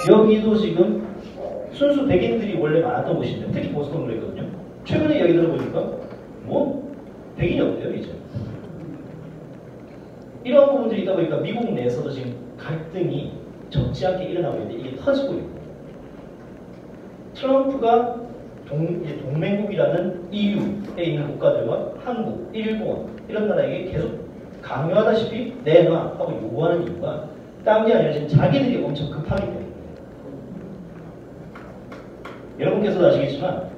여기도 지금 순수 백인들이 원래 많았던 곳인데 특히 보스턴으로 했거든요. 최근에 이야기 들어보니까 뭐 백인이 없대요 이제. 이런 부분들이 있다 보니까 미국 내에서도 지금 갈등이 적지 않게 일어나고 있는데 이게 터지고 있고 트럼프가 동맹국이라는 EU에 있는 국가들과 한국, 일본 이런 나라에게 계속 강요하다시피 내놔 하고 요구하는 이유가 딴 게 아니라 지금 자기들이 엄청 급하기 때문에 여러분께서도 아시겠지만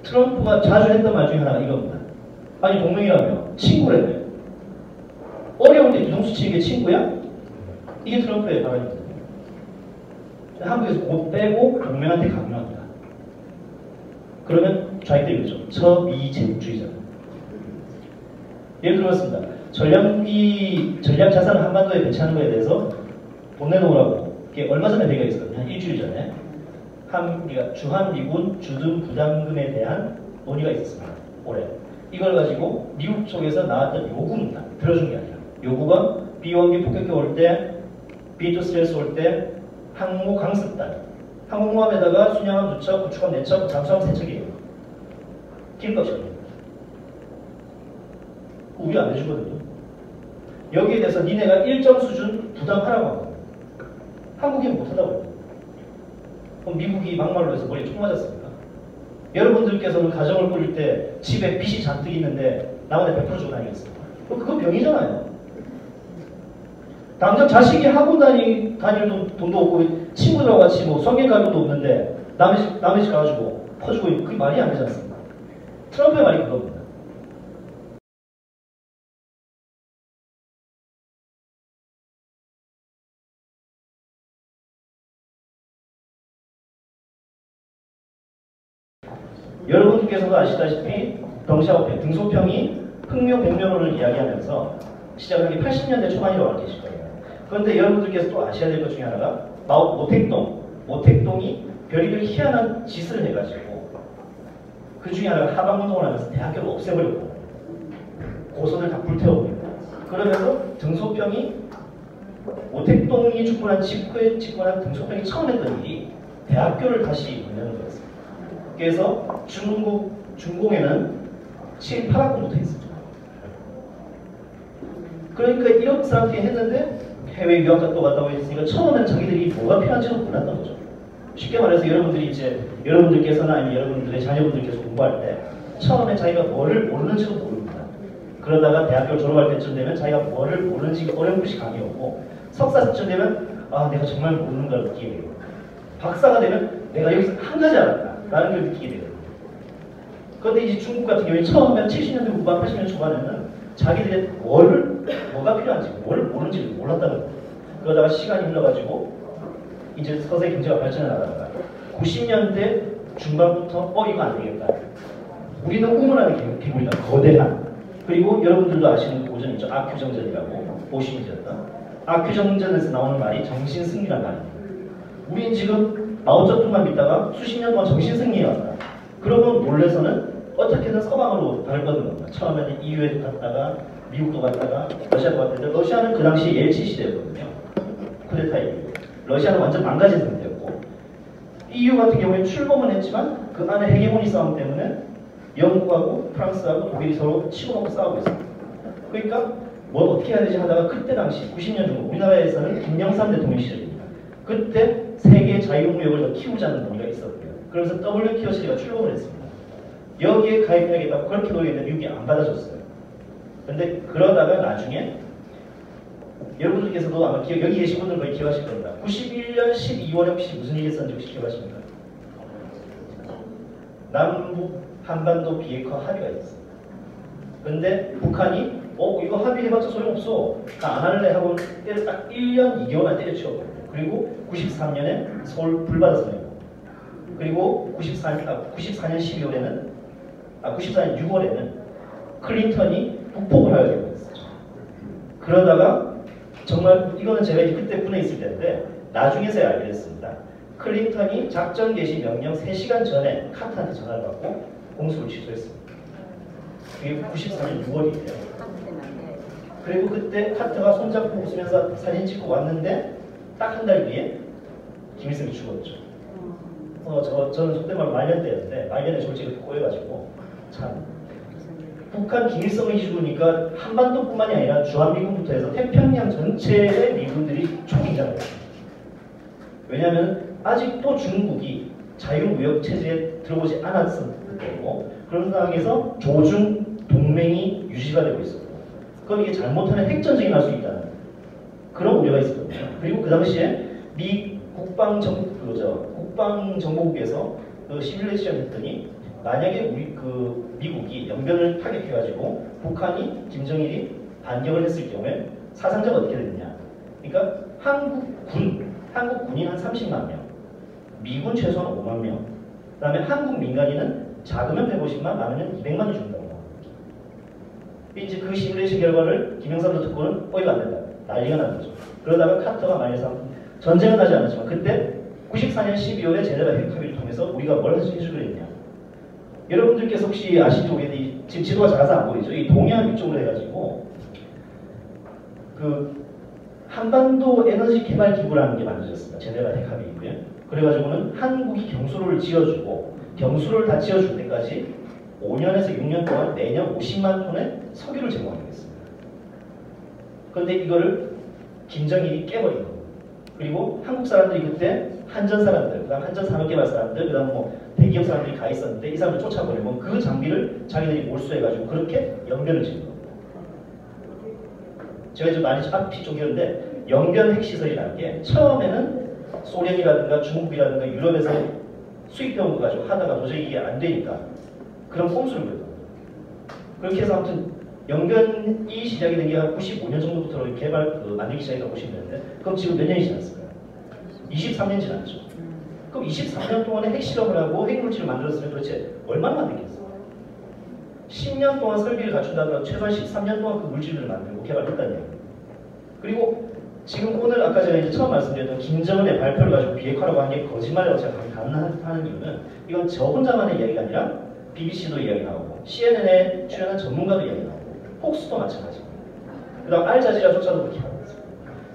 트럼프가 자주 했던 말 중에 하나가 이겁니다. 아니 동맹이라며 친구라며 어려울 때 뒤통수 치는 게 친구야? 이게 트럼프의 발언입니다. 한국에서 곧 빼고 동맹한테 강요합니다. 그러면 자기들이 그러죠. 저미제국주의자. 예를 들었습니다. 전략자산을 한반도에 배치하는 것에 대해서 돈 내놓으라고 이게 얼마 전에 얘기가 있었거든요. 한 일주일 전에 주한미군 주둔 부담금에 대한 논의가 있었습니다. 올해. 이걸 가지고 미국 쪽에서 나왔던 요구입니다. 들어준 게 아니라. 요구가 B-1비 폭격기 올 때, B-2 스트레스 올 때 항모 강습단, 항공모함에다가 순양함 2척, 구축함 4척, 잠수함 3척이에요. 기름값이 아닙니다. 우리 안 해주거든요. 여기에 대해서 니네가 일정 수준 부담하라고 합니다. 한국인은 못하다고 합니다. 그럼 미국이 막말로 해서 머리에 총 맞았습니까? 여러분들께서는 가정을 꾸릴 때 집에 빚이 잔뜩 있는데 나한테 100% 주고 다니겠습니까? 그건 병이잖아요. 당장 자식이 학원 다닐 돈도 없고 친구들하고 같이 뭐 성경 갈 돈도 없는데 남의 집 가가지고 퍼주고 있는 그게 말이 안 되지 않습니까? 트럼프의 말이 그겁니다. 여러분께서도 아시다시피 덩샤오페 등소평이 흑묘백묘론을 이야기하면서 시작한 게 80년대 초반이라고 알고 계실 거예요. 그런데 여러분들께서 또 아셔야 될 것 중에 하나가 모택동이 별의별 희한한 짓을 해가지고 그 중에 하나가 하방운동을 하면서 대학교를 없애버렸고 고선을 다 불태워버립니다. 그러면서 등소평이 모택동이 집권한 직후에 집권한 등소평이 처음 했던 일이 대학교를 다시 운영하는 거였습니다. 그래서 중공에는 7, 8학번부터 했습니다. 그러니까 이런 사람들이 했는데 해외 유학도 갔다고 했으니까 처음에는 자기들이 뭐가 필요한지도 몰랐던 거죠. 쉽게 말해서 여러분들께서나 아니면 여러분들의 자녀분들께서 공부할 때 처음에 자기가 뭐를 모르는지도 모릅니다. 그러다가 대학교 졸업할 때쯤 되면 자기가 뭐를 모르는지 어렴풋이 감이 오고 석사쯤 되면 아 내가 정말 모르는 걸 느끼게 돼요. 박사가 되면 내가 여기서 한 가지 알았다 라는 걸 느끼게 돼요. 그런데 이제 중국 같은 경우에 처음에 70년대 후반 80년대 초반에는 자기들의 뭐가 필요한지 뭘 모르는지 몰랐다는 거예요. 그러다가 시간이 흘러가지고 이제 서서히 경제가 발전해 나가다가 90년대 중반부터 이거 안 되겠다. 우리는 우물안의 개구리다. 거대한. 그리고 여러분들도 아시는 고전 있죠. 아큐정전이라고 보시면서 아큐정전에서 나오는 말이 정신승리란 말입니다. 우린 지금 마오쩌둥만 믿다가 수십 년 동안 정신승리해 왔다. 그러면 놀래서는 어떻게든 서방으로 발버둥 겁니다. 처음에는 EU에도 갔다가 미국도 갔다가 러시아도 갔는데 러시아는 그 당시 옐친 시대였거든요. 쿠데타 이후. 러시아는 완전 망가진 상태였고 EU 같은 경우에 출범은 했지만 그 안에 헤게모니 싸움 때문에 영국하고 프랑스하고 독일이 서로 치고받고 싸우고 있습니다. 그러니까 뭘 어떻게 해야 되지 하다가 그때 당시 90년 정도 우리나라에서는 김영삼 대통령 시절입니다. 그때 세계 자유무역을 더 키우자는 논의가 있었고요. 그래서 WTO 출범을 했습니다. 여기에 가입해야겠다고 그렇게 노력했는데 미국이 안 받아줬어요. 그런데 그러다가 나중에 여러분들께서도 아마 여기 계신 분들 거의 기억하실 겁니다. 91년 12월에 혹시 무슨 일이 있었는지 혹시 기억하십니까? 남북 한반도 비핵화 합의가 있었습니다. 그런데 북한이 이거 합의해봤자 소용없어. 나 안 할래 하고 딱 1년 2개월만 때려치웠거든요. 그리고 93년에 서울 불받아서 내고 그리고 94년 6월에는 클린턴이 북폭을 하게 되고 있었죠. 그러다가 정말 이거는 제가 그때 군에 있을 때인데 나중에서야 알게 됐습니다. 클린턴이 작전 개시 명령 3시간 전에 카트한테 전화를 받고 공습을 취소했습니다. 그게 94년 6월이에요. 그리고 그때 카트가 손잡고 웃으면서 사진 찍고 왔는데 딱 한 달 뒤에 김일성이 죽었죠. 저는 속된 말로 말년 때였는데 말년에 솔직히 꼬여가지고 참 북한 김일성이 죽으니까 한반도뿐만이 아니라 주한미군부터 해서 태평양 전체의 미군들이 총인장을 했어요. 왜냐하면 아직도 중국이 자유무역 체제에 들어오지 않았을 때고 그런 상황에서 조중 동맹이 유지가 되고 있었고 그럼 이게 잘못하면 핵전쟁이 날 수 있다는 그런 우려가 있었거든요. 그리고 그 당시에 미 국방정보국에서 그 시뮬레이션 했더니 만약에 미국이 연변을 타격해가지고 북한이 김정일이 반격을 했을 경우에 사상자가 어떻게 되느냐. 그러니까 한국 군인 한 30만 명, 미군 최소한 5만 명, 그 다음에 한국 민간인은 작으면 150만, 많으면 200만이 준다고. 이제 그 시뮬레이션 결과를 김영삼도 듣고는 이거 안 된다. 난리가 난 거죠. 그러다가 카터가 말해서 전쟁은 하지 않았지만 그때 94년 12월에 제네바 핵합의를 통해서 우리가 뭘 해주기로 했냐. 여러분들께서 혹시 아시죠? 지금 지도가 작아서 안 보이죠? 이 동해안 위쪽으로 해가지고 그 한반도 에너지 개발 기구라는 게 만들어졌습니다. 제네바 핵합의 이후에. 그래가지고는 한국이 경수로를 지어주고 경수로를 다 지어줄 때까지 5년에서 6년 동안 매년 50만 톤의 석유를 제공하겠습니다. 그런데 이거를 김정일이 깨버린 거예요. 그리고 한국 사람들이 그때 한전 사람들, 그 다음 한전 산업개발 사람들, 그 다음 뭐 대기업 사람들이 가 있었는데 이 사람들 쫓아버리면 그 장비를 자기들이 몰수해가지고 그렇게 연변을 짓는 겁니다. 제가 좀 많이 앞이 쫓겼는데 연변 핵시설이라는 게 처음에는 소련이라든가 중국이라든가 유럽에서 수입해온 거 가지고 하다가 도저히 이게 안 되니까 그런 꼼수를 부렸거든요. 그렇게 해서 아무튼 연변이 시작이 된 게 한 95년 정도부터 만들기 시작했다고 보시면 되는데 그럼 지금 몇 년이 지났을까요? 23년 지났죠. 그럼 23년 동안에 핵실험을 하고 핵물질을 만들었으면 도대체 얼마나 만들겠어요? 10년 동안 설비를 갖춘다면 최소한 13년 동안 그 물질들을 만들고 개발했다는 얘기예요. 그리고 지금 오늘 아까 제가 이제 처음 말씀드렸던 김정은의 발표를 가지고 비핵화라고 하는 게 거짓말이라고 제가 가능하는 이유는 이건 저 혼자만의 이야기가 아니라 BBC도 이야기 나오고 CNN에 출연한 전문가도 이야기 나오고 폭스도 마찬가지고 그 다음 알자지라조차도 그렇게 하고 있어요.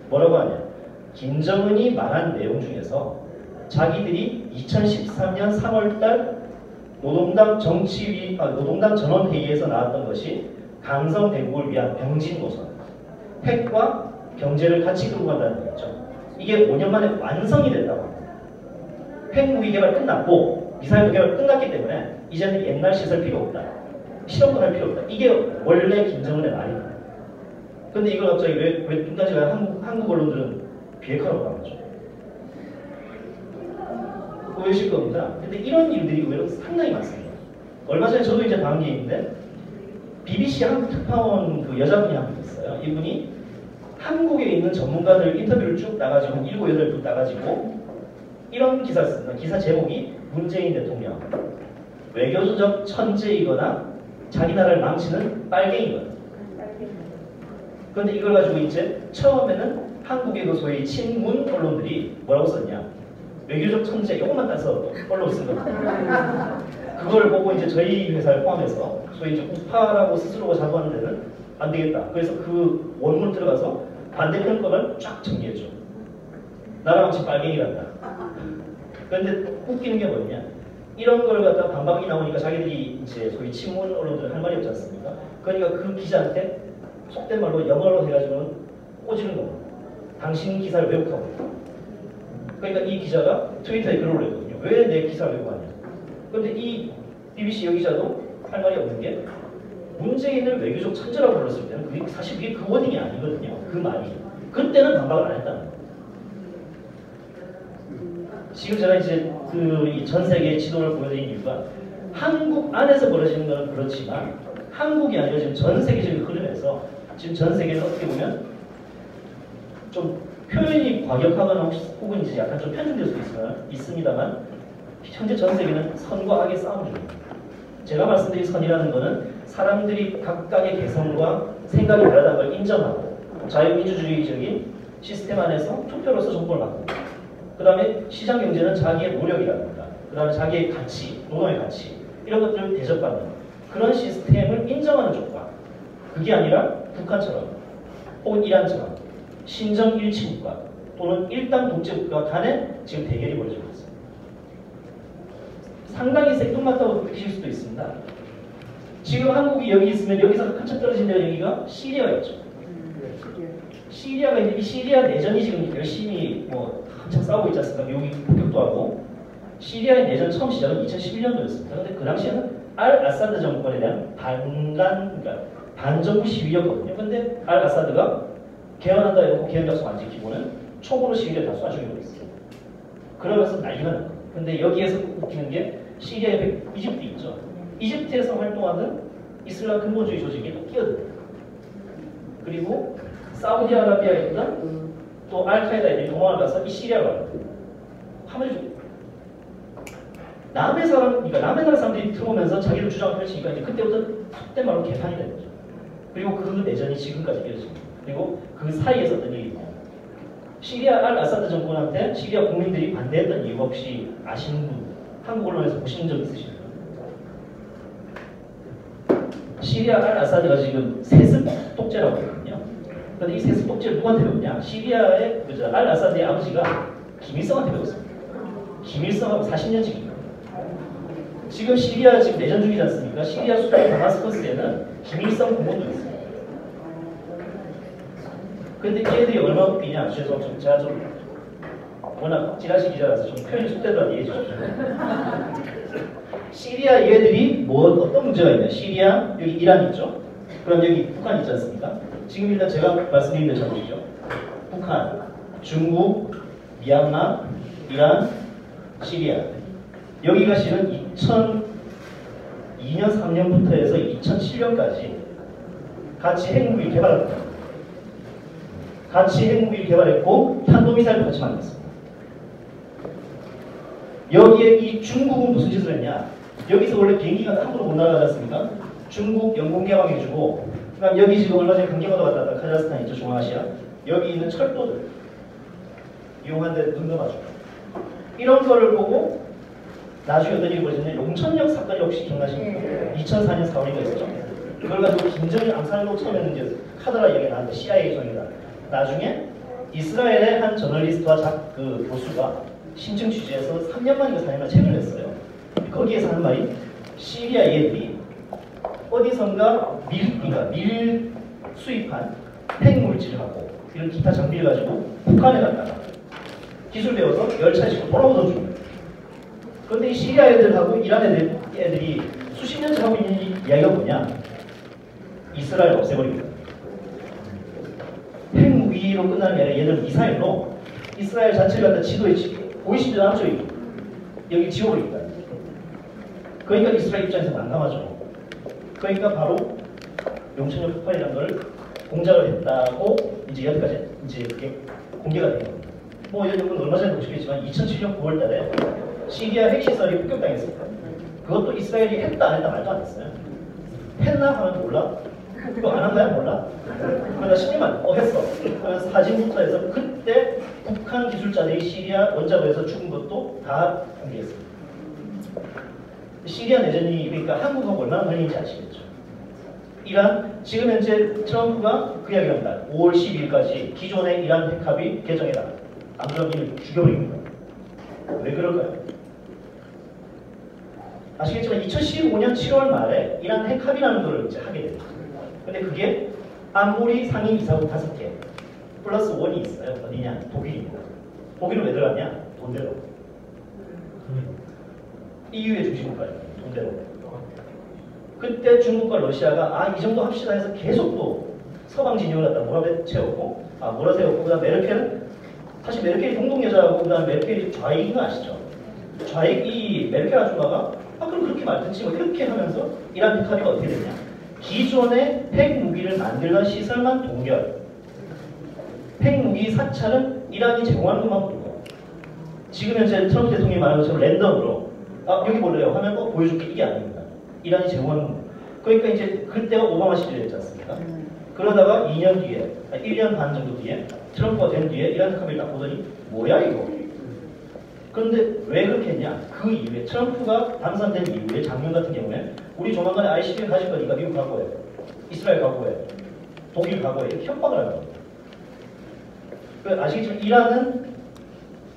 뭐라고 하냐. 김정은이 말한 내용 중에서 자기들이 2013년 3월달 노동당 전원회의에서 나왔던 것이 강성 대국을 위한 병진 노선, 핵과 경제를 같이 끌고 간다는 거죠. 이게 5년 만에 완성이 된다고 합니다. 핵무기 개발 끝났고 미사일 개발 끝났기 때문에 이제는 옛날 시설 필요 없다. 실험도 할 필요 없다. 이게 원래 김정은의 말입니다. 근데 이걸 갑자기 왜 끝까지 한국 언론들은 비핵화라고 나오죠. 보여주실 겁니다. 근데 이런 일들이 의외로 상당히 많습니다. 얼마 전에 저도 이제 당한 게 있는데 BBC 한국 특파원 그 여자분이 한 분 있어요. 이분이 한국에 있는 전문가들 인터뷰를 쭉 따가지고 한 7, 8분 따가지고 이런 기사를 씁니다. 기사 제목이 문재인 대통령 외교적 천재이거나 자기 나라를 망치는 빨갱이거든. 그런데 이걸 가지고 이제 처음에는 한국의 그 소위 친문 언론들이 뭐라고 썼냐. 외교적 천재 이것만 따서 언론 쓴 겁니다. 그걸 보고 이제 저희 회사를 포함해서 소위 이제 우파라고 스스로가 자부하는 데는 안 되겠다. 그래서 그 원문 들어가서 반대편 거를 쫙 정리해줘. 나라 망치 빨갱이란다. 그런데 웃기는 게 뭐냐. 이런 걸 갖다 반박이 나오니까 자기들이 이제 소위 친문 언론들 할 말이 없지 않습니까? 그러니까 그 기자한테 속된 말로 영어로 해가지고는 꼬지는 겁니다. 당신 기사를 왜곡하고 있다. 그러니까 이 기자가 트위터에 글을 올렸거든요. 왜 내 기사를 왜곡하냐. 그런데 이 BBC 여기자도 할 말이 없는 게 문재인을 외교적 천재라고 불렀을 때는 그게 사실 그게 그 워딩이 아니거든요. 그 말이. 그때는 반박을 안 했다는 거예요. 지금 제가 이제 이 전 세계 지도를 보여드린 이유가 한국 안에서 벌어지는 것은 그렇지만 한국이 아니라 지금 전 세계적인 흐름에서 지금 전 세계는 어떻게 보면 좀 표현이 과격하거나 혹은 이제 약간 좀 편중될 수 있습니다만 현재 전 세계는 선과 악의 싸움 중입니다. 제가 말씀드린 선이라는 것은 사람들이 각각의 개성과 생각이 다르다는 걸 인정하고 자유민주주의적인 시스템 안에서 투표로서 정보를 바꾸고 그 다음에 시장경제는 자기의 노력이라든가 그 다음에 자기의 가치, 노동의 가치 이런 것들을 대접받는 그런 시스템을 인정하는 쪽과 그게 아니라 북한처럼 혹은 이란처럼 신정일치국가 또는 일당 독재국가 간에 지금 대결이 벌어지고 있습니다. 상당히 생뚱맞다고 느끼실 수도 있습니다. 지금 한국이 여기 있으면 여기서 한참 떨어진 데가 여기가 시리아가 있죠. 시리아가 있는데 이 시리아 내전이 지금 열심히 뭐 한참 싸우고 있지 않습니까? 미국이 폭격도 하고. 시리아의 내전 처음 시작은 2011년도였습니다. 근데 그 당시에는 알 아사드 정권에 대한 그러니까 반정부 시위였거든요. 근데 알 아사드가 개헌한다 이러고 개헌 약속 안 지키고는 총으로 시위를 다 쏴주기로 했어요. 그러면서 난리가 났거든요. 근데 여기에서 웃기는 게 시리아 옆에 이집트 있죠. 이집트에서 활동하는 이슬람 근본주의 조직이 또 끼어들어요. 그리고 사우디아라비아에 있던 또 알카에다 애들이 도망을 가서 이 시리아가 하면 남의 나라 사람들이 들어오면서 자기를 주장을 펼치니까 이제 그때부터 그때 말로 개판이 되는 거죠. 그리고 그 내전이 지금까지 이어집니다. 그리고 그 사이에서 어떤 일이 있냐. 시리아 알 아사드 정권한테 시리아 국민들이 반대했던 이유가 혹시 아시는 분, 한국 언론에서 보신 적 있으신가요? 시리아 알 아사드가 지금 세습 독재라고 하거든요. 그런데 이 세습 독재를 누구한테 배웠냐? 시리아의 알 아사드의 아버지가 김일성한테 배웠습니다. 김일성하고 40년씩입니다. 지금 시리아 지금 내전 중이지 않습니까? 시리아 수도 다마스커스에는 김일성 공무원도 있어요. 근데 얘들이 얼마나 웃기냐? 제가 좀 워낙 찌라시 기자라서 좀 표현이 속되더라도 이해해 주십시오. 시리아 얘들이 어떤 문제가 있냐? 시리아, 여기 이란 있죠? 그럼 여기 북한 있지 않습니까? 지금 일단 제가 말씀드린 대로 잘 보시죠. 북한, 중국, 미얀마, 이란, 시리아. 여기가 실은 2002년, 3년부터 해서 2007년까지 같이 핵무기를 개발했다. 같이 핵무기를 개발했고 탄도미사일을 같이 만들었습니다. 여기에 이 중국은 무슨 짓을 했냐? 여기서 원래 비행기가 함부로 못 날아가지 않습니까? 중국 영공 개방해주고, 그다음 여기 지금 얼마 전에 강경화도 왔다 갔다 카자흐스탄 있죠, 중앙아시아. 여기 있는 철도들 이용하는데 눈 감아주고. 이런 거를 보고 나중에 어떤 일이 벌어졌냐? 용천역 사건이 혹시 기억나십니까? 2004년 4월인가 있었죠. 그걸 가지고 김정일 암살로 처음에는 이제 카더라 얘기가 나왔는데 CIA 조정이다. 나중에 이스라엘의 한 저널리스트와 그 교수가 심층 취재해서 3년 만인가 4년 만 책을 냈어요. 거기에서 하는 말이 시리아 얘들이 어디선가 밀 수입한 핵물질하고 이런 기타 장비를 가지고 북한에 갔다가 기술 배워서 열차에 싣고 돌아오던 중이에요. 그런데 이 시리아 애들하고 이란 애들이 수십 년째 하고 있는 이야기가 뭐냐? 이스라엘 없애버립니다. 핵무기로 끝나는 게 아니라 얘들은 미사일로 이스라엘 자체를 갖다 지도에 보이시죠? 않죠? 여기 지워버립니다. 그러니까 이스라엘 입장에서 난감하죠. 그러니까 바로 용천역 폭발이라는 걸 공작을 했다고 이제 여기까지 이제 그게 공개가 된 겁니다. 뭐 여러분 얼마 전에 보시겠지만 2007년 9월달에 시리아 핵시설이 폭격당했습니다. 그것도 이스라엘이 했다 안 했다 말도 안 했어요. 했나 하면 몰라. 그거 안 한 거야 몰라. 그러다 10년만 했어 하면서 사진부터 해서 그때 북한 기술자들이 시리아 원자로에서 죽은 것도 다 공개했습니다. 시리아 내전이 그러니까 한국하고 얼마나 걸리는지 아시겠죠. 이란 지금 현재 트럼프가 그 이야기를 합니다. 5월 12일까지 기존의 이란 핵합의 개정해라. 안 그러면 이를 죽여버립니다. 왜 그럴까요? 아시겠지만 2015년 7월 말에 이란 핵합의라는 걸 이제 하게 됩니다. 근데 그게 안보리 상임 이사국 5개 플러스 1이 있어요. 어디냐? 독일입니다. 독일은 왜 들어갔냐? 돈대로. EU의 중심국가예요. 돈대로. 그때 중국과 러시아가 이 정도 합시다 해서 계속 또 서방 진영을 갖다 몰아채웠고 몰아세웠고 그다음 메르켈은 사실 메르켈이 동독 여자하고 그다음 메르켈이 좌익인 거 아시죠? 좌익이 메르켈 아줌마가 그럼 그렇게 말든지 뭐 이렇게 하면서 이란 핵합의가 어떻게 되냐? 기존의 핵무기를 만들던 시설만 동결. 핵무기 사찰은 이란이 제공하는 것만 보고. 지금 현재 트럼프 대통령이 말한 것처럼 랜덤으로 여기 몰래요 하면 보여줄게 이게 아닙니다. 이란이 제공하는 거. 그러니까 이제 그때가 오바마 시절이었지 않습니까? 그러다가 2년 뒤에 1년 반 정도 뒤에 트럼프가 된 뒤에 이란 핵합의를 딱 보더니 뭐야 이거. 그런데 왜 그렇게 했냐? 그 이후에 트럼프가 당선된 이후에 작년 같은 경우에 우리 조만간에 ICBM 가질 거니까 미국 각오해, 이스라엘 각오해, 독일 각오해 이렇게 협박을 하는 겁니다. 아시겠지만 이란은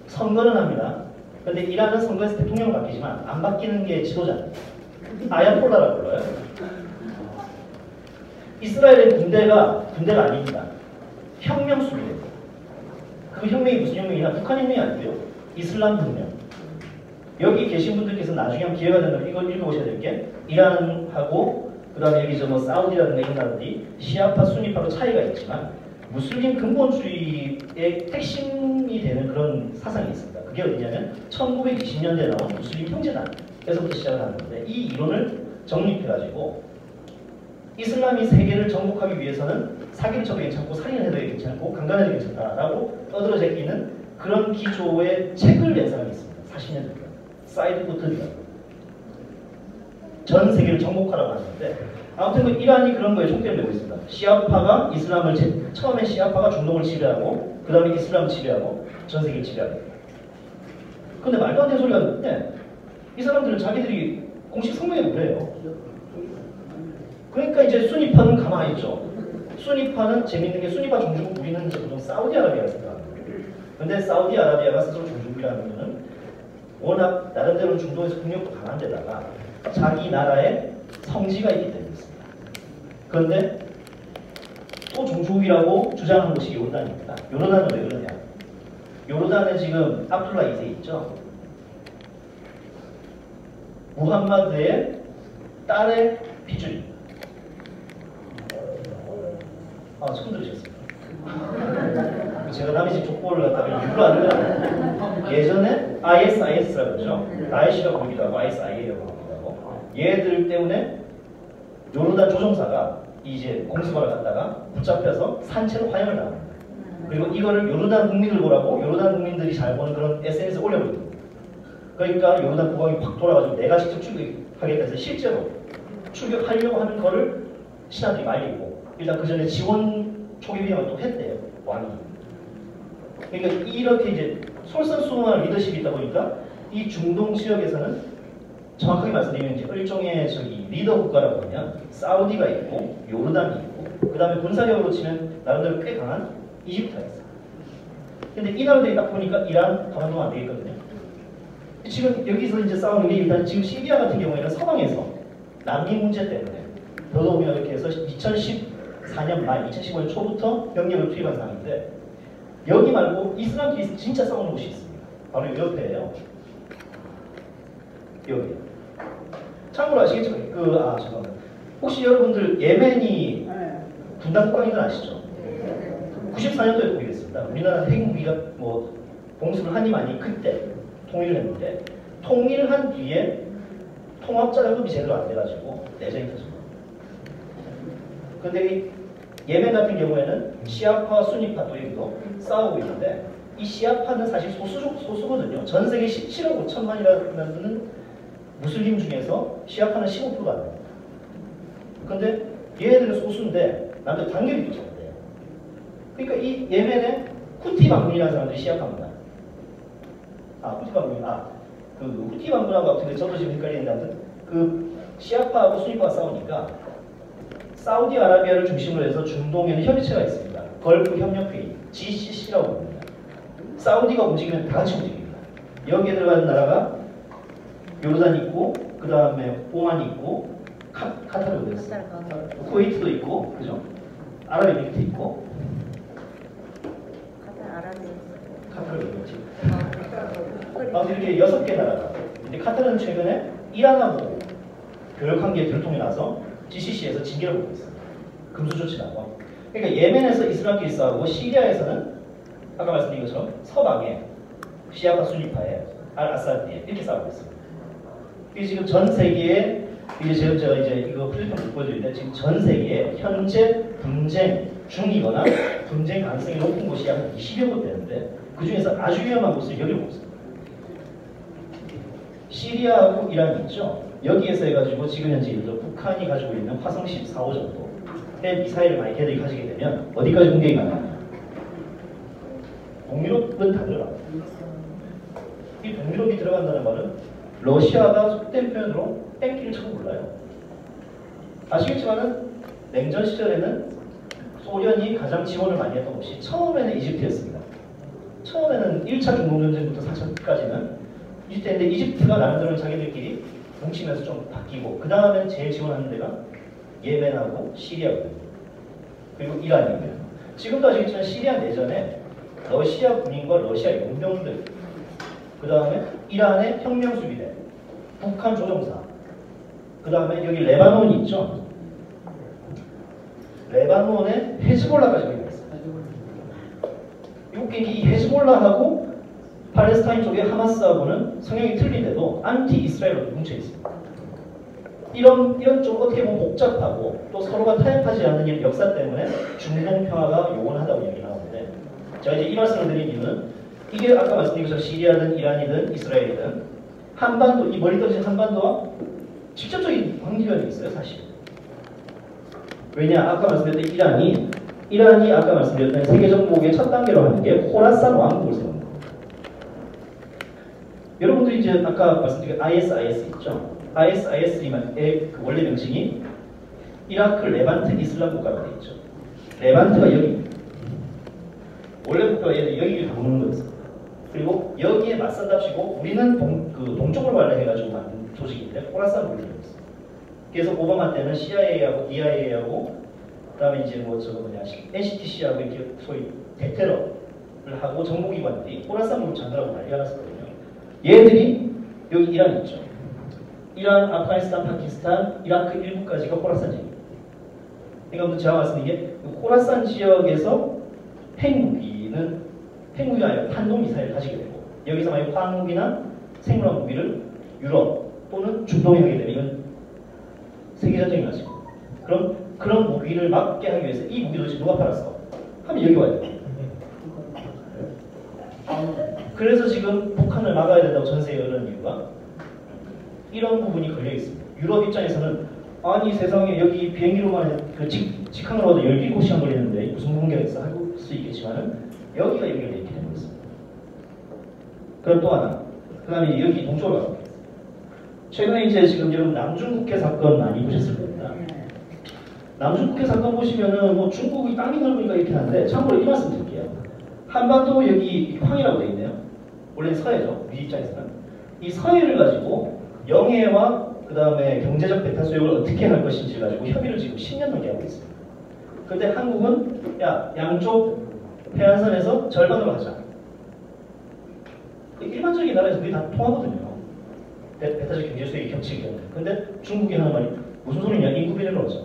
선거는 합니다. 근데 이란은 선거에서 대통령은 바뀌지만 안 바뀌는 게 지도자입니다. 아야톨라라고 불러요. 이스라엘의 군대가 아닙니다. 혁명 수비대입니다. 그 혁명이 무슨 혁명이냐? 북한 혁명이 아니고요. 이슬람 혁명. 여기 계신 분들께서 나중에 한번 기회가 된다면 이걸 읽어보셔야 될 게 이란하고 그 다음에 여기 뭐 사우디라든가 이런 나라들이 시아파, 수니파로 차이가 있지만 무슬림 근본주의의 핵심이 되는 그런 사상이 있습니다. 그게 어디냐면 1920년대에 나온 무슬림 형제단에서부터 시작을 하는 건데 이 이론을 정립해가지고 이슬람이 세계를 정복하기 위해서는 사기를 쳐도 괜찮고 살인을 해도 괜찮고 강간해도 괜찮다라고 떠들어져 있는 그런 기조의 책을 낸 사람이 있습니다. 40년 전에 사이드 쿠트비라고 전 세계를 정복하라고 하는데 아무튼 그 이란이 그런 거에 총대를 메고 있습니다. 시아파가 이슬람을 처음에 시아파가 중동을 지배하고 그 다음에 이슬람을 지배하고 전 세계를 지배하고 근데 말도 안 되는 소리가 있는데 이 사람들은 자기들이 공식 성명에 그래요. 그러니까 이제 수니파는 가만히 있죠. 수니파는 재밌는 게 수니파 종주국 우리는 이제 보통 사우디아라비아를 생각합니다. 근데 사우디아라비아가 스스로 종주국이라는 거는 워낙 나름대로 중동에서 국력도 강한 데다가 자기 나라에 성지가 있기 때문에 있습니다. 그런데 또 종주국이라고 주장하는 곳이 요르단입니다. 요르단은 왜 그러냐? 요르단에 지금 압둘라 2세 있죠? 무함마드의 딸의 핏줄입니다. 처음 들으셨습니다. 제가 남의 집 족보를 갖다가 일부러 안 들어요. 예전에 ISIS라고 그러죠. 다에시라고 보기도 하고 ISIA라고 보기도 하고 얘들 때문에 요르단 조종사가 이제 공수마를 갖다가 붙잡혀서 산채로 화형을 당합니다. 그리고 이거를 요르단 국민들 보라고 요르단 국민들이 잘 보는 그런 SNS에 올려버립니다. 그러니까 요르단 국왕이 확 돌아가지고 내가 직접 출격하겠다 해서 실제로 출격하려고 하는 거를 신하들이 말리고 일단 그 전에 지원 초기 비행을 또 했대요. 왕이. 그러니까 이렇게 이제 솔선수범한 리더십이 있다 보니까 이 중동 지역에서는 정확하게 말씀드리면 이제 일종의 리더 국가라고 하면 사우디가 있고 요르단이 있고 그 다음에 군사력으로 치면 나름대로 꽤 강한 이집트가 있어요. 근데 이 나라들이 딱 보니까 이란 가만두면 안 되겠거든요. 지금 여기서 이제 싸우는 게 일단 지금 시리아 같은 경우에는 서방에서 난민 문제 때문에 더더욱이나 이렇게 해서 2014년 말 2015년 초부터 병력을 투입한 상황인데 여기 말고 이슬람끼리 진짜 싸우는 곳이 있습니다. 바로 옆에예요. 여기. 참고로 아시겠지만 잠깐만. 혹시 여러분들 예멘이 분단 국가인 건 아시죠? 94년도에 독립했습니다. 우리나라 핵무기가 뭐 봉수를 하니 많이 그때 통일을 했는데 통일한 뒤에 통합자 작업이 제대로 안 돼가지고 내전이 터집니다. 그런데 이 예멘 같은 경우에는 시아파와 수니파 또 여기도 싸우고 있는데 이 시아파는 사실 소수거든요. 전 세계 17억 5천만이라는 무슬림 중에서 시아파는 15%가 안 됩니다. 그런데 얘네들은 소수인데 남들 단결이 또 잘돼요. 그러니까 이 예멘의 후티 반군이라는 사람들이 시아파입니다. 후티 반군, 그 후티 반군하고 같은 데 저도 지금 헷갈리는데 아무튼 그 시아파하고 수니파가 싸우니까 사우디아라비아를 중심으로 해서 중동에는 협의체가 있습니다. 걸프 협력회의, GCC라고 부릅니다. 사우디가 움직이면 다 같이 움직입니다. 여기에 들어가는 나라가 요르단 있고, 그 다음에 오만 있고, 카타르도 있어요. 쿠웨이트도 있고, 그죠? 아랍에미리트 있고. 카타르도 있지. 아무튼 이렇게 6개 나라가. 근데 카타르는 최근에 이란하고 교역관계에 들통이 나서 GCC에서 징계를 받고 있습니다. 금수 조치라고. 그러니까 예멘에서 이슬람끼리 싸우고 시리아에서는 아까 말씀드린 것처럼 서방에 시아파 수니파에 알-아사드에 이렇게 싸우고 있습니다. 이게 지금 전 세계에 제가 이제 이거 플랫폼을 보여드리는데 지금 전 세계에 현재 분쟁 중이거나 분쟁 가능성이 높은 곳이 약 20여 곳 되는데 그 중에서 아주 위험한 곳을 여기 보고 있습니다. 시리아하고 이란이 있죠. 여기에서 해가지고 지금 현재 북한이 가지고 있는 화성 14호 정도의 미사일을 만약 걔들이 가지게 되면 어디까지 공격이 가능하냐. 동유럽은 다 들어갑니다. 이 동유럽이 들어간다는 말은 러시아가 속된 표현으로 뺑기를 쳐도 몰라요. 아시겠지만은 냉전 시절에는 소련이 가장 지원을 많이 했던 곳이 처음에는 이집트였습니다. 처음에는 1차 중동전쟁부터 4차까지는 이집트인데 이집트가 나름대로 자기들끼리 뭉치면서 좀 바뀌고 그 다음에 제일 지원하는 데가 예멘하고 시리아거든요. 그리고 이란이고요. 지금도 아시겠지만 시리아 내전에 러시아 군인과 러시아 용병들, 그 다음에 이란의 혁명수비대, 북한 조종사, 그 다음에 여기 레바논이 있죠. 레바논에 헤즈볼라까지 걸려 있어요. 이 헤즈볼라하고 팔레스타인 쪽의 하마스하고는 성향이 틀린데도 안티 이스라엘로 뭉쳐 있습니다. 이런 좀 어떻게 보면 복잡하고 또 서로가 타협하지 않는 이런 역사 때문에 중동 평화가 요원하다고 얘기 나오는데 제가 이제 이 말씀을 드린 이유는 이게 아까 말씀드린 것처럼 시리아든 이란이든 이스라엘이든 한반도, 이 멀리 떨어진 한반도와 직접적인 관계가 있어요, 사실. 왜냐, 아까 말씀드렸던 이란이 아까 말씀드렸던 세계 정복의 첫 단계로 하는 게 호라산 왕국을 세우는 겁니다. 여러분들이 이제 아까 말씀드린 ISIS 있죠? ISIS의 그 원래 명칭이 이라크 레반트 이슬람 국가로 되어 있죠. 레반트가 여기입니다. 원래 국가가 여기를 도는 거였습니다. 그리고 여기에 맞선답시고 우리는 동쪽을 관리해가지고 만든 조직인데 호라산 우리를 있습니다. 그래서 오바마 때는 CIA하고 DIA하고 그다음에 이제 NCTC하고 이렇게 소위 대테러를 하고 정보기관들이 호라산 무릎 장들하고 난리가 났었거든요. 얘들이 여기 이란 있죠. 이란, 아프가니스탄, 파키스탄, 이라크 일부까지가 호라산 지역입니다. 그러니까 제가 말씀드린 게 호라산 지역에서 핵무기가 아니라 탄도미사일을 가지게 되고 여기서 만약 화학무기나 생물학 무기를 유럽 또는 중동에 하게 되면 이건 세계전쟁이 나죠. 그럼 그런 무기를 막게 하기 위해서 이 무기를 도대체 누가 팔았어? 하면 여기 와야 돼요. 그래서 지금 북한을 막아야 된다고 전세에 이러는 이유가 이런 부분이 걸려 있습니다. 유럽 입장에서는 아니 세상에 여기 비행기로만 직항으로 와도 17시간 걸리는데 무슨 문제가 있어 할 수 있겠지만은 여기가 연결되어 있게 되는 것입니다. 그럼 또 하나, 그 다음에 여기 동쪽으로 가볼게요. 최근에 이제 지금 여러분 남중국해 사건 많이 보셨을 겁니다. 남중국해 사건 보시면은 뭐 중국이 땅이 넓으니까 이렇게 하는데 참고로 이 말씀 드릴게요. 한반도 여기 황이라고 되어 있네요. 원래 서해죠. 우리 입장에서는. 이 서해를 가지고 영해와 그 다음에 경제적 배타 수용을 어떻게 할 것인지 가지고 협의를 지금 10년 넘게 하고 있습니다. 그런데 한국은 양쪽 해안선에서 절반으로 하자. 일반적인 나라에서 그게 다 통하거든요. 배타적 경제 수익이 겹치기 때문에. 근데 중국이 하는 말이 무슨 소리냐? 인구 비례를 하자.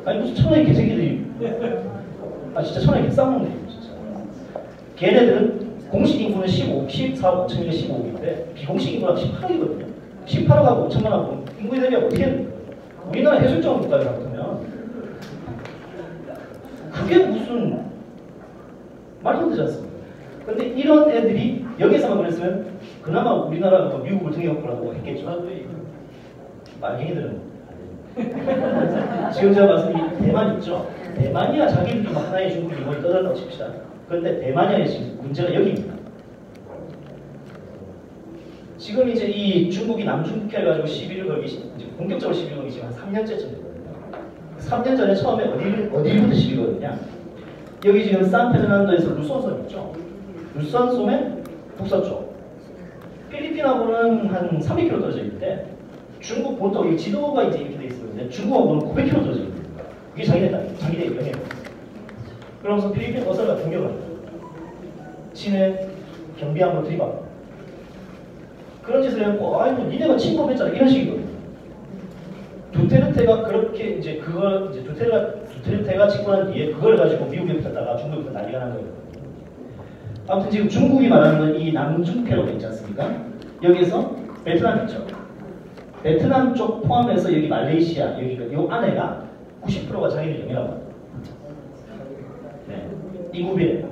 아니 무슨 천하의 개새끼들이 진짜 천하의 개싸움놈들이 진짜. 걔네들은 공식 인구는 14억 5천이가 15억인데 비공식 인구가 18억이거든요. 18억하고 5천만하고 인구에 대비하면 어떻게 해야 됩니까? 우리나라 해수욕장 국가를 생각하면 그게 무슨 말이 안 되지 않습니까? 근데 이런 애들이 여기서만 그랬으면 그나마 우리나라가 미국을 등에 업고라고 했겠죠. 말갱이들은 지금 제가 말씀드린 대만 있죠. 대만이야 자기들이 하나의 중국이 이걸 떠들었다고 칩시다. 그런데 대만이야 지금 문제가 여기입니다. 지금 이제 이 중국이 남중국해를 가지고 시비를 걸기 이제 본격적으로 시비를 걸기 지금 한 3년째쯤 되거든요. 3년 전에 처음에 어디부터 시비가 거느냐? 여기 지금 산페르난도에서 루손섬 있죠. 루손섬의 북서쪽. 필리핀하고는 한 300km 떨어져 있는데 중국 본토 이 지도가 이제 이렇게 돼 있었는데 중국하고는 900km 떨어져 있는 거예요. 이게 자기네 땅이에요. 자기네 영해예요. 그러면서 필리핀 어설가 공격을 해요. 친해 경비함으로 들이받고 그런 짓을 해갖고 아이고 니네가 침범했잖아 이런 식이거든요. 두테르테가 그렇게 이제 그걸 이제 두테르테가 집권한 뒤에 그걸 가지고 미국에 붙였다가 중국에 난리가 난 거예요. 아무튼 지금 중국이 말하는 건 이 남중국해라고 있지 않습니까? 여기서 베트남 있죠. 베트남 쪽 포함해서 여기 말레이시아 여기가 이 안에가 90%가 자기들 영해라고 합니다. 네, 인구비례.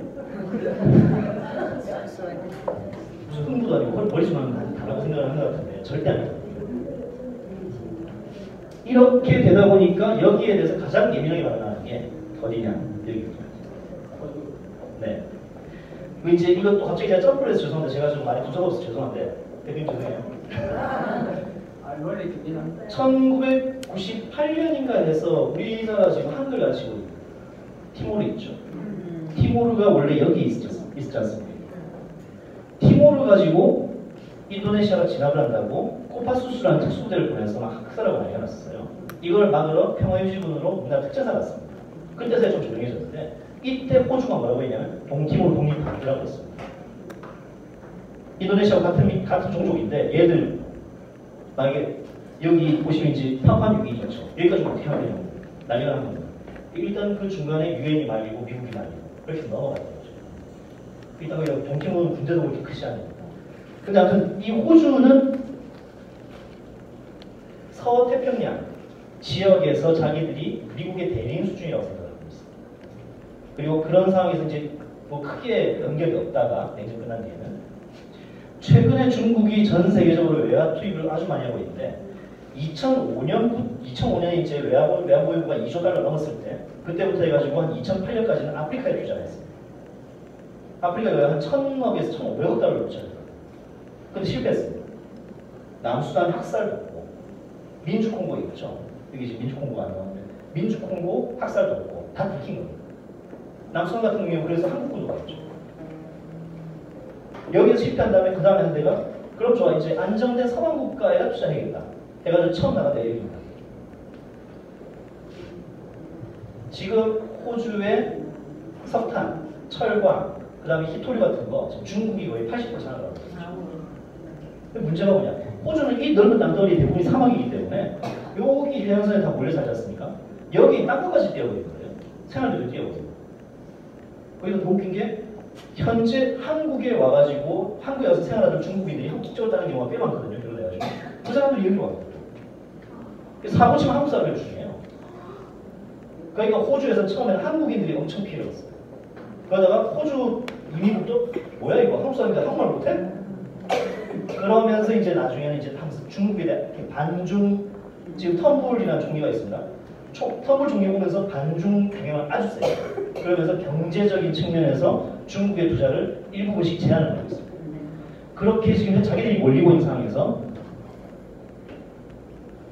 무슨 흥부도 아니고 머리수만 다라고 생각을 하는 것 같은데 절대 아니에요. 이렇게 되다 보니까 여기에 대해서 가장 예민하게 반응하는 게 어디냐? 여기입니다. 네. 이제 이것도 갑자기 제가 점프를 해서 죄송한데 제가 좀 많이 붙여서 죄송한데 대표님 죄송해요. 1900 98년인가 해서 우리나라 지금 한글 가지고 티모르 있죠. 티모르가 원래 여기 있지 않습니까? 티모르 가지고 인도네시아가 진압을 한다고 코파수스라는 특수부대를 보내서 막 학살하고 많이 해놨어요. 이걸 막으러 평화유지군으로 우리나라 특전사 갔습니다. 그때서야 좀 조용해졌는데 이때 호주가 뭐라고 했냐면 동티모르 독립국이라고 했습니다. 인도네시아와 같은 종족인데 얘들 만약에 여기 보시면 이제 파푸아뉴기니죠. 여기까지 어떻게 하면 난리가 난 겁니다. 일단 그 중간에 유엔이 말리고 미국이 말리고 그렇게 넘어갔던 거죠. 이따가 동티모르 군대도 그렇게 크지 않으니까. 근데 아무튼 이 호주는 서태평양 지역에서 자기들이 미국의 대리인 수준이라고 생각하고 있습니다. 그리고 그런 상황에서 이제 뭐 크게 연결이 없다가 냉전 끝난 뒤에는 최근에 중국이 전 세계적으로 외화 투입을 아주 많이 하고 있는데 2005년에 이제 외화 보유고가 2조 달러 넘었을 때 그때부터 해가지고 한 2008년까지는 아프리카에 투자를 했습니다. 아프리카에 한 1000억에서 1500억 달러를 투자했어요. 근데 실패했습니다. 남수단 학살도 없고 민주콩고 있죠. 여기 지금 민주콩고가 안 나오는데 민주콩고 학살도 없고 다 들킨 겁니다. 남수단 같은 경우 그래서 한국군도 갔죠. 여기서 실패한 다음에 그 다음에 한 데가 그럼 좋아 이제 안정된 서방국가에다 투자해야겠다 해가지고 처음 나간 데 얘기입니다. 지금 호주의 석탄, 철광, 그 다음에 히토리 같은 거 지금 중국이 거의 80% 차지하고 있어요. 문제가 뭐냐? 호주는 이 넓은 땅덩어리 대부분이 사막이기 때문에 여기 해양선에 다 몰려 살지 않습니까? 여기 땅끝까지 뛰어오는 거예요. 생활들도 뛰어오고. 거기서 더 웃긴 게 현재 한국에 와가지고 한국에 와서 생활하던 중국인들이 한국 쪽으로 따는 경우가 꽤 많거든요. 결혼해가지고 그 사람들이 여기로 와요. 사고 치면 한국 사람들 중이에요. 그러니까 호주에서 처음에는 한국인들이 엄청 피해를 봤어요. 그러다가 호주 이민국도 뭐야 이거 한국 사람인데 한국말 못해? 그러면서 이제 나중에는 이제 중국에 대한 반중 지금 텀블이라는 종류가 있습니다. 텀블 종류 보면서 반중 경향을 아주 세요. 그러면서 경제적인 측면에서 중국의 투자를 일부분씩 제한을 하고 있습니다. 그렇게 지금 자기들이 몰리고 있는 상황에서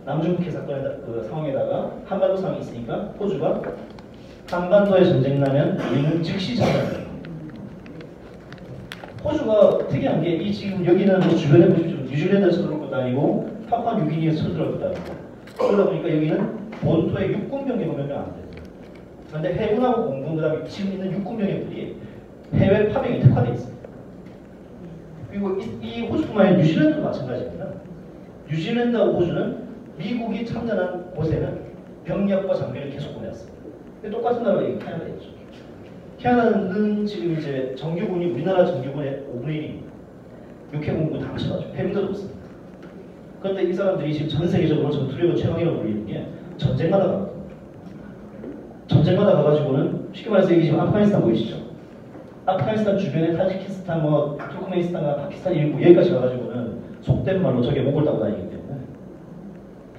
남중국해 사건의 그 상황에다가 한반도 상황이 있으니까 호주가 한반도에 전쟁 나면 우리는 즉시 참전합니다. 호주가 특이한 게 이 지금 여기는 뭐 주변에 보시면 뉴질랜드에서 들어올 것도 아니고 파푸아뉴기니에서 들어올 것도 아니고 그러다 보니까 여기는 본토에 육군 병력이 몇 명 안 돼요. 그런데 해군하고 공군 그다음에 지금 있는 육군 병력들이 해외 파병이 특화되어 있습니다. 그리고 이 호주뿐만 아니라 뉴질랜드도 마찬가지입니다. 뉴질랜드하고 호주는 미국이 참전한 곳에는 병력과 장비를 계속 보내왔습니다. 똑같은 나라가 캐나다였죠. 캐나다는 지금 이제 정규군이 우리나라 정규군의 5분의 1입니다. 육해공군 다 합쳐가지고 해병대도 없습니다. 그런데 이 사람들이 지금 전 세계적으로 전투력을 최강이라고 불리는 게 전쟁마다 가거든요. 전쟁마다 가가지고는 쉽게 말해서 이게 지금 아프가니스탄 보이시죠? 아프가니스탄 주변에 타지키스탄, 뭐 투르크메니스탄과 파키스탄 일부 여기까지 가가지고는 속된 말로 저게 목을 따고 다니기 때문에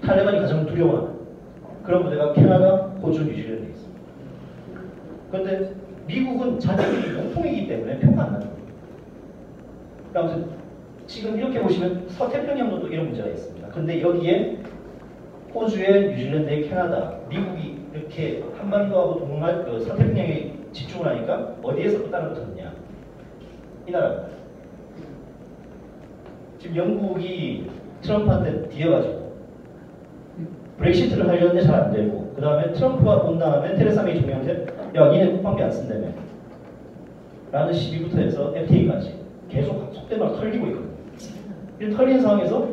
탈레반이 가장 두려워하는 그런 부대가 캐나다, 호주, 뉴질랜드에 있습니다. 그런데 미국은 자기들이 영통이기 때문에 표가 안 나는 거예요. 그러니까 지금 이렇게 보시면 서태평양도 또 이런 문제가 있습니다. 근데 여기에 호주에 뉴질랜드에 캐나다, 미국이 이렇게 한반도하고 동말 그 서태평양에 집중을 하니까 어디에서 또 따라 붙었느냐? 이 나라입니다. 지금 영국이 트럼프한테 뒤어가지고 브렉시트를 하려는데 잘 안 되고 그 다음에 트럼프가 온 다음에 테레사 메이 총리한테 야 니네 국방비 안 쓴다며 라는 시비부터 해서 FTA까지 계속 속된 말 털리고 있거든요. 이런 털리는 상황에서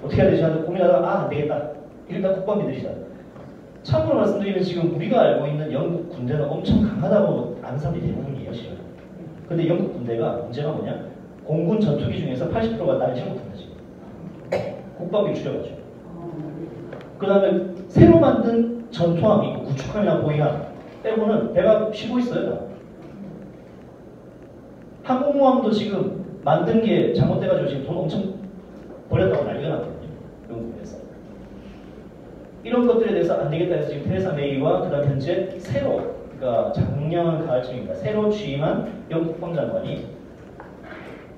어떻게 해야 되지 하는 고민하다가 안 되겠다. 일단 국방비 늘리자. 참고로 말씀드리면 지금 우리가 알고 있는 영국 군대는 엄청 강하다고 아는 사람들이 대부분이에요. 지금. 근데 영국 군대가 문제가 뭐냐? 공군 전투기 중에서 80%가 날지 못한다 지금. 국방비 줄여가지고. 그 다음에 새로 만든 전투함 있고 구축함이나 보이함 빼고는 배가 쉬고 있어요. 항공모함도 지금 만든 게 잘못돼가지고 지금 돈 엄청 버렸다고 난리가 났거든요. 영국에서. 이런 것들에 대해서 안 되겠다 해서 지금 테레사 메이와 그 다음 현재 새로 그러니까 작년 가을쯤입니다. 새로 취임한 영국 국방장관이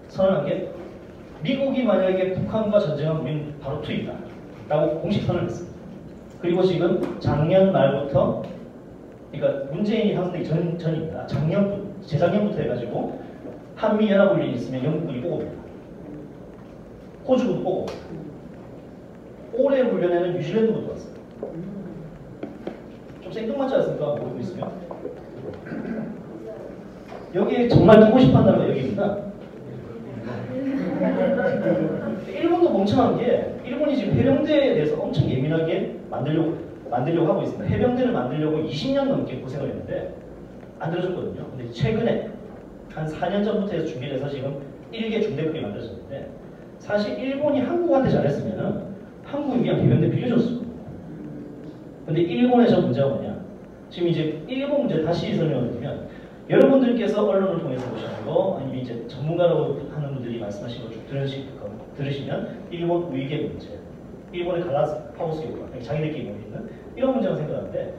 선언한 게 미국이 만약에 북한과 전쟁하면 우리는 바로 투입다 라고 공식 선언을 했습니다. 그리고 지금 작년 말부터, 그러니까 문재인이 당선되기 전입니다. 재작년부터 해가지고 한미연합훈련이 있으면 영국군이 보고 옵니다. 호주도 보고 옵니다. 올해 훈련에는 뉴질랜드도 들어왔어요. 좀 생뚱맞지 않습니까? 모르고 있으면. 여기 정말 끼고 싶은 나라가 여기입니다. 일본도 멍청한 게, 일본이 지금 해병대에 대해서 엄청 예민하게 만들려고 하고 있습니다. 해병대를 만들려고 20년 넘게 고생을 했는데 안 들어줬거든요. 근데 최근에 한 4년 전부터 해서 준비돼서 지금 1개 중대급이 만들어졌는데, 사실 일본이 한국한테 잘했으면 한국이 그냥 해병대 빌려줬어. 근데 일본의 저 문제가 뭐냐? 지금 이제 일본 문제 다시 설명을 드리면, 여러분들께서 언론을 통해서 보시는 거, 아니면 이제 전문가라고 하는 분들이 말씀하신 거 쭉 들으시면 일본 우익의 문제, 일본의 갈라파고스 요구, 자기들끼리 모이는 이런 문제가 생각하는데,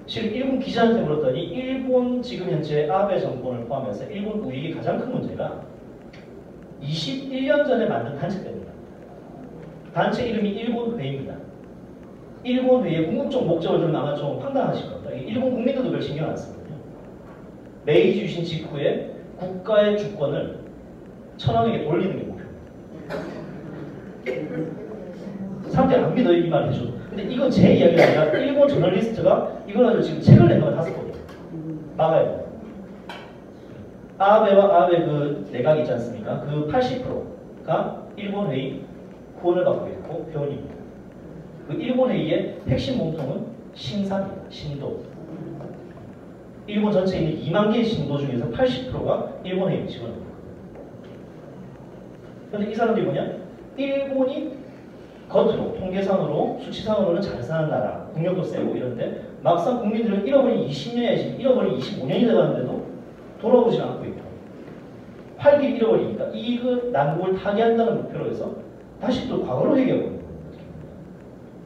실은 일본 기자한테 물었더니 일본 지금 현재 아베 정권을 포함해서 일본 우익의 가장 큰 문제가 21년 전에 만든 단체 때문이다. 단체 이름이 일본회입니다. 일본회의 궁극적 목적을 좀 아마 좀 황당하실 겁니다. 일본 국민들도 별 신경 안 쓰거든요. 메이지 유신 직후에 국가의 주권을 천황에게 돌리는 게 목표입니다. 사람들이 안 믿어요, 이 말 해줘도. 근데 이건 제 이야기가 아니라 일본 저널리스트가 이걸 가지고 지금 책을 낸 거가 5권이에요. 막아야 돼요. 아베와 아베 그 내각이 있지 않습니까? 그 80%가 일본 회의 후원을 받고 있고 회원입니다. 그 일본 회의의 핵심 몸통은 신사입니다. 신도. 일본 전체에 있는 2만 개의 신도 중에서 80%가 일본 회의를 지원합니다. 그런데 이 사람들이 뭐냐? 일본이 겉으로, 통계상으로, 수치상으로는 잘 사는 나라, 국력도 세고 이런데 막상 국민들은 잃어버린 20년이 지금 잃어버린 25년이 돼가는데도 돌아오지 않고 있고, 활기를 잃어버리니까 이익을 난국을 타개한다는 목표로 해서 다시 또 과거로 회귀하고 있는 겁니다.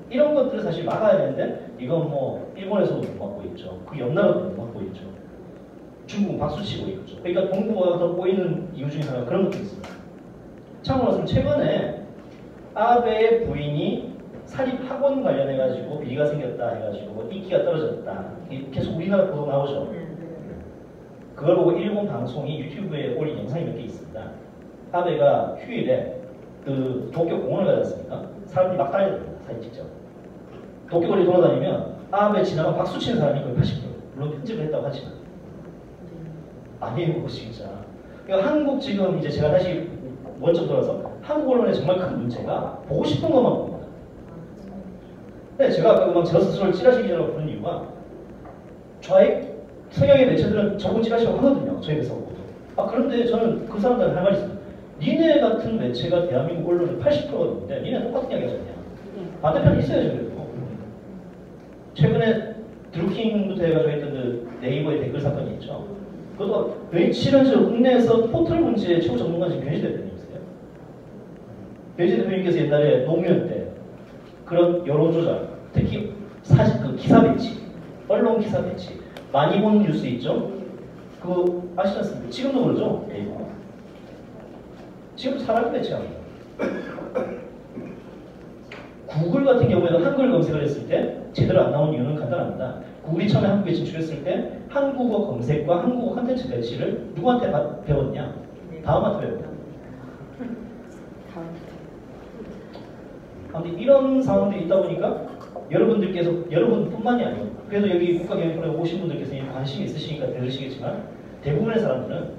이런 것들을 사실 막아야 되는데, 이건 뭐 일본에서도 못 막고 있죠. 그 옆 나라도 못 막고 있죠. 중국은 박수치고 있죠. 그러니까 동북아가 더 꼬이는 이유 중에 하나가 그런 것도 있습니다. 참고로 최근에 아베의 부인이 사립학원 관련해가지고 비리가 생겼다 해가지고 인기가 떨어졌다. 계속 우리나라 보도 나오죠. 그걸 보고 일본 방송이 유튜브에 올린 영상이 몇 개 있습니다. 아베가 휴일에 그 도쿄 공원을 가지 않습니까? 사람들이 막 달려듭니다. 사진 찍자고. 도쿄 거리 돌아다니면 아베 지나가 박수 치는 사람이 거의 80%. 물론 편집을 했다고 하지만. 아니에요, 그거 진짜. 그러니까 한국 지금 이제 제가 다시 원점 돌아서 한국 언론의 정말 큰 문제가 보고 싶은 것만 봅니다. 근데 제가 아까 막 저 스스로를 찌라시 기자라고 부르는 이유가, 좌익 성향의 매체들은 저분 찌라시라고 하거든요. 저희 회사 보고도. 그런데 저는 그 사람들한테 할 말이 있습니다. 니네 같은 매체가 대한민국 언론의 80%가 넘는데 니네 똑같은 이야기 하잖냐. 반대편이 있어야죠. 그래도. 최근에 드루킹부터 해가지고 했던 그 네이버의 댓글 사건이 있죠. 그것도 며칠은 저 국내에서 포털 문제의 최고 전문가인 변희재 대표님이세요. 변희재 대표님께서 옛날에 노무현 때 그런 여론조작, 특히 사실 그 기사 배치, 언론 기사 배치 많이 본 뉴스 있죠? 그거 아시지 않습니까? 지금도 그러죠? 네이버. 지금 사람이 배치합니다. 구글 같은 경우에도 한글 검색을 했을 때 제대로 안 나온 이유는 간단합니다. 구글이 처음에 한국에 진출했을 때 한국어 검색과 한국어 컨텐츠 배치를 누구한테 배웠냐? 다음한테 배웠냐? 아무튼 이런 상황들이 있다 보니까 여러분뿐만이 아니고, 그래도 여기 국가경영프로에 오신 분들께서 관심이 있으시니까 들으시겠지만 대부분의 사람들은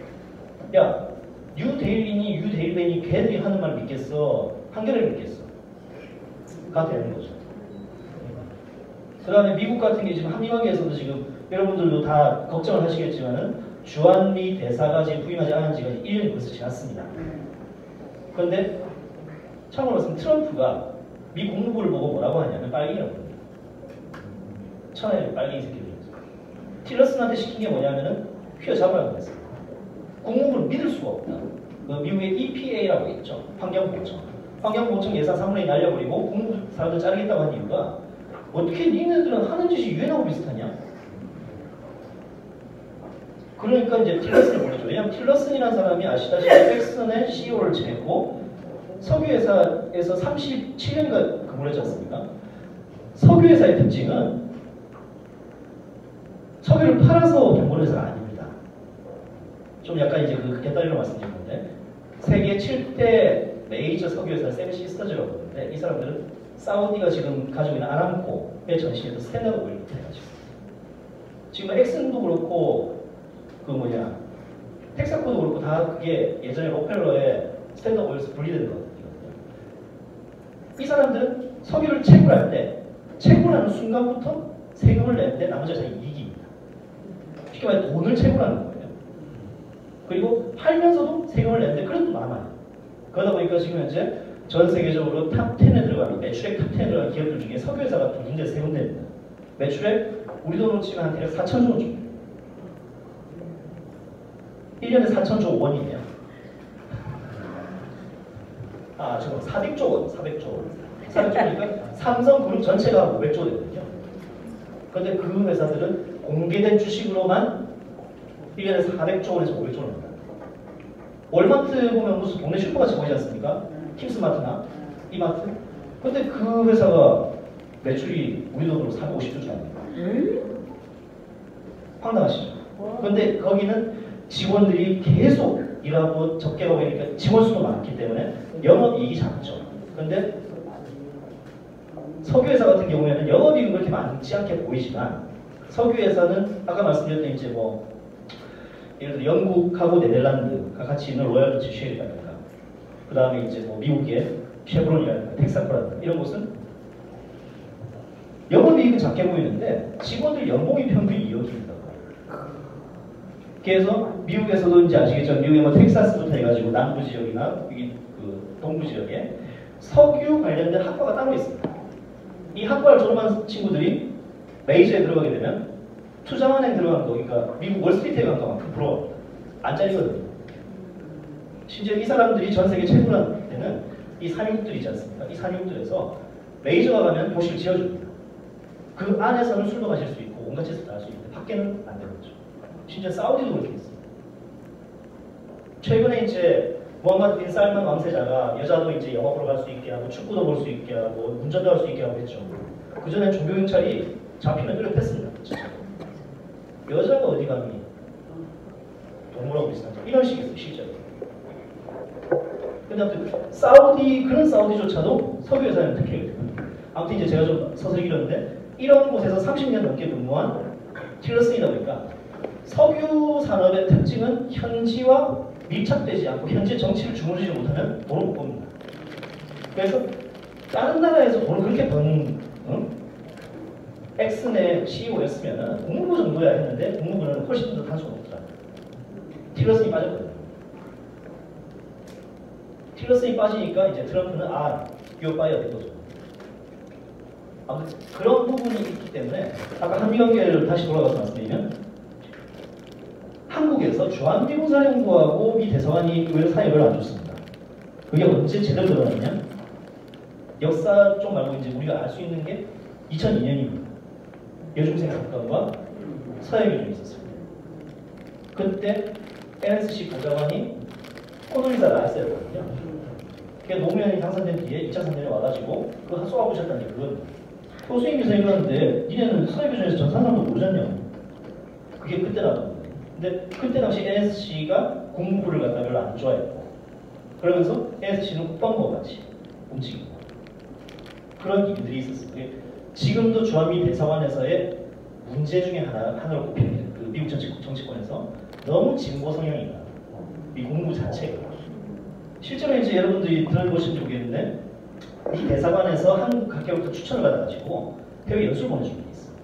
야, 뉴데일리니 뉴데일리니 걔들이 하는 말 믿겠어? 한겨레를 믿겠어? 가 되는 거죠. 그 다음에 미국 같은 게 지금 한미관계에서도 지금 여러분들도 다 걱정을 하시겠지만은 주한미 대사가 지금 부임하지 않은 지가 1년이 벌써 지났습니다. 그런데 참고로 말씀 트럼프가 미 국무부를 보고 뭐라고 하냐면 빨갱이라고 합니다. 천하의 빨갱이 새끼들이죠. 틸러슨한테 시킨 게 뭐냐면은 휘어잡으라고 했어요. 국무부를 믿을 수가 없다. 그 미국의 EPA라고 있죠. 환경보호청. 환경보호청 예산 3분의 2 날려버리고 국무부 사람들 자르겠다고 한 이유가 어떻게 니네들은 하는 짓이 유엔하고 비슷하냐? 그러니까 이제 틸러슨을 보내죠. 왜냐하면 틸러슨이라는 사람이 아시다시피 엑슨의 CEO를 지냈고 석유회사에서 37년간 근무를 했지 않습니까? 석유회사의 특징은 석유를 팔아서 돈 버는 회사가 아닙니다. 좀 약간 이제 그 곁다리로 말씀드렸는데 세계 7대 메이저 석유회사 세븐 시스터즈라고 하는데 이 사람들은 사우디가 지금 가지고 있는 아람코의 전신에서 스탠다드 오일부터 해가지고 지금 엑슨도 그렇고 그 뭐냐 텍사코도 그렇고 다 그게 예전에 록펠러의 스탠다드 오일에서 분리된 거거든요. 이 사람들은 석유를 채굴할 때 채굴하는 순간부터 세금을 내는데 나머지 다 이익입니다. 쉽게 말해 돈을 채굴하는 거예요. 그리고 팔면서도 세금을 내는데 그래도 많아요. 그러다 보니까 지금 현재 전 세계적으로 탑 10에 들어가는 매출액 탑 10에 들어가는 기업들 중에 석유회사가 두 군데 세 군데입니다. 매출액 우리 돈으로 치면 한 대략 4천조 원 정도. 1년에 4천조 원이네요. 아, 지금 400조 원, 400조 원. 400조니까 삼성그룹 전체가 500조 되거든요. 그런데 그 회사들은 공개된 주식으로만 1년에 400조 원에서 500조 원입니다. 월마트 보면 무슨 동네 슈퍼같이 보이지 않습니까? 킹스마트나 이마트. 근데 그 회사가 매출이 우리 돈으로 450조 아닙니까? 황당하시죠? 그런데 거기는 직원들이 계속 일하고 적게 가고 있으니까 직원 수도 많기 때문에 영업이익이 작죠. 그런데 석유회사 같은 경우에는 영업이익은 그렇게 많지 않게 보이지만 석유회사는 아까 말씀드렸던 이제 뭐 예를 들어 영국하고 네덜란드가 같이 있는 로얄 도치 쉘이라든가 그 다음에 이제 뭐 미국의 쉐브론이라든가 텍사코라든가 이런 곳은 영업이익은 작게 보이는데 직원들 연봉이 평균 2억입니다. 그래서 미국에서도 이제 아시겠죠? 미국의 뭐 텍사스부터 해가지고 남부 지역이나 여기 그 동부 지역에 석유 관련된 학과가 따로 있습니다. 이 학과를 졸업한 친구들이 메이저에 들어가게 되면 투자은행 들어간 거, 그러니까 미국 월스트리트에 간 거만큼 부러워합니다. 안 잘리거든요. 심지어 이 사람들이 전 세계 최고라는 데는 이 산유국들이 있지 않습니까? 이 산유국들에서 메이저가 가면 도시를 지어줍니다. 그 안에서는 술도 마실 수 있고 온갖 짓을 다 할 수 있는데 밖에는 안 되는 거죠. 심지어 사우디도 그렇게 있습니다. 최근에 이제 무함마드 빈 살만 왕세자가 여자도 이제 영화 보러 갈 수 있게 하고 축구도 볼 수 있게 하고 운전도 할 수 있게 하고 했죠. 그 전에 종교경찰이 잡히면 끌어뺐습니다. 여자가 어디 감히 동물하고 비슷하죠. 이런 식이었어요, 실제로. 근데 아무튼 사우디, 그런 사우디조차도 석유회사는 특혜가 돼요. 아무튼 이제 제가 좀 서서히 길었는데 이런 곳에서 30년 넘게 근무한 틸러슨이다 보니까 석유 산업의 특징은 현지와 밀착되지 않고 현지 정치를 주무르지 못하면 돈을 못 법니다. 그래서 다른 나라에서 돈을 그렇게 버는 엑슨의 CEO였으면 국무부 정도야 했는데 국무부는 훨씬 더 단수가 높더라고요. 틸러슨이 빠졌거든요. 틸러슨이 빠지니까 이제 트럼프는 기업 빠져야 된 거죠. 아무튼 그런 부분이 있기 때문에 아까 한미관계를 다시 돌아가서 말씀드리면 한국에서 주한미군사령부하고 미 대사관이 의외로 사이가 별로 안 좋습니다. 그게 언제 제대로 드러났냐? 역사 쪽 말고 이제 우리가 알 수 있는 게 2002년입니다. 여중생 사건과 서해교전이 있었습니다. 그때 NSC 보좌관이 코놀리사 라이스였거든요. 그게 노무현이 당선된 뒤에 2003년에 와가지고 그거 쏘아보셨다는 게 그거거든요. 교수님께서 이러는데 니네는 서해교전에서 전산상도 모르잖냐. 그게 그때 나왔던 거예요. 근데 그때 당시 NSC가 국무부를 갖다 별로 안 좋아했고 그러면서 NSC는 국방부와 같이 움직이고 그런 일들이 있었습니다. 지금도 주한미 대사관에서의 문제 중에 하나로 꼽히는 그 미국 정치권에서 너무 진보 성향이 있다. 미 국무부 자체가. 실제로 이제 여러분들이 들어보시면 좋겠는데 이 대사관에서 한국 각계로부터 추천을 받아가지고 해외 연수를 보내준 게 있습니다.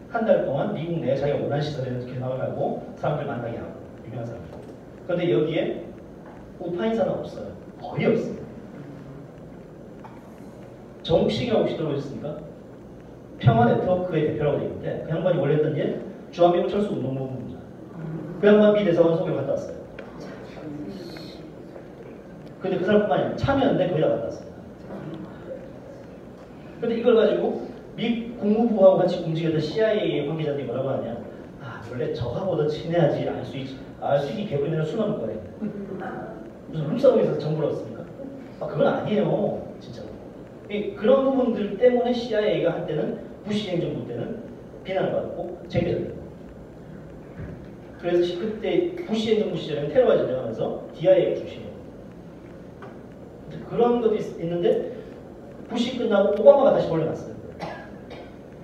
한 달 동안 미국 내에 자기가 원하는 시설에는 개방을 하고 사람들 만나게 하고 유명한 사람들. 그런데 여기에 우파 인사는 없어요. 거의 없어요. 정욱식이라고 혹시 들어보셨습니까? 평화네트워크의 대표라고 되어 있는데 그 양반이 원래 했던 게 주한미군 철수 운동본부입니다. 그 양반 미 대사관 소개를 갔다 왔어요. 근데 그 사람뿐만이 아니라 참여연대 거의 다 갔다 왔습니다. 근데 이걸 가지고 미 국무부하고 같이 움직였던 CIA 관계자들이 뭐라고 하냐? 원래 저하고 더 친해야지 알 수 있기 개구리는 수많을 거예요. 무슨 룸사롱에서 정보를 얻습니까? 그건 아니에요. 진짜. 그런 부분들 때문에 CIA가 한때는 부시 행정부 때는 비난을 받고 쟁점이에요. 그래서 그때 부시 행정부 시절에는 테러가 진행하면서 DIA가 중심이에요. 그런 것도 있는데 부시 끝나고 오바마가 다시 벌려놨어요.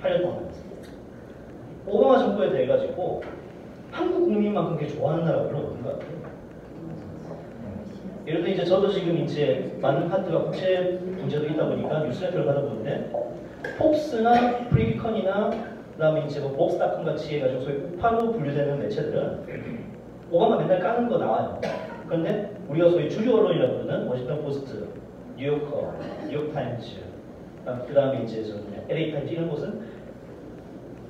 8년 동안. 오바마 정부에 대해 가지고 한국 국민만큼 그렇게 좋아하는 나라가 별로 없는 것 같아요. 예를 들어 이제 저도 지금 이제 많은 파트가 국제 문제도 있다 보니까 뉴스레터를 받아보는데 폭스나 프리비컨이나 그다음에 이제 뭐 복스닷컴 같이 해가지고 소위 우파로 분류되는 매체들은 오바마 맨날 까는 거 나와요. 그런데 우리가 소위 주류 언론이라고 부르는 워싱턴 포스트, 뉴요커, 뉴욕타임즈, 그다음에 이제 저 LA 타임즈 이런 곳은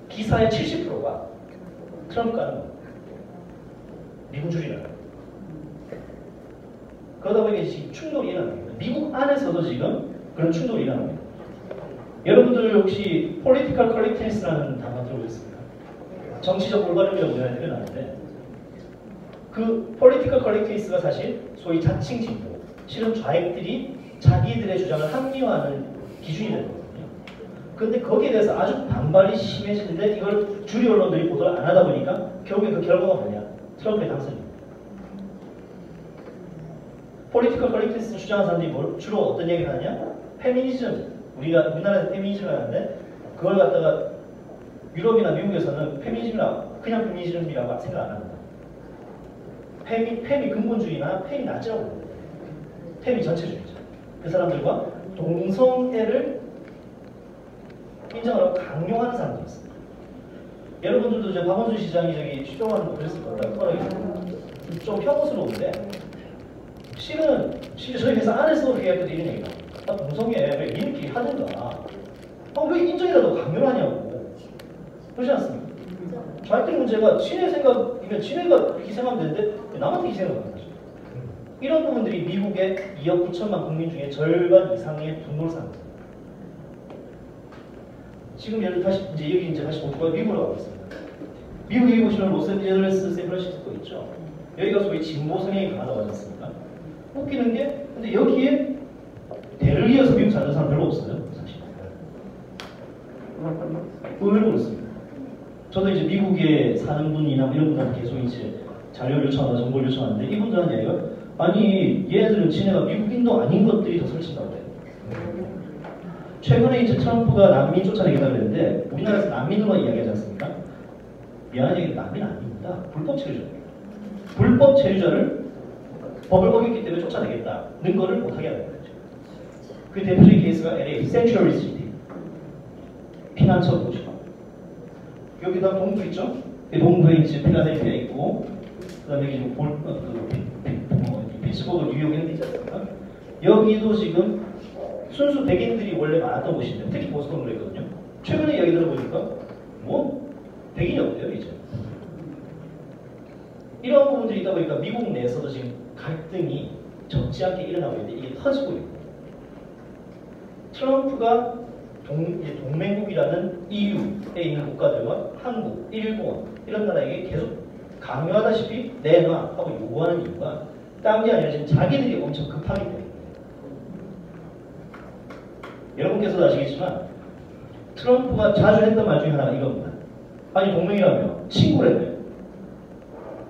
기사의 70%가 트럼프 까는 거. 미국 줄이라는 그러다 보니까 지금 충돌이 일어납니다. 미국 안에서도 지금 그런 충돌이 일어납니다. 여러분들 혹시 political correctness라는 단어 들어보셨습니까? 정치적 올바름이라고 우리나라에 표현하는데 그 political correctness가 사실 소위 자칭 진보, 실은 좌익들이 자기들의 주장을 합리화하는 기준이 되는 거거든요. 그런데 거기에 대해서 아주 반발이 심해지는데 이걸 주류 언론들이 보도를 안 하다 보니까 결국에 그 결과가 뭐냐? 트럼프의 당선입니다. 폴리티컬 커렉트니스 주장하는 사람들이 주로 어떤 얘기를 하냐? 페미니즘. 우리나라에서 페미니즘을 하는데 그걸 갖다가 유럽이나 미국에서는 페미니즘이라고 그냥 페미니즘이라고 생각 안 합니다. 페미 근본주의나 페미 나치라고 합니다. 페미 전체주의죠. 그 사람들과 동성애를 인정하라고 강요하는 사람들이 있습니다. 여러분들도 이제 박원순 시장이 저기 추종하는 거 그랬을 겁니다. 좀 혐오스러운데 실은 저희 회사 안에서 그렇게 했더니 이런 얘기가 동성애 왜 이렇게 하든가 왜 인정이라도 강요를 하냐고 그렇지 않습니까? 좌익들 문제가 친의 생각이면 친애가 희생하면 되는데 남한테 희생을 하는 거죠. 이런 부분들이 미국의 2억 9천만 국민 중에 절반 이상의 분노를 사는 지금 예를 다시 이제 여기 이제 다시 모두가 미국으로 가고 있습니다. 미국에 보시면 로스앤젤레스, 샌프란시스코 있죠. 여기가 소위 진보 성향이 강하다고 하지 않습니까? 웃기는 게 근데 여기에 대를 이어서 미국 사는 사람 별로 없어요, 사실. 의외로 그렇습니다. 저도 이제 미국에 사는 분이나 이런 분들한테 계속 이제 자료를 요청하거나 정보를 요청하는데 이분들한테 얘기가 아니 얘네들은 지네가 미국인도 아닌 것들이 더 설친다고 해요. 최근에 이제 트럼프가 난민 쫓아내겠다고 그랬는데 우리나라에서 난민으로만 이야기하지 않습니까? 미안한 얘기는 난민 아닙니다. 불법 체류자입니다. 불법 체류자를 법을 어겼기 때문에 쫓아내겠다는 거를 못하게 하는 거죠. 그 대표적인 케이스가 LA, Sanctuary City. 피난처 도시. 여기다 동부 있죠? 동부에 이제 필라델피아 있고, 그 다음에 여기 피츠버그, 뉴욕 이런 데 있지 않습니까? 여기도 지금 순수 백인들이 원래 많았던 곳인데, 특히 보스턴으로 했거든요. 최근에 이야기 들어보니까, 뭐, 백인이 없대요, 이제. 이런 부분들이 있다 보니까 미국 내에서도 지금 갈등이 적지 않게 일어나고 있는데 이게 터지고 있고 트럼프가 동맹국이라는 EU에 있는 국가들과 한국, 일본 이런 나라에게 계속 강요하다시피 내놔 하고 요구하는 이유가 딴 게 아니라 지금 자기들이 엄청 급하기 때문에 여러분께서도 아시겠지만 트럼프가 자주 했던 말 중에 하나가 이겁니다. 아니 동맹이라며 친구래요.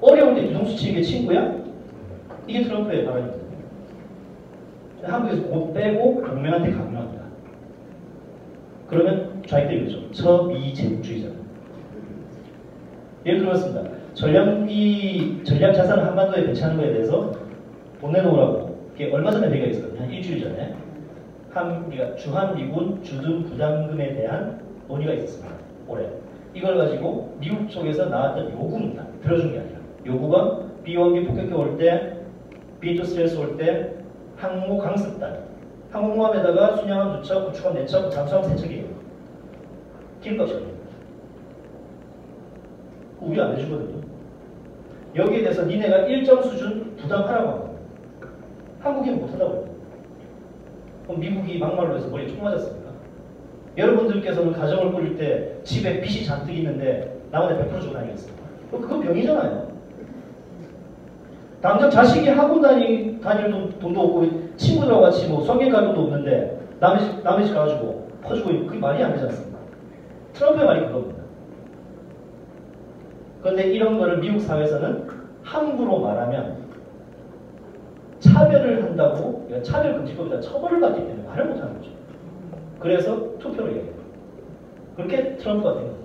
어려울 때 뒤통수 치는 게 친구야? 이게 트럼프의 발언입니다. 한국에서 곧 빼고 동맹한테 강요합니다. 그러면 좌익들이 그러죠. 저미제국주의자. 예를 들었습니다. 전략 자산을 한반도에 배치하는 것에 대해서 돈 내놓으라고 이게 얼마 전에 얘기가 있었거든요. 한 일주일 전에 우리가 주한미군 주둔 부담금에 대한 논의가 있었습니다. 올해. 이걸 가지고 미국 쪽에서 나왔던 요구입니다. 들어준 게 아니라. 요구가 B-1비 폭격기 올 때, B-2 스트레스 올 때 항모 강습단, 항공모함에다가 순양함 2척, 구축함 4척, 잠수함 3척이에요. 기름값이 아닙니다. 우리 안 해주거든요. 여기에 대해서 니네가 일정 수준 부담하라고 합니다. 한국인은 못한다고 합니다. 그럼 미국이 막말로 해서 머리에 총 맞았습니까? 여러분들께서는 가정을 꾸릴 때 집에 빚이 잔뜩 있는데 나머지 100% 주고 다니겠습니까? 그건 병이잖아요. 당장 자식이 학원 다닐 돈도 없고 친구들하고 같이 뭐 성경 가격도 없는데 남의 집 가가지고 퍼주고 있는 그게 말이 안 되지 않습니까? 트럼프의 말이 그겁니다. 그런데 이런 거를 미국 사회에서는 함부로 말하면 차별을 한다고, 차별금지법이다 처벌을 받기 때문에 말을 못하는 거죠. 그래서 투표를 얘기해요. 그렇게 트럼프가 된 거예요.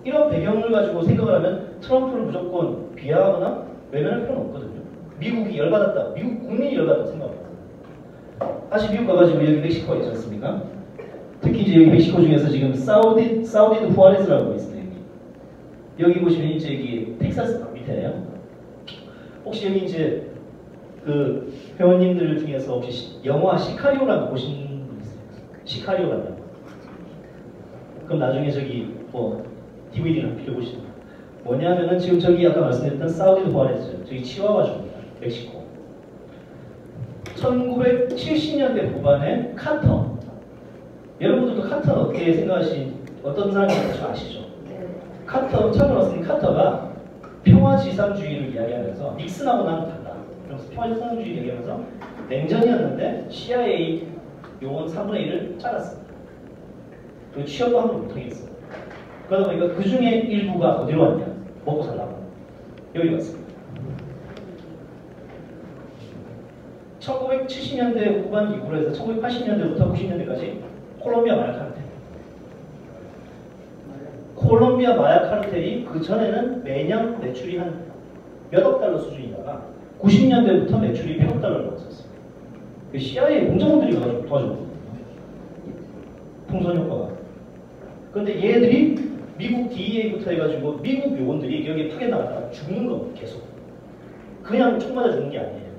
이런 배경을 가지고 생각을 하면 트럼프를 무조건 비하하거나 외면할 필요는 없거든요. 미국이 열받았다, 미국 국민이 열받았다고 생각합니다. 다시 미국 가가지고 여기 멕시코가 있지 않습니까? 특히 이제 여기 멕시코 중에서 지금 사우디드 후아레스라고 있습니다. 여기 보시면 이제 여기 텍사스 밑에네요. 혹시 여기 이제 그 회원님들 중에서 혹시 영화 시카리오라는 거 보신 분 있어요? 시카리오라는 거. 그럼 나중에 저기 뭐 DVD를 빌려보시죠. 뭐냐면은 지금 저기 아까 말씀드렸던 사우디드 후아레스, 저기 치와와주입니다. 멕시코. 1970년대 후반에 카터. 여러분들도 카터는 어떻게 어떤 사람인지 아시죠? 참고로 카터가 평화지상주의를 이야기하면서 닉슨하고 나는 달라. 그래서 평화지상주의 얘기하면서 냉전이었는데 CIA 요원 3분의 1을 잘랐습니다. 그리고 취업도 한 번 못하게 했어요. 그러다 보니까 그 중에 일부가 어디로 왔냐? 먹고 살라고. 여기 왔습니다. 1970년대 후반 이후로 해서 1980년대부터 90년대까지 콜롬비아 마약 카르텔. 콜롬비아 마약 카르텔이 그 전에는 매년 매출이 한 몇억 달러 수준이다가 90년대부터 매출이 100억 달러를 넘었었어요. CIA 공작원들이 가지고 도와줬거든요. 풍선 효과가. 그런데 얘들이 미국 DEA부터 해가지고 미국 요원들이 여기에 파견 나갔다가 죽는 겁니다. 계속. 그냥 총 맞아 죽는 게 아니에요.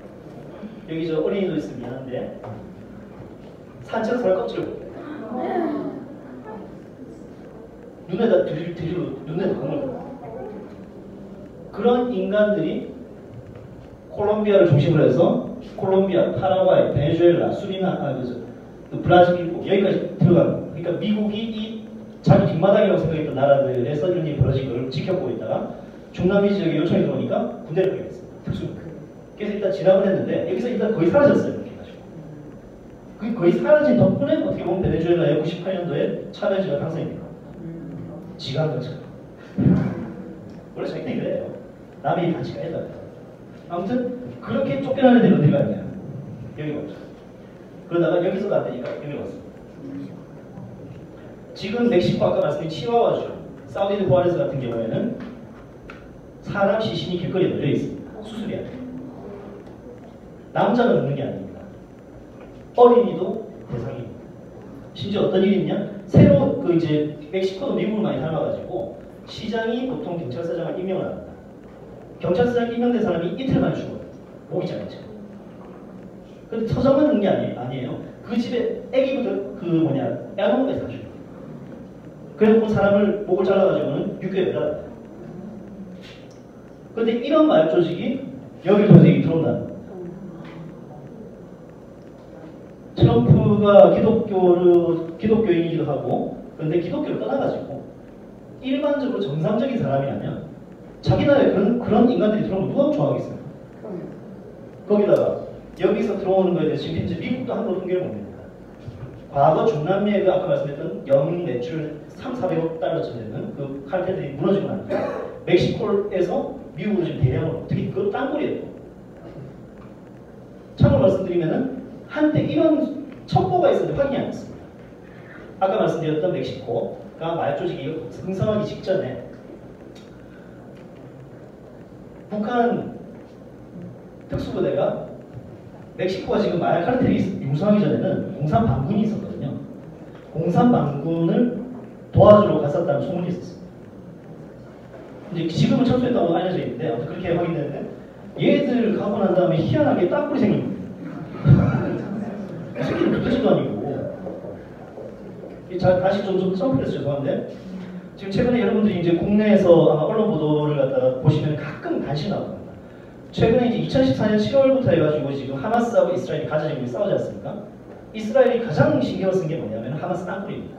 여기 저 어린이도 있으면 미안한데 산책살 껍질을 먹어요. 눈에다 드릴로 눈에다 공을 넣어요. 그런 인간들이 콜롬비아를 중심으로 해서 콜롬비아, 파라과이, 베네수엘라, 브라질 여기까지 들어가는. 그러니까 미국이 이 자기 뒷마당이라고 생각했던 나라들에서 이런 일이 벌어진 걸 지켜보고 있다가 중남미 지역에 요청이 들어오니까 군대를 파견했습니다. 특수부. 그래서 일단 진압을 했는데 여기서 일단 거의 사라졌어요. 이렇게 해가지고. 그게 거의 사라진 덕분에 어떻게 보면 베네수엘라의 98년도에 차별지가 당선이 된 겁니다. 지가 한 것처럼. 원래 자기들이 그래요. 남의 반칙 아니다. 아무튼 그렇게 쫓겨나는 데는 어디가 아니야. 여기가 없죠. 그러다가 여기서도 안 되니까 여기로 왔습니다. 지금 멕시코 아까 말씀드린 치와와주, 사우디드 후아레스 같은 경우에는 사람 시신이 길거리에 널려 있습니다. 수술이 안 돼요. 남자가 죽는 게 아닙니다. 어린이도 대상입니다. 심지어 어떤 일이 있냐? 새로 그 이제 멕시코도 미국을 많이 닮아가지고 시장이 보통 경찰서장을 임명을 합니다. 경찰서장 임명된 사람이 이틀 만에 죽어요. 목이 잘렸죠. 근데 서장만 죽는 게 아니에요. 그 집에 애기부터 애아동까지 다 죽어요. 그래서 그 사람을 목을 잘라가지고는 육교에 매달아요. 그런데 이런 마약 조직이 여기를 통해서 여기 들어온다. 트럼프가 기독교인이기도 하고, 그런데 기독교를 떠나가지고 일반적으로 정상적인 사람이라면 자기 나라에 그런 인간들이 들어오면 누가 좋아하겠어요? 거기다가 여기서 들어오는 거에 대해서 지금 현재 미국도 함부로 통계를 못 냅니다. 과거 중남미에 아까 말씀했던 연 매출 3,400억 달러쯤 되는 그 칼텔들이 무너지고 나니까 멕시코에서 미국으로 지금 대량으로, 특히 그것도 땅굴이에요. 참고로 말씀드리면은 한때 이런 첩보가 있었는데 확인이 안 됐습니다. 아까 말씀드렸던 멕시코가 마약 조직이 흥성하기 직전에 북한 특수부대가 멕시코가 지금 마약 카르텔이 융성하기 전에는 공산 반군이 있었거든요. 공산 반군을 도와주러 갔었다는 소문이 있었습니다. 이제 지금은 철수했다고 알려져 있는데 아무튼 그렇게 확인됐는데 얘들 가고 난 다음에 희한하게 땅굴이 생긴 거예요. 이 새끼는 도대체도 아니고. 다시 좀 점프해서 죄송한데 지금 최근에 여러분들이 이제 국내에서 아마 언론 보도를 갖다가 보시면 가끔 간신히 나옵니다. 최근에 이제 2014년 7월부터 해가지고 지금 하마스하고 이스라엘이 가자 지금 싸우지 않습니까? 이스라엘이 가장 신경을 쓴 게 뭐냐면 하마스 땅굴입니다.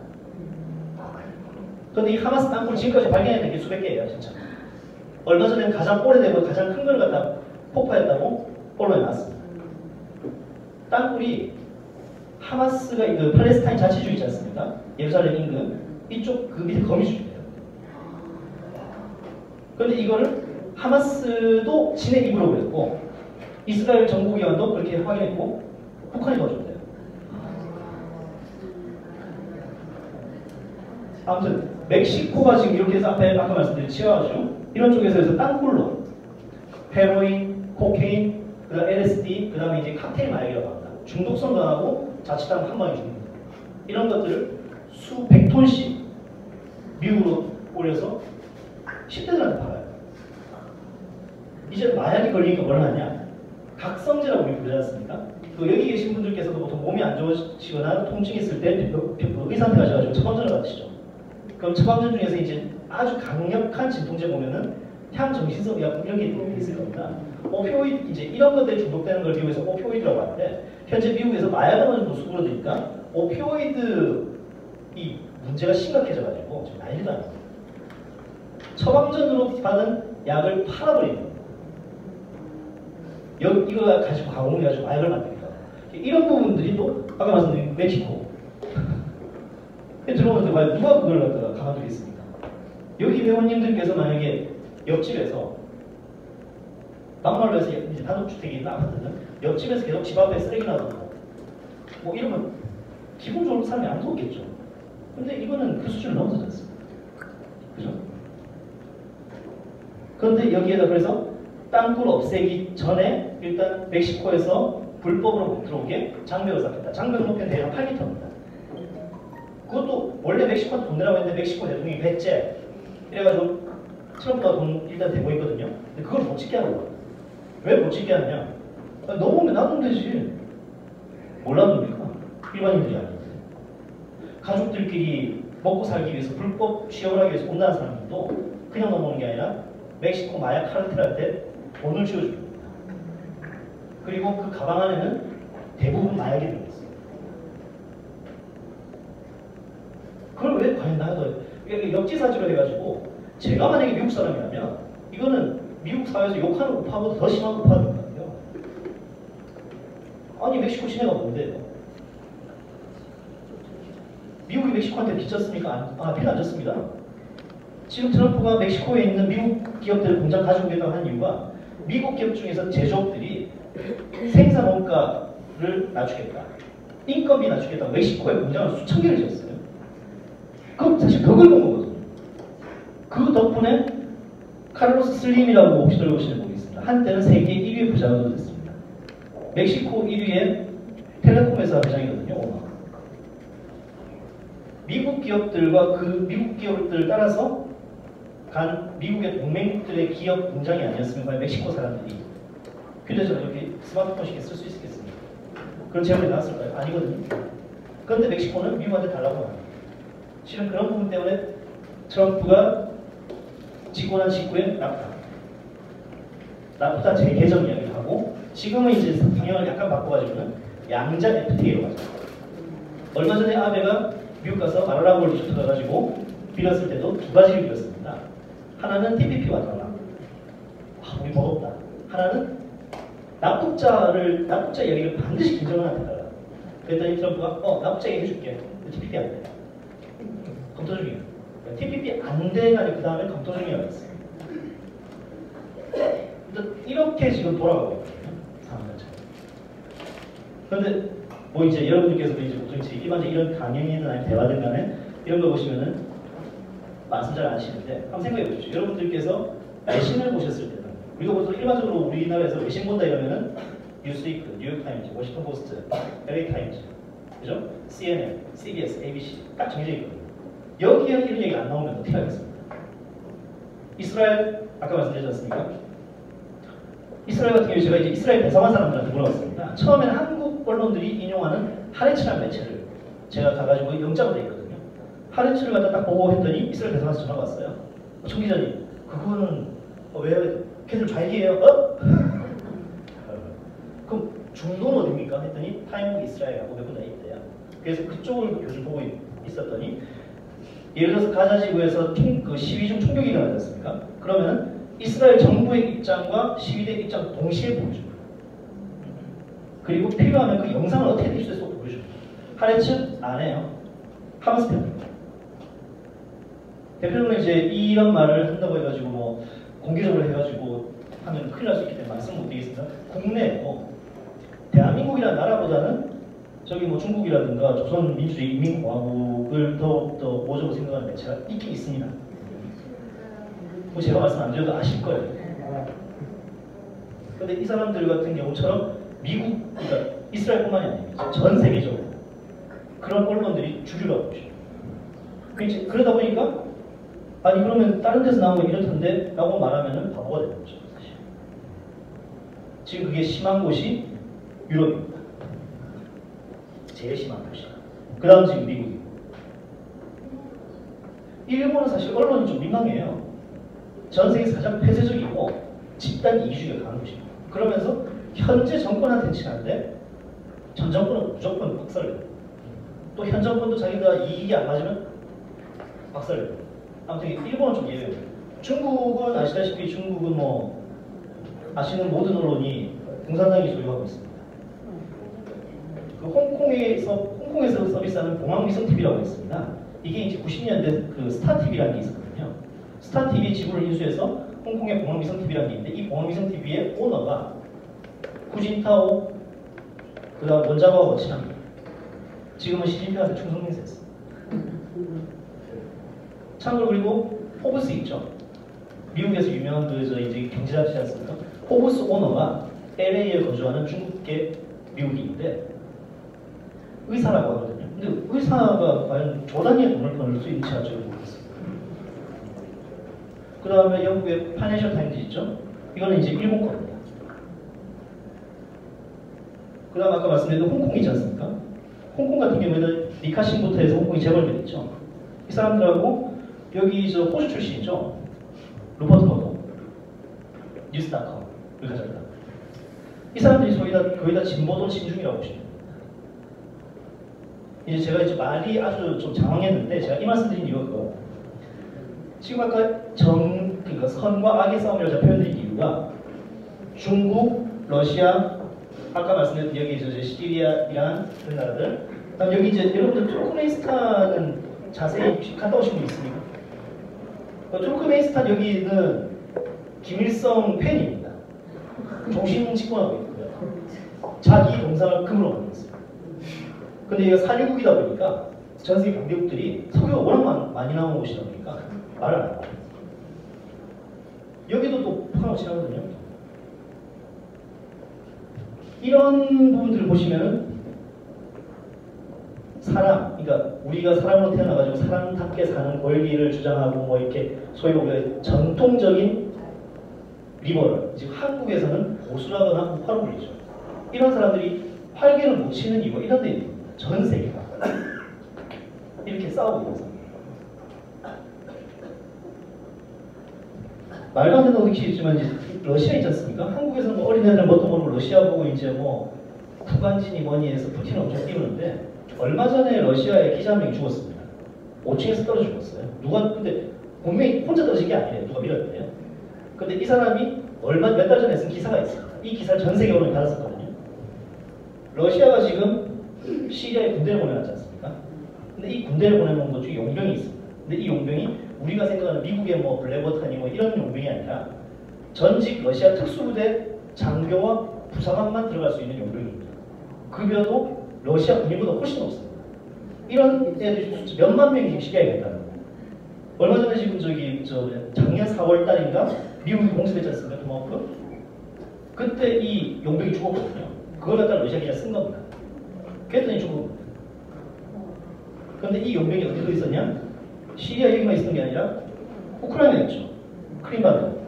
그런데 이 하마스 땅굴 지금까지 발견해낸 게 수백 개예요, 진짜. 얼마 전에는 가장 오래되고 가장 큰 걸 갖다 폭파했다고 언론에 나왔습니다. 땅굴이 하마스가 그 팔레스타인 자치주 있지 않습니까? 예루살렘 인근 이쪽 그 밑에 거미줄이에요. 그런데 이거를 하마스도 진의 입으로 그랬고 이스라엘 정부기관도 그렇게 확인했고 북한이 도와줬대요. 아무튼 멕시코가 지금 이렇게 해서 앞에 아까 말씀드린 치아주 이런 쪽에서 해서 땅굴로 헤로인, 코케인, 그다음 LSD, 그다음에 이제 칵테일 마약이라고 합니다. 중독성 강하고 자칫하면 한 방에 죽는다. 이런 것들을 수백 톤씩 미국으로 올려서 10대들한테 팔아요. 이제 마약이 걸리니까 뭘 하냐? 각성제라고 우리 부르지 않습니까? 그 여기 계신 분들께서도 보통 몸이 안 좋으시거나 통증이 있을 때 의사한테 가셔가지고 처방전을 받으시죠. 그럼 처방전 중에서 이제 아주 강력한 진통제 보면은 향정신성 약 이런 게 있을 겁니다. 오피오이드 이제 이런 것들에 중독되는 걸 미국에서 오피오이드라고 하는데 현재 미국에서 마약은 어느 정도 수그러드니까 오피오이드 이 문제가 심각해져가지고 지금 난리도 아닙니다. 처방전으로 받은 약을 팔아버리는 겁니다. 이거 가지고 가공해가지고 마약을 만듭니다. 이런 부분들이 또 아까 말씀드린 멕시코 들어오는데 과연 누가 그걸 갖다가 가만두겠습니까? 여기 회원님들께서 만약에 옆집에서 막말로 해서 이제 단독주택이 있는 아파트는 옆집에서 계속 집 앞에 쓰레기 놔두고 뭐 이러면 기분 좋은 사람이 안 좋겠죠. 근데 이거는 그 수준을 넘어서지 않습니다. 그죠? 그런데 여기에다 그래서 땅굴 없애기 전에 일단 멕시코에서 불법으로 못 들어오게 장벽을 쌓겠다. 장벽 높이는 대략 8m입니다. 그것도 원래 멕시코한테 돈 내라고 했는데 멕시코 대통령이 배째 이래가지고 트럼프가 돈 일단 대고 있거든요. 근데 그걸 못 짓게 하는 거예요. 왜 못 짓게 하느냐? 넘으면 놔두면 되지. 뭘 놔둡니까? 일반인들이 아닌데. 가족들끼리 먹고 살기 위해서 불법 취업을 하기 위해서 온다는 사람들도 그냥 넘어오는 게 아니라 멕시코 마약 카르텔한테 돈을 쥐어줍니다. 그리고 그 가방 안에는 대부분 마약이 들어있어요. 그걸 왜 과연 나도 역지사지로 해가지고 제가 만약에 미국 사람이라면 이거는 미국 사회에서 욕하는 우파보다 더 심한 우파인 것 같아요. 아니 멕시코 시내가 뭔데요? 미국이 멕시코한테 빚졌습니까? 빚 안 졌습니다. 지금 트럼프가 멕시코에 있는 미국 기업들 공장 가지고 있다고 하는 이유가 미국 기업 중에서 제조업들이 생산 원가를 낮추겠다. 인건비 낮추겠다. 멕시코에 공장을 수천 개를 지었어요. 그럼 사실 그걸 본 거거든요. 그 덕분에 카를로스 슬림이라고 혹시 들어보시는 분 있습니다. 한때는 세계 1위 부자가 됐습니다. 멕시코 1위의 텔레콤 회사 회장이거든요. 오마. 미국 기업들과 그 미국 기업들을 따라서 간 미국의 동맹국들의 기업 공장이 아니었으면 과연 멕시코 사람들이 휴대전화 이렇게 스마트폰 쉽게 쓸 수 있겠습니까? 그런 제품이 나왔을까요? 아니거든요. 그런데 멕시코는 미국한테 달라고 합니다. 실은 그런 부분 때문에 트럼프가 짓고 난 직후에 나프타 재개정 이야기를 하고 지금은 이제 방향을 약간 바꿔가지고는 양자 FTA로 가죠. 얼마 전에 아베가 미국 가서 마라라고 리조트 가가지고 빌었을 때도 두 가지를 빌었습니다. 하나는 TPP와 달라. 우리 버겁다. 하나는 납북자 이야기를 반드시 김정은한테 달라. 그랬더니 트럼프가 납북자 얘기 해줄게. TPP 안 돼. 검토 중이에요. TPP 안 돼가지고 그 다음에 검토 중이라고 했어요. 이렇게 지금 돌아가고 있거든요. 상황 자체가. 그런데 뭐 이제 여러분들께서도 이제 보통 일반적인 이런 강연이든 아니면 대화든 간에 이런 거 보시면은 말씀 잘 안 하시는데 한번 생각해 보십시오. 여러분들께서 외신을 보셨을 때는 우리가 보통 일반적으로 우리나라에서 외신 본다 이러면은 뉴스위크, 뉴욕타임즈, 워싱턴 포스트, LA 타임즈, 그죠? CNN, CBS, ABC 딱 정해져 있거든요. 여기에 이런 얘기 안 나오면 어떻게 하겠습니까? 이스라엘 아까 말씀드렸지 않습니까? 이스라엘 같은 경우에 제가 이제 이스라엘 배상한 사람들한테 물어봤습니다. 처음에는 한국 언론들이 인용하는 하레츠라는 매체를 제가 가가지고 영장을 냈거든요. 하레츠를 갖다 딱 보고 했더니 이스라엘 배상한테 전화가 왔어요. 정 기자님, 그거는 왜 걔들 좌익이에요? 그럼 중도는 어딥니까? 했더니 타임 오브 이스라엘하고 몇 군 다 있대요. 그래서 그쪽을 요즘 보고 있었더니 예를 들어서 가자 지구에서 그 시위 중 총격이 일어나지 않습니까? 그러면은 이스라엘 정부의 입장과 시위대 입장 동시에 보여줍니다. 그리고 필요하면 그 영상을 어떻게 입수해서 보여줍니다. 하레츠 안 해요. 하마스 편입니다. 대표적으로 이제 이런 말을 한다고 해가지고 뭐 공개적으로 해가지고 하면 큰일 날 수 있기 때문에 말씀 못 드리겠습니다. 국내 대한민국이라는 나라보다는 저기 뭐 중국이라든가 조선민주주의 인민공화국을 더욱더 모적으로 생각하는 매체가 있긴 있습니다. 뭐 제가 말씀 안 드려도 아실 거예요. 근데 이 사람들 같은 경우처럼 미국, 그러니까 이스라엘뿐만이 아니에요. 전 세계적으로 그런 언론들이 주류라고 보시죠. 그러다 보니까 아니 그러면 다른 데서 나온 거 이렇던데 라고 말하면 바보가 되는 거죠. 사실. 지금 그게 심한 곳이 유럽입니다. 제일 심한 곳이. 그 다음 지금 미국이고. 일본은 사실 언론이 좀 민망해요. 전 세계에서 가장 폐쇄적이고 집단 이기주의가 강한 곳입니다. 그러면서 현재 정권한테는 친한데 전 정권은 무조건 박살내요. 또 현 정권도 자기가 이익이 안 맞으면 박살내요. 아무튼 일본은 좀 예외예요. 중국은 아시다시피 중국은 뭐 아시는 모든 언론이 공산당이 소유하고 있습니다. 그 홍콩에서 서비스하는 공항위성TV라고 있습니다. 이게 이제 90년대 그 스타TV라는 게 있었거든요. 스타TV 지분을 인수해서 홍콩의 공항위성TV라는 게 있는데 이 공항위성TV의 오너가 후진타오 그 다음 원자바와 워치랍니다. 지금은 시진핑한테 충성맹세했어. 참고로 그리고 포브스 있죠. 미국에서 유명한 그 이제 경제 잡지 않습니까? 포브스 오너가 LA에 거주하는 중국계 미국인인데 의사라고 하거든요. 근데 의사가 과연 조 단위의 돈을 벌 수 있는지 아직 모르겠어요. 그 다음에 영국의 파이낸셜 타임즈 있죠. 이거는 이제 일본 거입니다. 그 다음 아까 말씀드린 홍콩이지 않습니까? 홍콩 같은 경우에는 리카싱부터 해서 홍콩이 재벌들 있죠. 이 사람들하고 여기 저 호주 출신이죠. 루퍼트 머더 뉴스닷컴을 가졌다. 이 사람들이 거의 다 진보도 친중이라고 보시면 됩니다. 이제 제가 이제 말이 아주 좀 장황했는데 제가 이 말씀 드린 이유가 그거. 지금 아까 그러니까 선과 악의 싸움이라고 제가 표현드린 이유가 중국, 러시아, 아까 말씀드린 여기 이제 시리아, 이란 그런 나라들. 그다음 여기 이제 여러분들 투르크메니스탄은 자세히 갔다 오신 분 있습니까? 투르크메니스탄 여기는 김일성 팬입니다. 종신 집권하고 있고요. 자기 동상을 금으로 만들었어요. 근데 이거 산유국이다 보니까 전 세계 강대국들이 석유가 워낙 많이 나오는 곳이다 보니까 말을 안 해요. 여기도 또 북한하고 친하거든요. 이런 부분들을 보시면은 사람, 그러니까 우리가 사람으로 태어나가지고 사람답게 사는 권리를 주장하고 뭐 이렇게 소위 우리가 전통적인 리버럴, 지금 한국에서는 보수라거나 우파로 불리죠. 이런 사람들이 활개를 못 치는 이유가 이런 데 있는 겁니다. 전 세계가 이렇게 싸우고 있어서 말도 안 된다고 느끼시지만 이제 러시아 있지 않습니까? 한국에서는 뭐 어린애들 뭣도 모르고 러시아 보고 이제 뭐 구간진이 뭐니 해서 푸틴을 엄청 띄우는데 얼마 전에 러시아의 기자 한 명이 죽었습니다. 5층에서 떨어져 죽었어요. 근데 분명히 혼자 떨어진 게 아니에요. 누가 밀었대요. 근데 이 사람이 몇 달 전에 쓴 기사가 있습니다. 이 기사를 전 세계 언론이 받았었거든요. 러시아가 지금 시리아에 군대를 보내놨지 않습니까? 근데 이 군대를 보내놓은 것 중에 용병이 있습니다. 근데 이 용병이 우리가 생각하는 미국의 뭐 블랙워터니 뭐 이런 용병이 아니라 전직 러시아 특수부대 장교와 부사관만 들어갈 수 있는 용병입니다. 급여도 러시아 군인보다 훨씬 높습니다. 이런 애들이 몇만 명이 지금 시리아에 있다는 거예요. 얼마 전에 지금 작년 4월 달인가 미국이 공습했지 않습니까? 토마호크? 그때 이 용병이 죽었거든요. 그걸 갖다 러시아 기자 쓴 겁니다. 그랬더니 죽은 겁니다. 그런데 이 용병이 어디서 있었냐? 시리아 여기만 있었던 게 아니라 우크라이나에 있죠. 크림반도.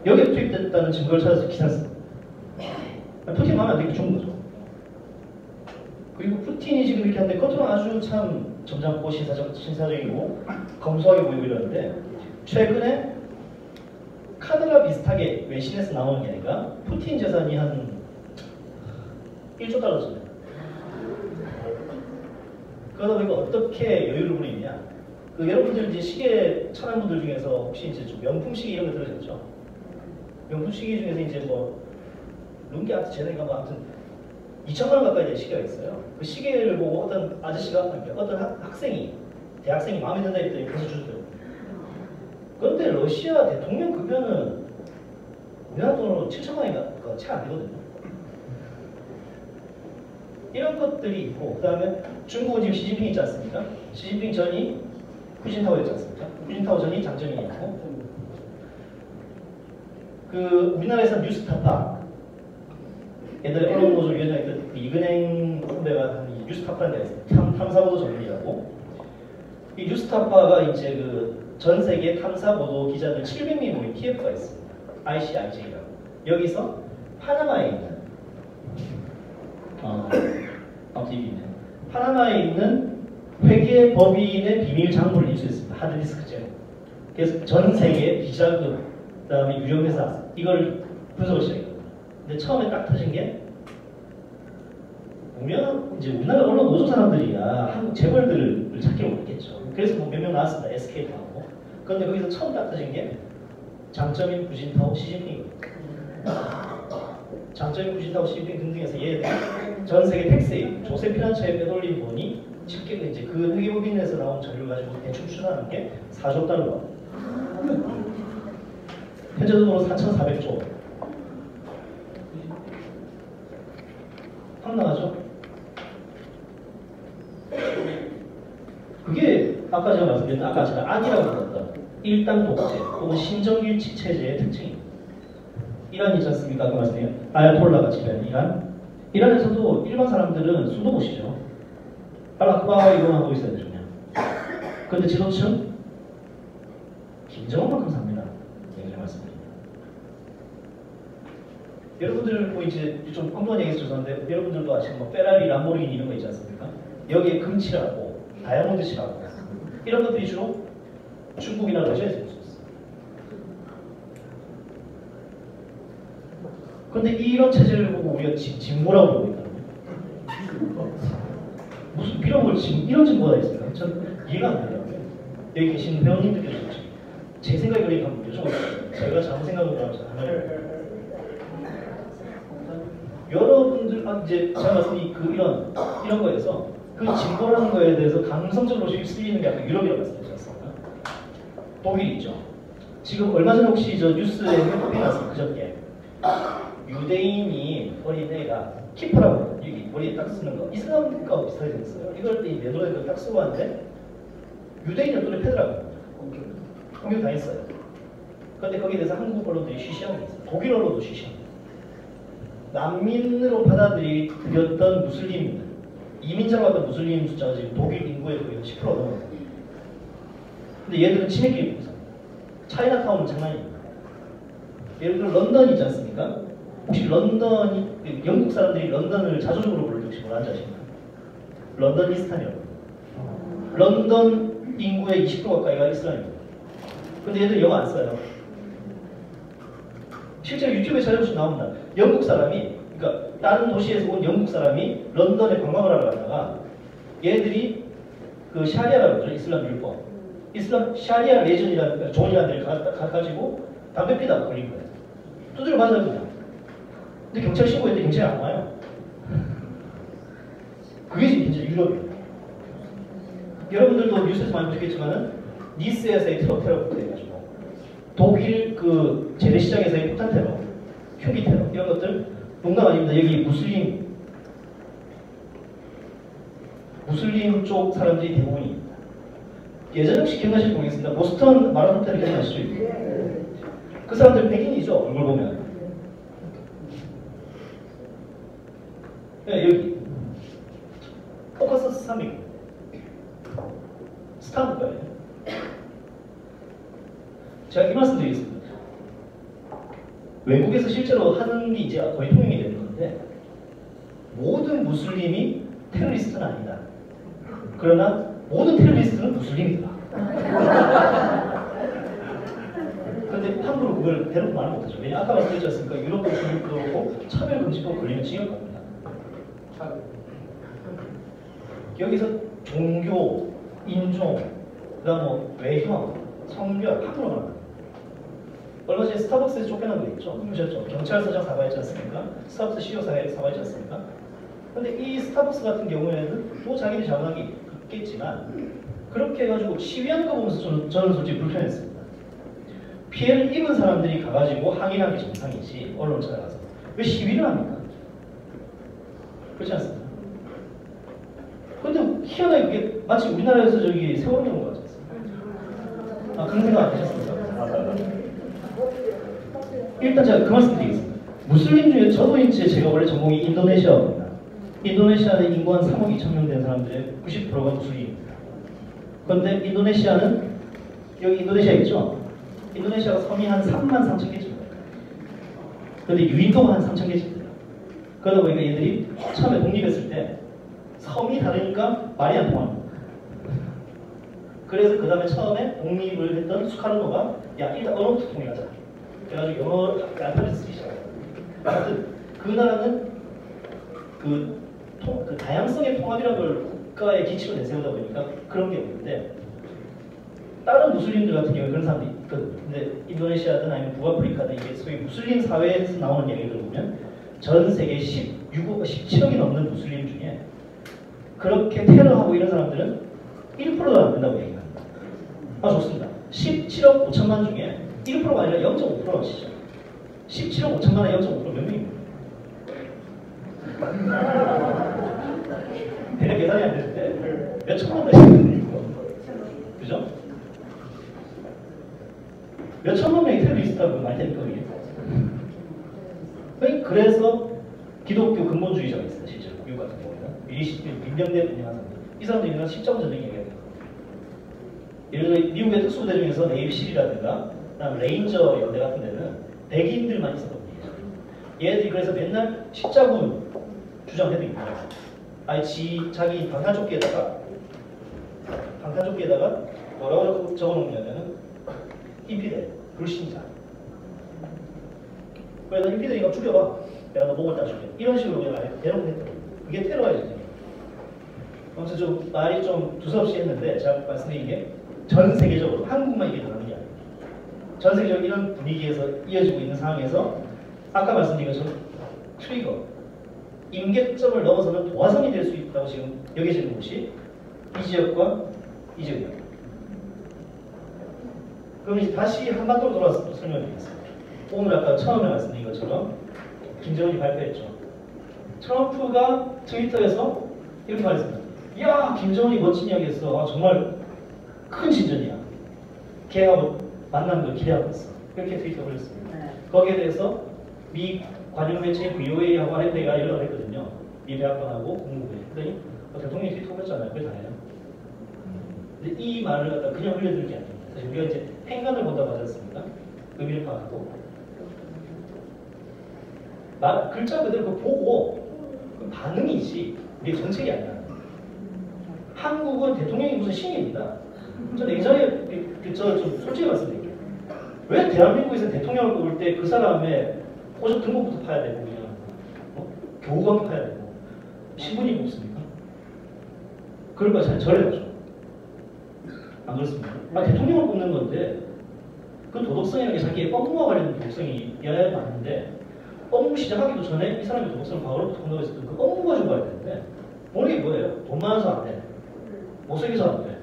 여기에 투입됐다는 증거를 찾아서 기사를 씁니다. 푸틴 마음에 안 들게 죽은 거죠. 그리고 푸틴이 지금 이렇게 하는데 겉으로는 아주 참 점잖고 신사적이고 검소하게 보이고 이러는데 최근에 카드가 비슷하게 외신에서 나오는 게 아니라 푸틴 재산이 한 1조 달러 정도. 그러다 보니까 어떻게 여유를 부리느냐. 여러분들 이제 시계 차는 분들 중에서 혹시 이제 좀 명품 시계 이런 거 들으셨죠? 명품 시계 중에서 이제 뭐 룽게아트 제네가 뭐 아무튼 2천만 원 가까이 된 시계가 있어요. 그 시계를 보고 어떤 아저씨가, 어떤 학생이, 대학생이 마음에 든다 했더니 그래서 주더라고요. 그런데 러시아 대통령 급여는 우리나라 돈으로 7천만 원이 채 안 되거든요. 이런 것들이 있고, 그 다음에 중국은 지금 시진핑 있지 않습니까? 시진핑 전이 후진타오 있지 않습니까? 후진타오 전이 장점이었고, 그 우리나라에서는 뉴스타파, 옛날에 언론노조 위원장이었던 이근행 선배가 뉴스타파라는 데가 있어요. 탐사보도 전문이라고. 이 뉴스타파가 이제 그 전 세계 탐사보도 기자들 700명이 모인 TF가 있습니다. ICIJ라고. 여기서 파나마에 있는 파나마에 있는 회계 법인의 비밀 장부를 입수했습니다. 하드디스크제로. 그래서 전 세계 기자급, 그 다음에 유형회사 이걸 분석을 시작했거든요. 근데 처음에 딱 터진 게 보면 이제 우리나라 언론 노조 사람들이야 한국 재벌들을 찾기 어렵겠죠. 그래서 뭐 몇 명 나왔습니다. SK도 나오고. 그런데 거기서 처음 딱 터진 게 장점인 후진타오, 시진핑이거든요. 장점인 후진타오, 시진핑 등등해서 얘들 전 세계 텍스에 조세 피난처에 빼돌린 돈이 쉽게 이제 그 회계법인에서 나온 자료를 가지고 대충 추산하는 게 4조 달러. 현재 돈으로 4,400조. 확 나가죠? 그게 아까 제가 말씀드린 아까 제가 악이라고 불렀던 일당 독재 혹은 신정일치 체제의 특징입니다. 이란 있지 않습니까? 아까 말씀드린 아야톨라가 지배하는 이란. 이란에서도 일반 사람들은 숨도 못 쉬죠. 알라크바 이거만 하고 있어야 되죠. 그냥. 그런데 지도층 김정은만큼 삽니다. 얘기를 말씀드립니다. 여러분들 뭐 이제 좀 엉뚱한 얘기해서 죄송한데 여러분들도 아시는 뭐 페라리, 람보르기니 이런 거 있지 않습니까? 여기에 금칠하고 다이아몬드 칠하고 이런 것들이 주로 중국이나 러시아에서 볼 수 있어요. 그런데 이런 체제를 보고 우리가 진보라고 보고 있다고요? 무슨 이런 걸 지금 이런 진보가 있을까요? 전 이해가 안 되더라고요. 여기 계신 회원님들께서 제 생각이 그렇게 한번 여쭤봤어요. 제가 잘못 생각을 하면 여러분들 이제 제가 말씀드린 이런 거에서 그 진보라는 거에 대해서 감성적으로 쓰이는 게 약간 유럽이라고 말씀드렸습니다. 독일 있죠. 지금 얼마 전에 혹시 저 뉴스에 회복이 났어요. 그저께 유대인이 어린애가 키퍼라고 여기 머리에 딱 쓰는 거 이슬람과 비슷하게 생겼어요. 이걸 때 내노래를 딱 쓰고 하는데 유대인이 눈에 패더라고요. 공격 당했어요. 그런데 거기에 대해서 한국 언론들이 쉬쉬하고 있어요. 독일 언론도 쉬쉬합니다. 난민으로 받아들였던 무슬림들, 이민자로 왔던 무슬림 숫자가 지금 독일 인구의 거의 10% 넘어요. 근데 얘들은 치맥끼리 있습니다. 차이나타운은 장난입니다. 예를 들어 런던이 있지 않습니까? 혹시 런던이, 영국 사람들이 런던을 자조적으로 부를 때 혹시 뭐라 하지 아십니까? 런던이스탄이라고. 런던 인구의 20% 가까이가 이슬람입니다. 근데 얘들 영어 안 써요. 실제로 유튜브에 찾아보시면 나옵니다. 영국 사람이, 그러니까 다른 도시에서 온 영국 사람이 런던에 관광을 하러 갔다가 얘들이 그 샤리아라고 그러죠. 이슬람 율법. 이슬람 샤리아 레전이라는 존이라는 데를 가가지고 담배 피다가 걸린 거예요. 두드려 맞아요 그냥. 근데 경찰 신고했는데 경찰이 안 와요. 그게 진짜 유럽이에요. 여러분들도 뉴스에서 많이 보셨겠지만은 니스에서의 트럭 테러부터 해가지고 독일 그 재래시장에서의 폭탄 테러, 큐비 테러 이런 것들 농담 아닙니다. 여기 무슬림 쪽 사람들이 대부분입니다. 예전에 혹시 기억나실지 모르겠습니다. 보스턴 마라톤 테러 기억나시죠? 그 사람들 백인이죠. 얼굴 보면. 네, 여기 포커서스 3위 스탄드바예요. 제가 이 말씀 드리겠습니다. 외국에서 실제로 하는 게 이제 거의 통용이 되는 건데 모든 무슬림이 테러리스트는 아니다. 그러나 모든 테러리스트는 무슬림이다. 그런데 함부로 그걸 대놓고 말을 못하죠. 왜냐 아까 말씀드렸지 않습니까? 유럽도 중국도 그렇고 차별금지법 걸리면 징역 갑니다. 여기서 종교, 인종, 그다음 뭐 외형, 성별 함부로 말합니다. 얼마 전에 스타벅스에서 쫓겨난 거 있죠? 보셨죠? 경찰서장 사과했지 않습니까? 스타벅스 CEO 사과했지 않습니까? 근데 이 스타벅스 같은 경우에는 뭐 자기들이 잘못한 게 있겠지만 그렇게 해가지고 시위하는 거 보면서 저는 솔직히 불편했습니다. 피해를 입은 사람들이 가가지고 항의하는 게 정상이지 언론 찾아가서 왜 시위를 합니까? 그렇지 않습니까? 근데 희한하게 그게 마치 우리나라에서 저기 세월호 경우 같지 않습니까? 그런 생각 안 하셨습니까? 일단 제가 그 말씀 드리겠습니다. 무슬림 중에 저도 이제 제가 원래 전공이 인도네시아입니다. 인도네시아는 인구 한 3억 2천 명 되는 사람들의 90%가 무슬림입니다. 그런데 인도네시아는 여기 인도네시아 있죠? 인도네시아가 섬이 한 3만 3천 개쯤 돼요. 그런데 유인도가 한 3천 개쯤 돼요. 그러다 보니까 얘들이 처음에 독립했을 때 섬이 다르니까 말이 안 통합니다. 그래서 그 다음에 처음에 독립을 했던 수카르노가 야 일단 언어부터 통일하자. 그래가지고 영어 알파벳 쓰기 시작해요. 하여튼 그 나라는 그 다양성의 통합이라는 걸 국가의 기치로 내세우다 보니까 그런 게 없는데 다른 무슬림들 같은 경우에 그런 사람들이 있거든요. 근데 인도네시아든 아니면 북아프리카든 이게 소위 무슬림 사회에서 나오는 얘기를 보면 전 세계 17억이 넘는 무슬림 중에 그렇게 테러하고 이런 사람들은 1%도 안 된다고 얘기합니다. 좋습니다. 17억 5천만 중에 1%가 아니라 0.5%가 시죠. 17억 5천만에 0.5% 몇 명입니까? 대략 계산이 안 되는데 몇 천만 명이 있고 그죠? 몇 천만 명이 테러리스트라고 말 테니까 그게 그래서 기독교 근본주의자가 있어요. 실제로 미국 같은 경우에는 민병대 운영하는 사람들 이 사람들이 일어난 십자군 전쟁 얘기해요. 예를 들어 미국의 특수부대 중에서 네이비실이라든가 레인저 연대 같은 데는 백인들만 있었던 분이죠. 얘들이 그래서 맨날 십자군 주장해도 있고요. 자기 방탄조끼에다가 뭐라고 적어놓냐면은 인피델, 불신자. 그래서 인피델이니까 죽여봐. 내가 너 목을 따줄게. 이런 식으로 그냥 대놓고 했더라고요. 그게 테러예요. 아무튼 좀 말이 좀 두서없이 했는데 제가 말씀드린 게 전 세계적으로 한국만 이게 당하는 게 아니에요. 전 세계적으로 이런 분위기에서 이어지고 있는 상황에서 아까 말씀드린 것처럼 트리거, 임계점을 넘어서는 도화선이 될 수 있다고 지금 여겨지는 곳이 이 지역과 이 지역입니다. 그럼 이제 다시 한반도로 돌아와서 설명드리겠습니다. 오늘 아까 처음에 말씀드린 것처럼 김정은이 발표했죠. 트럼프가 트위터에서 이렇게 말했습니다. 이야, 김정은이 멋진 이야기 했어. 정말 큰 진전이야. 걔하고 만나는 걸 기대하고 있어. 이렇게 트위터를 올렸습니다. 거기에 대해서 미 관영 매체인 VOA하고 RFA가 연락을 했거든요. 미 대학원하고 공무부에. 그랬더니 대통령이 트위터 올렸잖아요. 그게 다예요. 근데 이 말을 갖다 그냥 흘려드릴 게 아닙니다. 사실 우리가 이제 행간을 본다고 하지 않습니까? 의미를 파악하고. 글자 그대로 그거 보고 반응이지 이게 정책이 아니야. 한국은 대통령이 무슨 신입니다. 전 예전에 좀 솔직히 말씀드릴게요. 왜 대한민국에서 대통령을 뽑을 때 그 사람의 호적 등본부터 파야 되고 그냥 교우관계 파야 되고 신분이 없습니까? 그럴 거 잘 절해야죠. 안 그렇습니까? 대통령을 뽑는 건데 그 도덕성이라는 게 자기의 업무와 관련된 도덕성이 여야 많은데 업무 시작하기도 전에 이 사람의 도덕성을 과거로부터 본다고 했을 때 그 업무 가지고 가야 되는데 모르는 게 뭐예요? 돈 많아서 안 돼. 못생겨서 안 돼.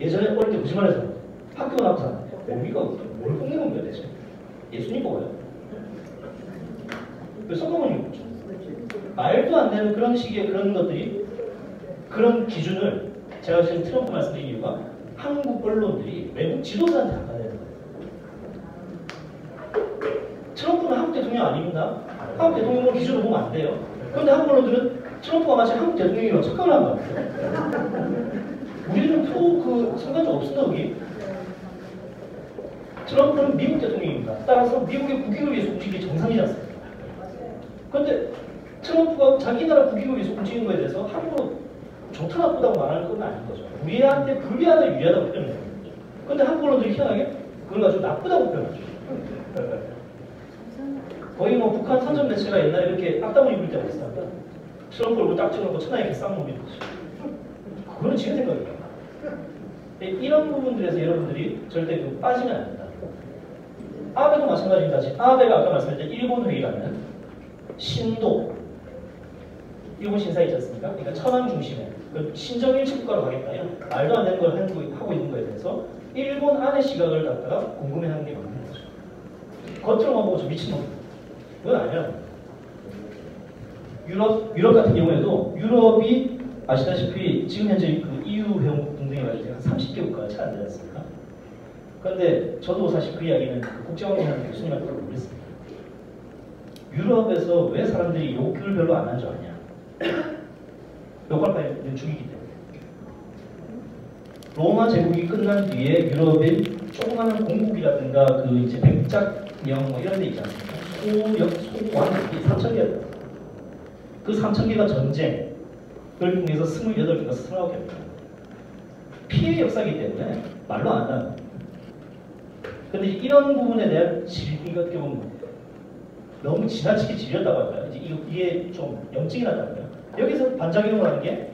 예전에 어릴 때 거짓말해서 학교 나와서 안 돼. 우리가 뭘 뽑는 건가요 대체? 예수님 뽑아요. 왜 성경을 읽죠? 말도 안 되는 그런 식의 그런 것들이 그런 기준을 제가 지금 트럼프 말씀드린 이유가 한국 언론들이 외국 지도자한테 갖다 대는 거예요. 트럼프는 한국 대통령 아닙니다. 한국 대통령을 기준으로 보면 안 돼요. 그런데 한국 언론들은 트럼프가 마치 한국 대통령이라고 착각을 한 거예요. 우리는 그 상관적 없습니다. 여기. 트럼프는 미국 대통령입니다. 따라서 미국의 국익을 위해서 움직이기 정상이지 않습니까? 그런데 트럼프가 자기 나라 국익을 위해서 움직이는 거에 대해서 함부로 좋다 나쁘다고 말하는 건 아닌 거죠. 우리한테 불리하다 유리하다고 표현해요. 그런데 한국 언론들이 희한하게 그걸 가지고 나쁘다고 표현하죠. 거의 뭐 북한 선전 매체가 옛날에 이렇게 악담을 입을 때가 있었다면 트럼프 얼굴 딱 찍어놓고 천하에 이렇게 쌍놈이 거죠. 그거는 지금 생각이에요. 이런 부분들에서 여러분들이 절대 빠지면 안 된다. 아베도 마찬가지입니다. 아베가 아까 말씀드린 일본 회의라는 신도 일본 신사 있지 않습니까? 그러니까 천황 중심에 신정일치 국가로 가겠다요. 말도 안 되는 걸 하고 있는 거에 대해서 일본 안의 시각을 갖다가 궁금해하는 게 맞는 거죠. 겉으로만 보고 저 미친놈. 그건 아니야. 유럽 같은 경우에도 유럽이 아시다시피 지금 현재 그 EU 회원국 등등해가지고 한 30개 국가가 채 안 되지 않습니까? 그런데 저도 사실 그 이야기는 그 국제관계하는 교수님한테 물었습니다. 유럽에서 왜 사람들이 욕을 별로 안 한 줄 아냐? 욕할 바에는 죽이기 때문에. 로마 제국이 끝난 뒤에 유럽의 조그마한 공국이라든가 그 이제 백작령 뭐 이런 데 있지 않습니까? 소왕국이 3,000개였다. 그 3,000개가 전쟁을 통해서 28개가 29개입니다. 피해 역사이기 때문에 말로 안 한다. 근데 이런 부분에 대한 질이 어떻게 보면 너무 지나치게 질렸다고 할까요? 이게 좀 염증이 났다고요. 여기서 반작용을 하는 게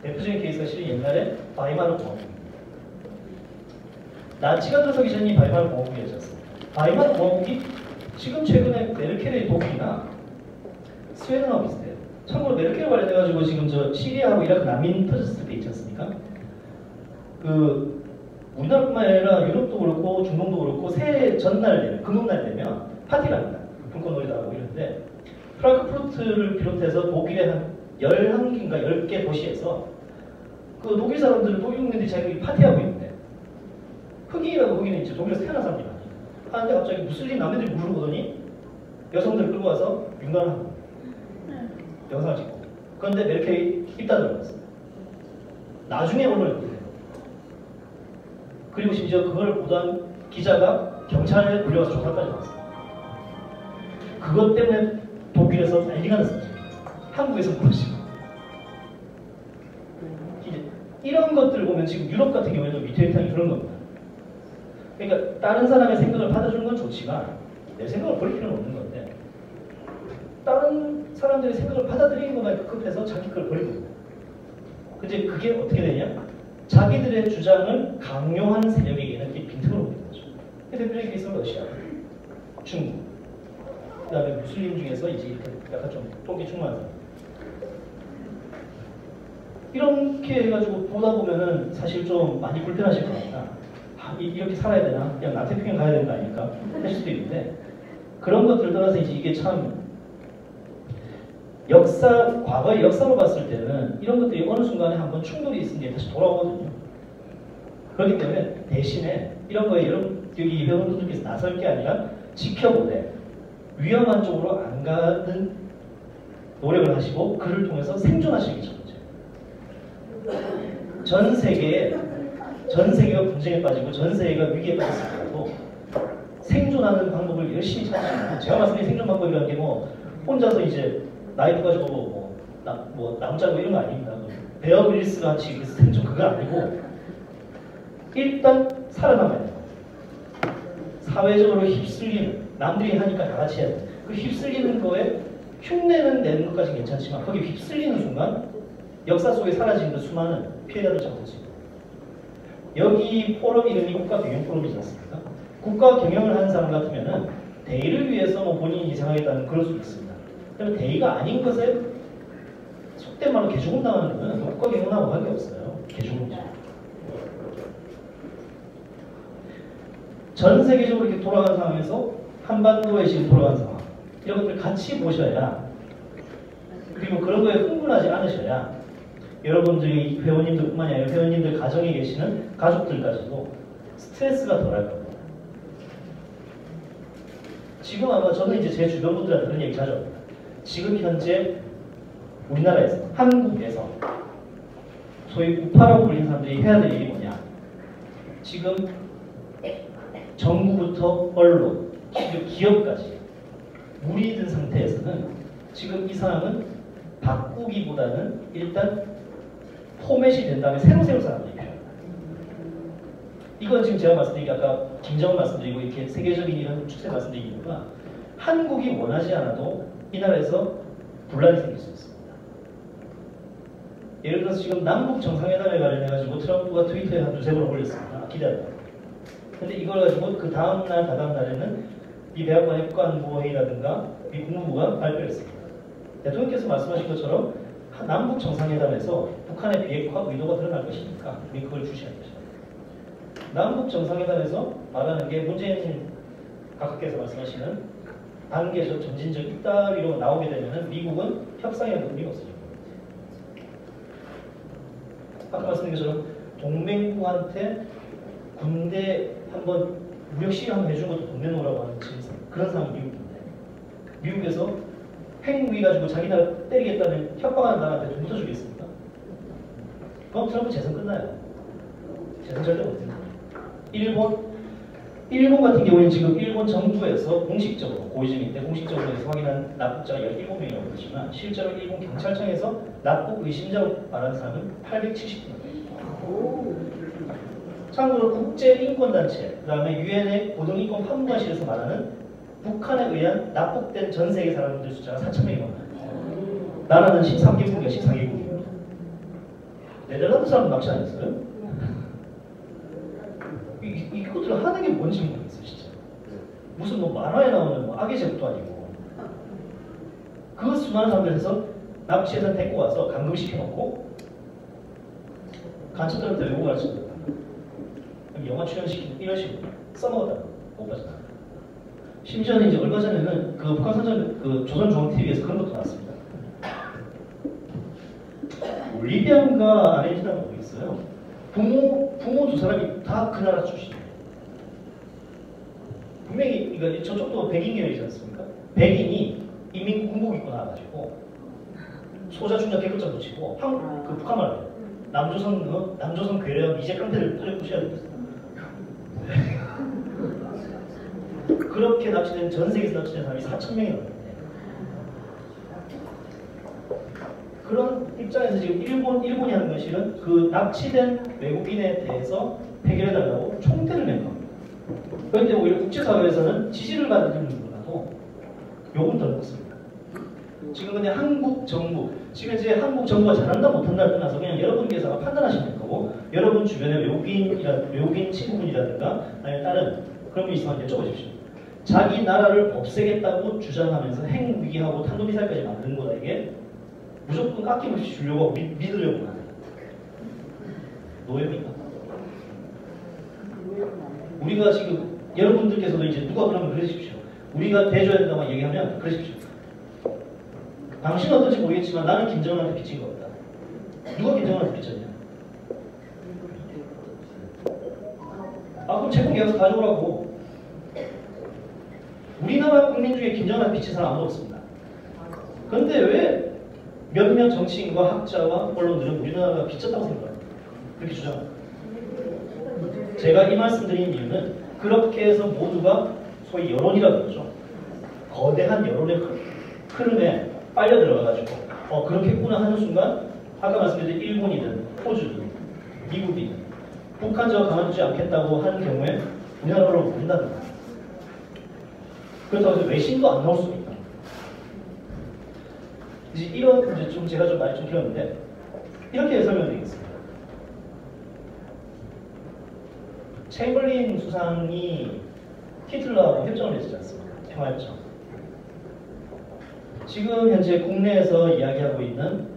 대표적인 케이스가 실은 옛날에 바이마르 공화국입니다. 나치가 들어서기 전이 바이마르 공화국이었지 않습니까? 바이마르 공화국이 지금 최근에 메르켈의 독일이나 스웨덴하고 비슷해요. 참고로 메르켈 관련해가지고 지금 저 시리아하고 이라크 난민 터졌을 때 있지 않습니까? 그 우리나라뿐만 아니라 유럽도 그렇고 중동도 그렇고 새해 전날 되면 금음날 되면 파티를 합니다. 불꽃놀이도 하고 이런데 프랑크푸르트를 비롯해서 독일의 한 11개인가 10개 도시에서 그 독일 사람들은 독일 국민들이 자기들이 파티하고 있는데 흑인이라고 거기는 이제 독일에서 태어난 사람들이 많아요. 하는데 갑자기 무슬림 남매들이 물어보더니 여성들을 끌고 와서 윤관을 하고 영상을 찍고 그런데 메르켈이 입단을 했습니다. 나중에 언론에 보여요. 그리고 심지어 그걸 보던 기자가 경찰에 불려와서 조사까지 받았습니다. 그것 때문에 독일에서 난리가 났습니다. 한국에서 모르시고. 이런 것들을 보면 지금 유럽 같은 경우에도 위태위태하게 그런 겁니다. 그러니까 다른 사람의 생각을 받아주는 건 좋지만 내 생각을 버릴 필요는 없는 건데 다른 사람들의 생각을 받아들이는 것만 급해서 자기 걸 버리고 있는 거예요. 근데 그게 어떻게 되냐? 자기들의 주장을 강요하는 세력에게는 이게 빈틈을 오는 거죠. 대표적인 케이스는 러시아, 중국, 그 다음에 무슬림 중에서 이제 이렇게 약간 좀 똥기 충만한 사람. 이렇게 해가지고 보다 보면은 사실 좀 많이 불편하실 겁니다. 아, 이렇게 살아야 되나? 그냥 남태평양 가야 되는 거 아닐까? 할 수도 있는데 그런 것들을 떠나서 이제 이게 참 과거의 역사로 봤을 때는 이런 것들이 어느 순간에 한번 충돌이 있은 게 다시 돌아오거든요. 그렇기 때문에 대신에 이런 거에 여기 회원분들께서 나설 게 아니라 지켜보되 위험한 쪽으로 안 가는 노력을 하시고 그를 통해서 생존하시기 전 세계가 분쟁에 빠지고 전 세계가 위기에 빠졌을 때도 생존하는 방법을 열심히 찾으시고 제가 말씀드린 생존 방법이라는 게 뭐 혼자서 이제 나이프 가지고 나무 자르고 이런 거 아닙니다. 베어 그릴스 같이 생존 그거 아니고 일단 살아남아야 돼요. 사회적으로 휩쓸리는 남들이 하니까 다 같이 해야 돼요. 그 휩쓸리는 거에 흉내는 내는 것까지는 괜찮지만 거기 휩쓸리는 순간 역사 속에 사라지는 수많은 피해자를 잡을 수 있고 여기 포럼 이름이 국가경영 포럼이지 않습니까? 국가 경영을 하는 사람 같으면은 대의를 위해서 뭐 본인이 이상하겠다는 그럴 수도 있습니다. 그러면 대의가 아닌 것에 속된 말로 개죽음 당하는 거는 국가 경영하고 관계없어요. 개죽음이죠. 전 세계적으로 이렇게 돌아가는 상황에서 한반도에 지금 돌아가는 상황 이런 것들을 같이 보셔야 그리고 그런 거에 흥분하지 않으셔야 여러분들이 회원님들뿐만이 아니라 회원님들 가정에 계시는 가족들까지도 스트레스가 덜할 겁니다. 지금 아마 저는 이제 제 주변 분들한테 그런 얘기 자주 합니다. 지금 현재 우리나라에서 한국에서 소위 우파라고 불리는 사람들이 해야 될 일이 뭐냐? 지금 정부부터 언론, 기업까지 물이 든 상태에서는 지금 이 상황은 바꾸기보다는 일단 포맷이 된 다음에 새로 사람들이 필요합니다. 이건 지금 제가 말씀드린 아까 김정은 말씀드리고 이렇게 세계적인 이런 추세 말씀드린 이유가 한국이 원하지 않아도 이 나라에서 분란이 생길 수 있습니다. 예를 들어서 지금 남북 정상회담에 관련해가지고 트럼프가 트위터에 한 두세 번 올렸습니다. 기대한다. 근데 이걸 가지고 그 다음날, 다다음 날에는 이 백악관의 국가안보회의라든가 미 국무부가 발표를 했습니다. 대통령께서 말씀하신 것처럼 남북 정상회담에서 북한의 비핵화 의도가 드러날 것이니까 우리 그걸 주시할 것이다. 남북 정상회담에서 말하는 게 문재인 각하께서 말씀하시는 단계적 점진적 이따위로 나오게 되면 미국은 협상에 의미가 없어져요. 아까 말씀드린 것처럼 동맹국한테 군대 한번 무력 시위 한번 해준 것도 동맹국이라고 하는 그런 상황이 미국인데 미국에서 핵무기 가지고 자기 나라 때리겠다는 협박하는 나라한테 돈 붙여주겠습니까? 그럼 트럼프 재선 끝나요. 재선 절대 못합니다. 일본 같은 경우에는 지금 일본 정부에서 공식적으로 고위직일 때 공식적으로 확인한 납북자가 17명이라고 그러지만 실제로 일본 경찰청에서 납북 의심자로 말하는 사람은 870명. 참고로 국제인권단체, 그 다음에 유엔의 고등인권 판무관실에서 말하는 북한에 의한 납북된 전 세계 사람들 숫자가 4,000명이 넘어요. 나라는 13개국이야, 14개국이에요. 네덜란드 사람 납치 안 했어요? 이것들 하는 게 뭔지 모르겠어요, 진짜. 무슨 뭐 만화에 나오는 뭐 악의 제국도 아니고. 그 수많은 사람들에서 납치해서 데리고 와서 감금시켜놓고 간첩들한테 외국 가르쳐준다. 영화 출연시키고 이런 식으로 써먹었다. 못 봤잖아. 심지어는 이제 얼마 전에는 그 북한 선전 그 조선중앙TV에서 그런 것도 나왔습니다. 볼리비아인가 아르헨티나가 모르겠어요. 부모 두 사람이 다 그 나라 출신이에요. 분명히 이거 저쪽도 백인 계열이지 않습니까? 백인이 이민 군복 입고 나와가지고 소자 중자 개급장 붙이고 그 북한말 해요. 남조선 괴뢰와 미제 깡패를 뿌려 부셔야 됩니다. 그렇게 납치된 전 세계에서 납치된 사람이 4,000명이 넘는데 그런 입장에서 지금 일본이 하는 것은 그 납치된 외국인에 대해서 해결해달라고 총대를 낸 겁니다. 그런데 오히려 국제사회에서는 지지를 받는 분보다도 욕은 덜 먹습니다. 지금 근데 한국 정부, 지금 이제 한국 정부가 잘한다 못한다를 떠나서 그냥 여러분께서 판단하시면 거고 여러분 주변에 외국인 친구분이라든가 아니면 다른 그런 분이 있으면 여쭤보십시오. 자기 나라를 없애겠다고 주장하면서 핵무기하고 탄도미사일까지 만든 거에게 무조건 아낌없이 주려고 하고 믿으려고 하는 노예입니까? 우리가 지금 여러분들께서도 이제 누가 그러면 그러십시오. 우리가 대줘야 된다고 얘기하면 그러십시오. 당신은 어떨지 모르겠지만 나는 김정은한테 빚진 거 없다. 누가 김정은한테 빚졌냐? 그럼 제공 계약서 가져오라고. 우리나라 국민 중에 김정은한테 빚진 사람 아무도 없습니다. 그런데 왜 몇몇 정치인과 학자와 언론들은 우리나라가 빚졌다고 생각합니다. 그렇게 주장합니다. 제가 이 말씀 드린 이유는 그렇게 해서 모두가 소위 여론이라고 그러죠. 거대한 여론의 흐름에 빨려 들어가가지고 그렇겠구나 하는 순간 아까 말씀드린 일본이든 호주든 미국이든 북한 저거 가만두지 않겠다고 하는 경우에 우리나라 언론을 모른다는 거예요. 그렇다고 해서 외신도 안 나올 수도 있다. 이제 좀 제가 좀 말이 좀 길었는데 이렇게 설명드리겠습니다. 챔벌린 수상이 히틀러하고 협정을 맺지 않습니까? 평화협정. 지금 현재 국내에서 이야기하고 있는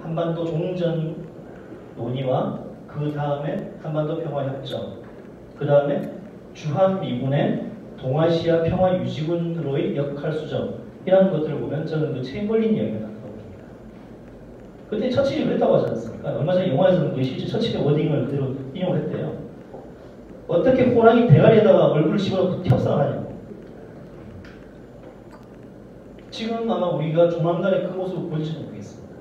한반도 종전 논의와 그 다음에 한반도 평화협정, 그 다음에 주한미군의 동아시아 평화유지군으로의 역할 수정 이런 것들을 보면 저는 그 챔벌린 이야기가 나온다고 봅니다. 그때 처칠이 그랬다고 하지 않습니까? 얼마 전에 영화에서는 실제 처칠의 워딩을 그대로 인용을 했대요. 어떻게 호랑이 대가리에다가 얼굴을 집어넣고 협상을 하냐고. 지금 아마 우리가 조만간에 그 모습을 보일지 모르겠습니다.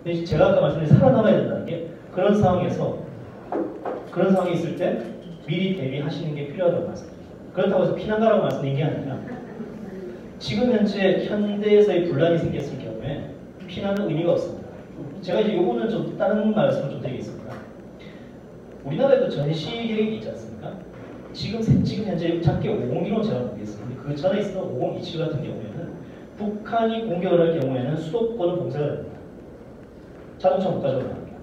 근데 제가 아까 말씀드린 살아남아야 된다는 게 그런 상황이 있을 때 미리 대비하시는 게 필요하다고 말씀드립니다. 그렇다고 해서 피난가라고 말씀드린 게 아니라 지금 현대에서의 분란이 생겼을 경우에 피난은 의미가 없습니다. 제가 이제 요거는 좀 다른 말씀을 좀 드리겠습니다. 우리나라에도 전시 계획이 있지 않습니까? 지금 현재 작게 501로 제가 보겠습니다. 그 전에 있었던 5027 같은 경우에는 북한이 공격을 할 경우에는 수도권은 봉쇄가 됩니다. 자동차 못 가져가게 합니다.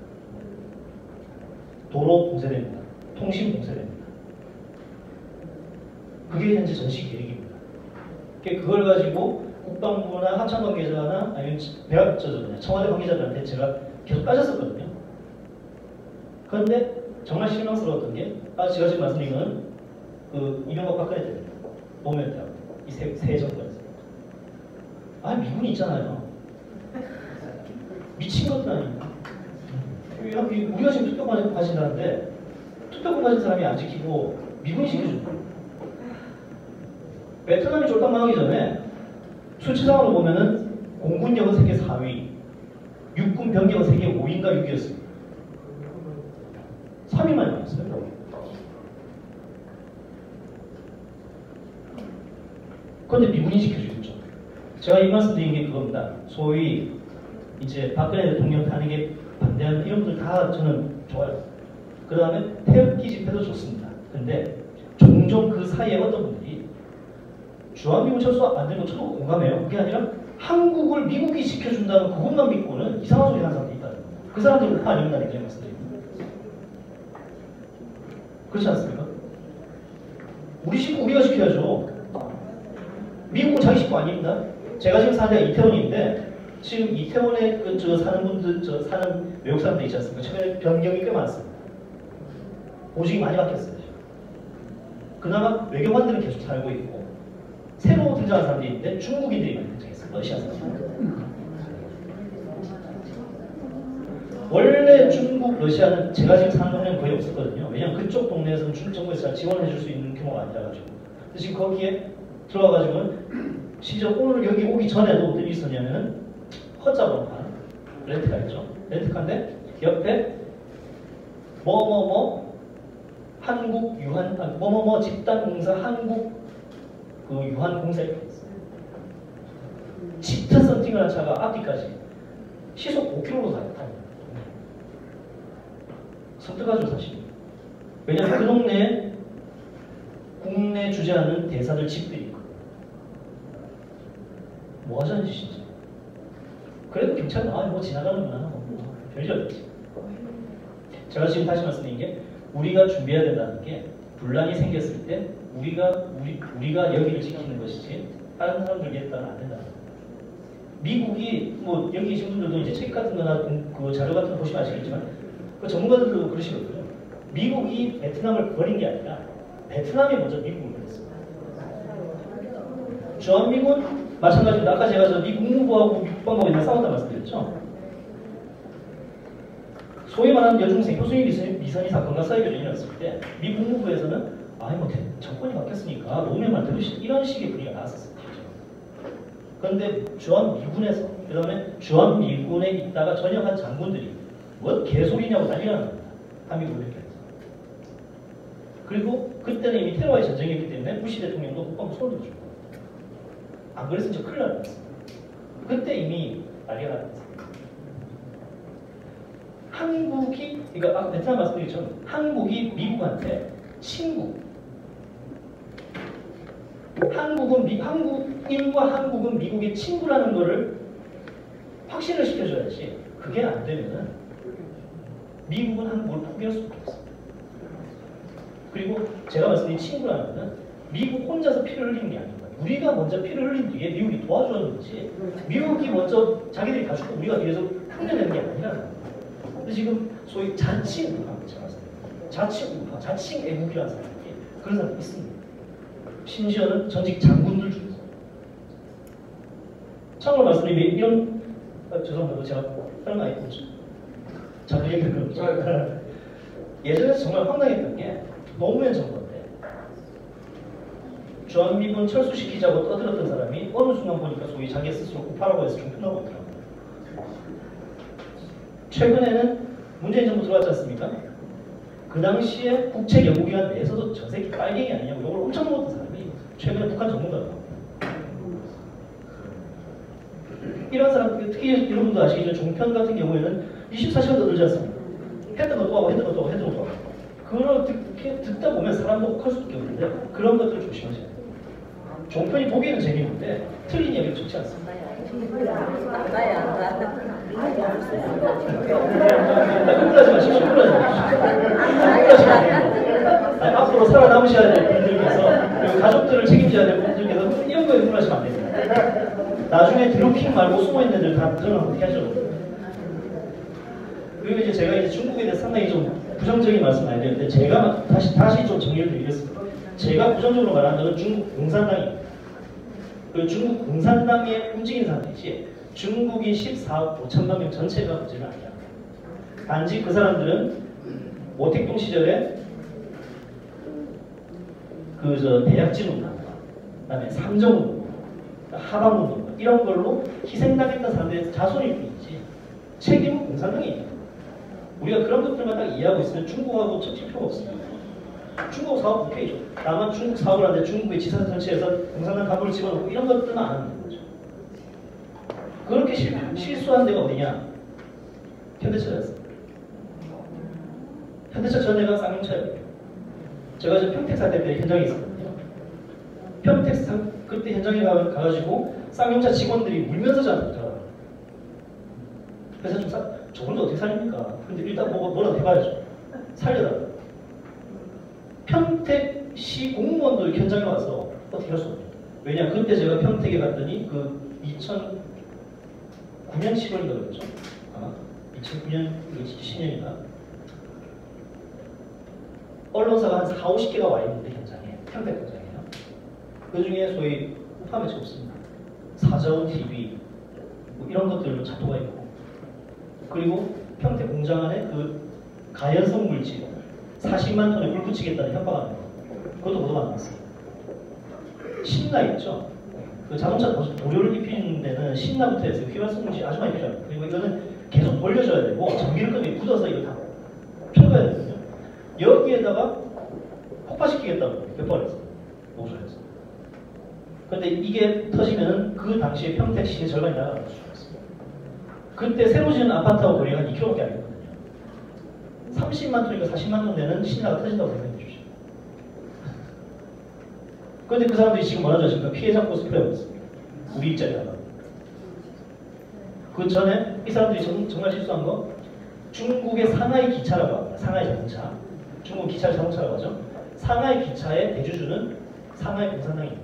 도로 봉쇄됩니다. 통신 봉쇄됩니다. 그게 현재 전시 계획입니다. 그걸 가지고 국방부나 합참 관계자나 아니면 청와대 관계자들한테 제가 계속 따졌었거든요. 그런데 정말 실망스러웠던 게 제가 지금 말씀드린 거는 그 이명박 박근혜 때입니다. 노무현 때 이 세 정권에서 미군이 있잖아요. 미친 것들 아닙니까? 우리가 지금 투표권 가진다는데 투표권 가진 사람이 안 지키고 미군이 지켜준다. 베트남이 쫄딱망하기 전에 수치상으로 보면은 공군력은 세계 4위, 육군 병력은 세계 5위인가 6위였습니다. 3위만 나왔어요. 그런데 미군이 지켜주겠죠. 제가 이 말씀 드린 게 그겁니다. 소위 이제 박근혜 대통령 탄핵에 반대하는 이런 분들 다 저는 좋아요. 그 다음에 태극기 집회도 좋습니다. 근데 종종 그 사이에 어떤 분들이 주한미군 철수 안 되는 거 저도 공감해요. 그게 아니라 한국을 미국이 지켜준다는 그것만 믿고는 이상한 소리 하는 사람들이 있다는 거예요. 그 사람들 우파 아닙니다. 이렇게 말씀드립니다. 그렇지 않습니까? 우리 식구 우리가 지켜야죠. 미국은 자기 식구 아닙니다. 제가 지금 사는 데가 이태원인데 지금 이태원에 사는 분들, 사는 외국 사람들 있지 않습니까? 최근에 변경이 꽤 많습니다. 보직이 많이 바뀌었어요. 그나마 외교관들은 계속 살고 있고 새로 등장한 사람들이 있는데 중국인들이 많이 등장했어요. 러시아 사람들. 원래 중국, 러시아는 제가 지금 사는 동네는 거의 없었거든요. 왜냐하면 그쪽 동네에서는 중국 정부에서 지원해 줄 수 있는 규모가 아니라가지고. 지금 거기에 들어가가지고는 심지어 오늘 여기 오기 전에도 어떤 일이 있었냐면은 허자본판 렌트카 있죠. 렌트카인데 옆에 뭐뭐뭐 한국 유한 뭐뭐뭐 집단공사 한국 그 유한공사 이렇게 있어요. 집타 썬팅을 한 차가 앞뒤까지 시속 5km로 다닙니다. 섬뜩하죠 사실. 왜냐하면 그 동네에 국내 주재하는 대사들 집들이 있거든요. 뭐 하자는 짓이지. 그래도 경찰은 뭐 지나가는구나. 별일 없지. 제가 지금 다시 말씀드린 게 우리가 준비해야 된다는 게 분란이 생겼을 때 우리가 여기를 지키는 것이지 다른 사람들에게 따라 안 된다는 거예요. 미국이 뭐 여기 계신 분들도 이제 책 같은 거나 그 자료 같은 거 보시면 아시겠지만 그 전문가들도 그러시거든요. 미국이 베트남을 버린 게 아니라 베트남이 먼저 미국을 버렸어요. 주한미군 마찬가지로 아까 제가 미 국무부하고 미 국방부가 싸웠다 말씀드렸죠. 소위 말하는 여중생 효순이 미선이 사건과 사회교전이 일어났을 때 미 국무부에서는 뭐 정권이 바뀌었으니까 노무현만 들으시다 이런 식의 분위기가 나왔었어요. 그런데 주한미군에서 그 다음에 주한미군에 있다가 전역한 장군들이 뭐 개소리냐고 난리가 납니다. 한미군을 해서. 그리고 그때는 이미 테러와의 전쟁이었기 때문에 부시 대통령도 국방부 손을 들어준 거예요. 안 그랬으면 진짜 큰일 날 뻔했어요. 그때 이미 난리가 났어요. 한국이, 그러니까 베트남 말씀드렸죠. 한국이 미국한테 친구. 한국인과 한국은 미국의 친구라는 거를 확신을 시켜줘야지. 그게 안 되면은 미국은 한국을 포기할 수가 없어요. 그리고 제가 말씀드린 친구라는 거는 미국 혼자서 피를 흘리는 게 아닌 거예요. 우리가 먼저 피를 흘린 뒤에 미국이 도와줬는지 미국이 먼저 자기들이 다 죽고 우리가 뒤에서 흉내내는 게 아니라는 거예요. 근데 지금 소위 자칭 우파, 제가 말씀드린 자칭 우파, 자칭 애국이라는 사람이 그런 사람이 있습니다. 심지어는 전직 장군들 중에서. 참고로 말씀드리면 이런 죄송합니다. 제가 다른 아이 보죠. 자꾸 얘기를 그러죠. 예전에 정말 황당했던 게 노무현 정권 때 주한미군 철수시키자고 떠들었던 사람이 어느 순간 보니까 소위 자기 스스로 우파라고 해서 좀 끝나고 있더라고요. 최근에는 문재인 정부 들어왔지 않습니까? 그 당시에 국책연구기관 내에서도 저 새끼 빨갱이 아니냐고 이걸 엄청 먹었던 사람이 최근에 북한 전문가가 이런 사람, 특히 여러분도 아시겠지만 종편 같은 경우에는 24시간 더 들지 않습니까? 했던 것도 하고 했던 것도 하고 했던 것도 하고 그걸 듣다 보면 사람도 혹할 수밖에 없는데 그런 것들을 조심하셔야 돼요. 종편이 보기에는 재미있는데 틀린 이야기는 좋지 않습니다. 흥분하지 마십시오. 흥분하지 마십시오. 앞으로 살아남으셔야 될 분들께서 그리고 가족들을 책임져야 될 분들께서 이런 거에 흥분하시면 안 나중에 드루킹 말고 숨어있는 애들 다 드러나면 어떻게 하죠? 그리고 이제 제가 이제 중국에 대해서 상당히 좀 부정적인 말씀 많이 드렸는데 제가 다시 좀 정리를 드리겠습니다. 제가 부정적으로 말하는 것은 중국 공산당입니다. 그 중국 공산당에 움직인 사람이지 중국이 14억 5천만 명 전체가 문제는 아니야. 단지 그 사람들은 모택동 시절에 그 대약진 운동과 그다음에 삼정 운동, 하방 운동 이런 걸로 희생당했던 사람들의 자손일 뿐이지 책임은 공산당이에요. 우리가 그런 것들만 딱 이해하고 있으면 중국하고 척칠 필요가 없습니다. 중국 사업 오케이죠. 다만 중국 사업을 하는데 중국의 지사 전체에서 공산당 간부를 집어넣고 이런 것들은 안 하는 거죠. 그렇게 실수한 데가 어디냐? 현대차였습니다. 현대차 전례가 쌍용차였고요. 제가 지금 평택 사태 때 현장에 있었거든요. 평택 그때 현장에 가가지고 쌍용차 직원들이 울면서 저한테 붙어요. 그래서 좀 저분도 어떻게 살립니까? 근데 일단 뭐라도 해봐야죠. 살려달라고. 평택시 공무원도 현장에 와서 어떻게 할 수 없죠. 왜냐, 그때 제가 평택에 갔더니 그 2009년 10월인가 그랬죠. 아마 2009년 2010년인가. 언론사가 한 4, 50개가 와 있는데 현장에 평택 공장이에요. 그 중에 소위 우파 매체 없습니다. 사자원 TV 뭐 이런 것들로 잡도가 있고, 그리고 평택 공장 안에 그 가연성 물질 40만 톤에 불 붙이겠다는 협박하는 거, 그것도 보도가 나왔어요. 신나 있죠. 그 자동차 도료를 입히는 데는 신나부터 해서 휘발성 물질 아주 많이 필요합니다. 그리고 이거는 계속 돌려줘야 되고 전기를 끄면 굳어서 이거 다 펴가야 되거든요. 여기에다가 폭파시키겠다고 협박을 했어요. 노조에서. 그런데 이게 터지면 그 당시에 평택 시의 절반이 나가는 수가 있어요. 그때 새로 지은 아파트하고 거리가 한 2km밖에 안 됐거든요. 30만 톤이니까 40만 톤 되는 신나가 터진다고 생각해 주십시오. 그런데 그 사람들이 지금 뭐라고 하십니까? 피해자 코스프레하고 있습니다. 우리 일자리 하나. 그 전에 이 사람들이 정말 실수한 거, 중국의 상하이 기차라고 합니다. 상하이 자동차. 중국 기차를 자동차라고 하죠. 상하이 기차의 대주주는 상하이 공산당입니다.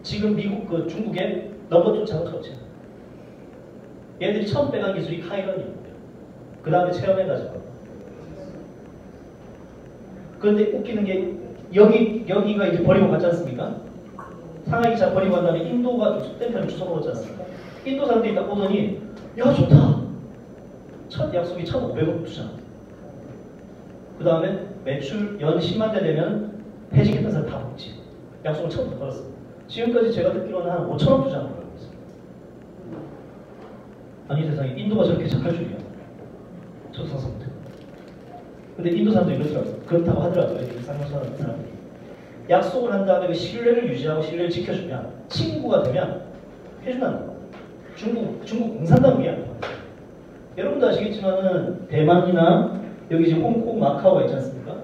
지금 미국, 중국의 넘버2 자동차 업체. 얘들이 처음 빼간 기술이 카이런입니다. 그 다음에 체험해가지고. 그런데 웃기는 게 여기가 이제 버리고 갔지 않습니까? 상하이 기차 버리고 간 다음에 인도가 땡편을 주워먹었지 않습니까? 인도 사람들이 딱 보더니 야 좋다! 첫 약속이 1,500억 투자. 그 다음에 매출 연 10만 대 되면 해지겠다는 사람 다 먹지. 약속을 처음부터 걸었어. 지금까지 제가 듣기로는 한 5천억 투자한 걸로 알고 있습니다. 아니 세상에 인도가 저렇게 착할 줄이야. 저도 상상 못해요. 근데 인도 사람들이 그렇더라고요. 그렇다고 하더라고요. 쌍용차라는 사람들이. 약속을 한 다음에 그 신뢰를 유지하고 신뢰를 지켜주면 친구가 되면 해준다는 거예요. 중국 공산당이 아니에요. 여러분도 아시겠지만은 대만이나 여기 지금 홍콩, 마카오가 있지 않습니까?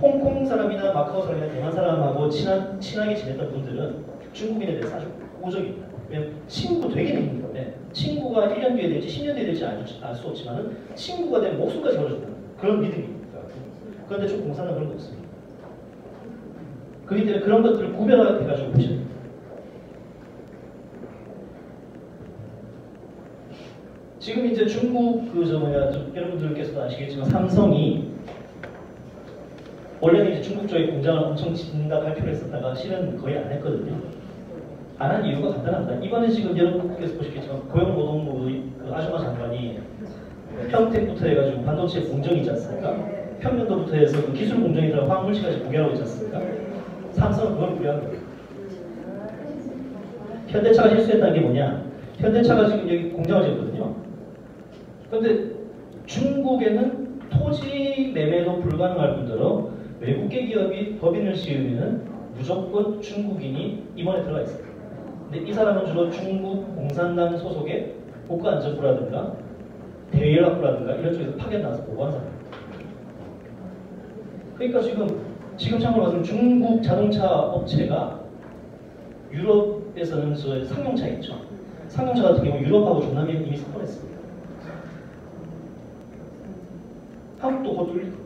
홍콩 사람이나 마카오 사람이나 대만 사람하고 친하게 지냈던 분들은 중국인에 대해서 아주 우적입니다. 왜냐면 친구 되게 힘든 건데 친구가 1년 뒤에 될지 10년 뒤에 될지 알 수 없지만은 친구가 되면 목숨까지 걸어준다는 그런 믿음입니다. 그런데 좀 공산당 그런 거 없습니다. 그렇기 때문에 그런 것들을 구별해가지고 보셔야 됩니다. 지금 이제 중국 여러분들께서도 아시겠지만 삼성이 원래는 이제 중국 쪽에 공장을 엄청 짓는다 발표를 했었다가 실은 거의 안 했거든요. 안 한 이유가 간단합니다. 이번에 지금 여러분께서 보시겠지만 고용노동부 그 아주마 장관이 평택부터 해가지고 반도체 공정이지 않습니까? 평년도부터 해서 그 기술 공정이랑 화학물질까지 공개하고 있지 않습니까? 삼성은 그걸 우려한 거예요. 현대차가 실수했다는 게 뭐냐? 현대차가 지금 여기 공장을 짓거든요. 그런데 중국에는 토지 매매도 불가능할 뿐더러 외국계 기업이 법인을 씌우면 무조건 중국인이 임원에 들어가 있어요. 근데 이 사람은 주로 중국 공산당 소속의 국가안전부라든가 대외연락부라든가 이런 쪽에서 파견 나와서 보고하는 사람입니다. 그러니까 지금 참고로 봐서 중국 자동차 업체가 유럽에서는 저 상용차 있죠. 상용차 같은 경우 유럽하고 중남미에 이미 섞어냈습니다. 한국도 곧 뚫릴 겁니다.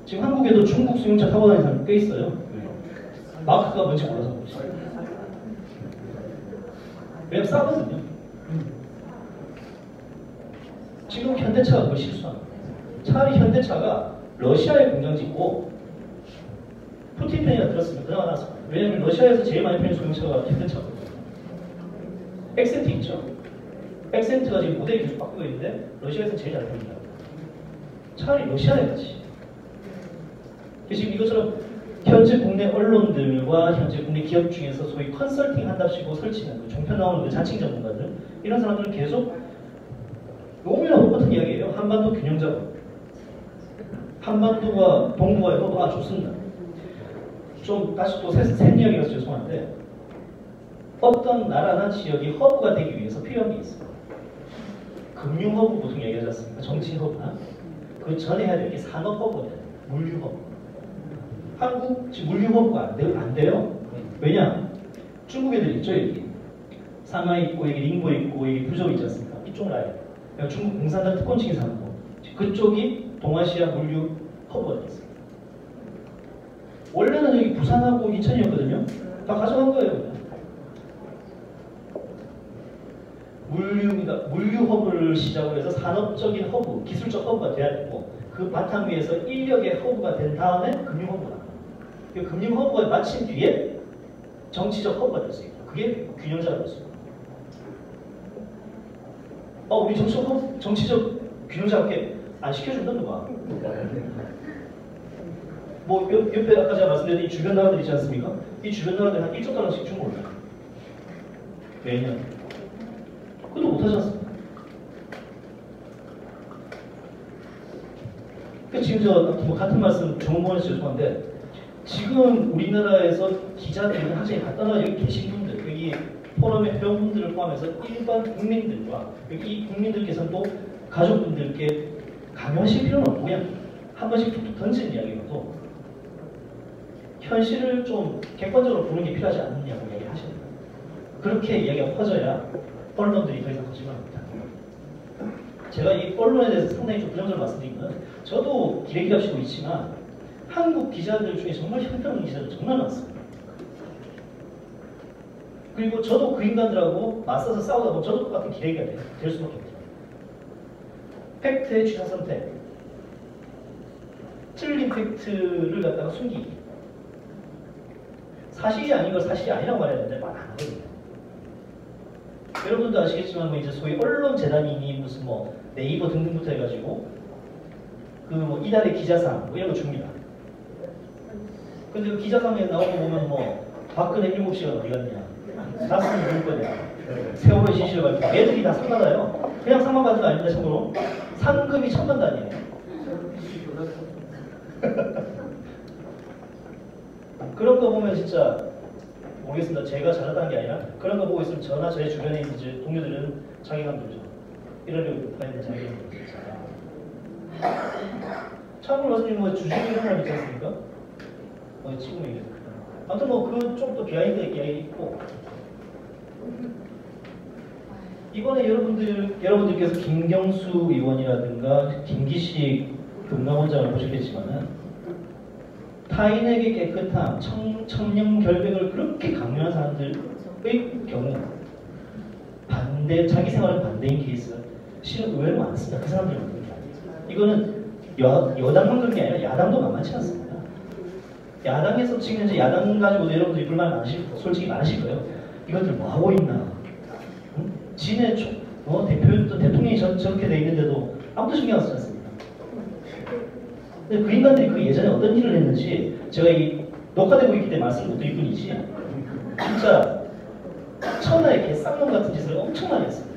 지금 한국에도 중국 승용차 타고 다니는 사람이 꽤 있어요. 마크가 뭔지 몰라서 그렇지. 왜냐면 싸거든요. 지금 현대차가 그걸 실수한 거예요. 차라리 현대차가 러시아에 공장 짓고 푸틴 편이라 들었으면 그나마 나았을 거예요. 왜냐면 러시아에서 제일 많이 팔리는 소형차가 현대차거든요. 액센트 있죠? 액센트가 지금 모델이 계속 바뀌고 있는데 러시아에서 제일 잘 팔린다. 차라리 러시아에 가지. 지금 이것처럼 현재 국내 언론들과 현재 국내 기업 중에서 소위 컨설팅 한답시고 설치는 종편 나오는 그 자칭 전문가들 이런 사람들은 계속 너무나 똑같은 이야기예요. 한반도 균형 작업. 한반도와 동북아의 허브가 좋습니다. 좀 다시 또 새 이야기라서 죄송한데 어떤 나라나 지역이 허브가 되기 위해서 필요한 게 있어요. 금융 허브 보통 얘기하지 않습니까? 정치 허브나 그 전에 해야 될 게 산업 허브예요. 물류 허브. 한국 지금 물류 허브가 안 돼요. 왜냐? 중국 애들 있죠 여기. 상하이 있고 여기 닝보 있고 여기 부족 있지 않습니까? 이쪽 라인. 그러니까 중국 공산당 특권층이 사는 곳. 그쪽이 동아시아 물류 허브가 됐어요. 원래는 여기 부산하고 인천이었거든요. 다 가져간 거예요. 그냥. 물류 허브를 시작으로 해서 산업적인 허브, 기술적 허브가 돼야 되고 그 바탕 위에서 인력의 허브가 된 다음에 금융 허브가 나와요. 그 금융 허브가 마친 뒤에 정치적 허브가 될 수 있고 그게 균형자가 될 수 있어요. 우리 정치적 균형자밖에 안 시켜준다 누가? 뭐 옆에 아까 제가 말씀드린 이 주변 나라들 있지 않습니까? 이 주변 나라들 한 1조 달러씩 준 거예요. 매년. 그것도 못하지 않습니까? 지금 뭐 같은 말씀 정보원에서 죄송한데 지금 우리나라에서 기자들이 학생이 간단하게 여기 계신 분들 여기 포럼의 회원분들을 포함해서 일반 국민들과 여기 이 국민들께서는 또 가족분들께 강요하실 필요는 없고 그냥 한 번씩 툭툭 던지는 이야기라도 현실을 좀 객관적으로 보는 게 필요하지 않느냐고 이야기하시는 거예요. 그렇게 이야기가 퍼져야 언론들이 더 이상 거짓말 합니다. 제가 이 언론에 대해서 상당히 좀 부정적으로 말씀드리면 저도 기레기 합시고 있지만 한국 기자들 중에 정말 형편없는 기자들 정말 많습니다. 그리고 저도 그 인간들하고 맞서서 싸우다 보면 저도 똑같은 기레기가 될 수밖에 없죠. 팩트의 취사 선택. 틀린 팩트를 갖다가 숨기기. 사실이 아닌 걸 사실이 아니라고 말해야 되는데 말 안 하거든요. 여러분도 아시겠지만 뭐 이제 소위 언론재단이니 무슨 뭐 네이버 등등부터 해가지고 그 뭐 이달의 기자상 뭐 이런 거 줍니다. 근데 그 기자상에 나오고 보면 뭐 박근혜 7시간 어디 갔냐, 나스는 누울 거냐, 세월의 진실을 밝히고 애들이 다 상 받아요. 그냥 상만 받는 거 아닙니다. 참고로 상금이 1000만 단위예요. 그런 거 보면 진짜 모르겠습니다. 제가 잘났다는 게 아니라 그런 거 보고 있으면 저나 저의 주변에 있는 이제 동료들은 자괴감 들죠. 이러려고 다니는 자괴감 들죠. 참고로 선생님 뭐 주식이 이런 사람 있지 않습니까? 지금 얘기해요. 아무튼 뭐 그 좀 더 비하인드 이야기 있고 이번에 여러분들께서 김경수 의원이라든가 김기식 금감원장을 보셨겠지만은 타인에게 깨끗함, 청렴 결백을 그렇게 강요한 사람들의 경우 자기 생활은 반대인 케이스 실은 의외로 많습니다. 그 사람들은 그런 게 아니에요. 이거는 여당만 그런 게 아니라 야당도 만만치 않습니다. 야당에서 지금 현재 야당 가지고도 여러분들이 불만 솔직히 많으실 거예요. 이것들 뭐 하고 있나? 응? 지네 대통령이 저렇게 돼 있는데도 아무도 신경 안 쓰지 않습니까? 근데 그 인간들이 그 예전에 어떤 일을 했는지 제가 이 녹화되고 있기 때문에 말씀을 못 드릴 뿐이지 진짜 천하의 개쌍놈 같은 짓을 엄청 많이 했습니다.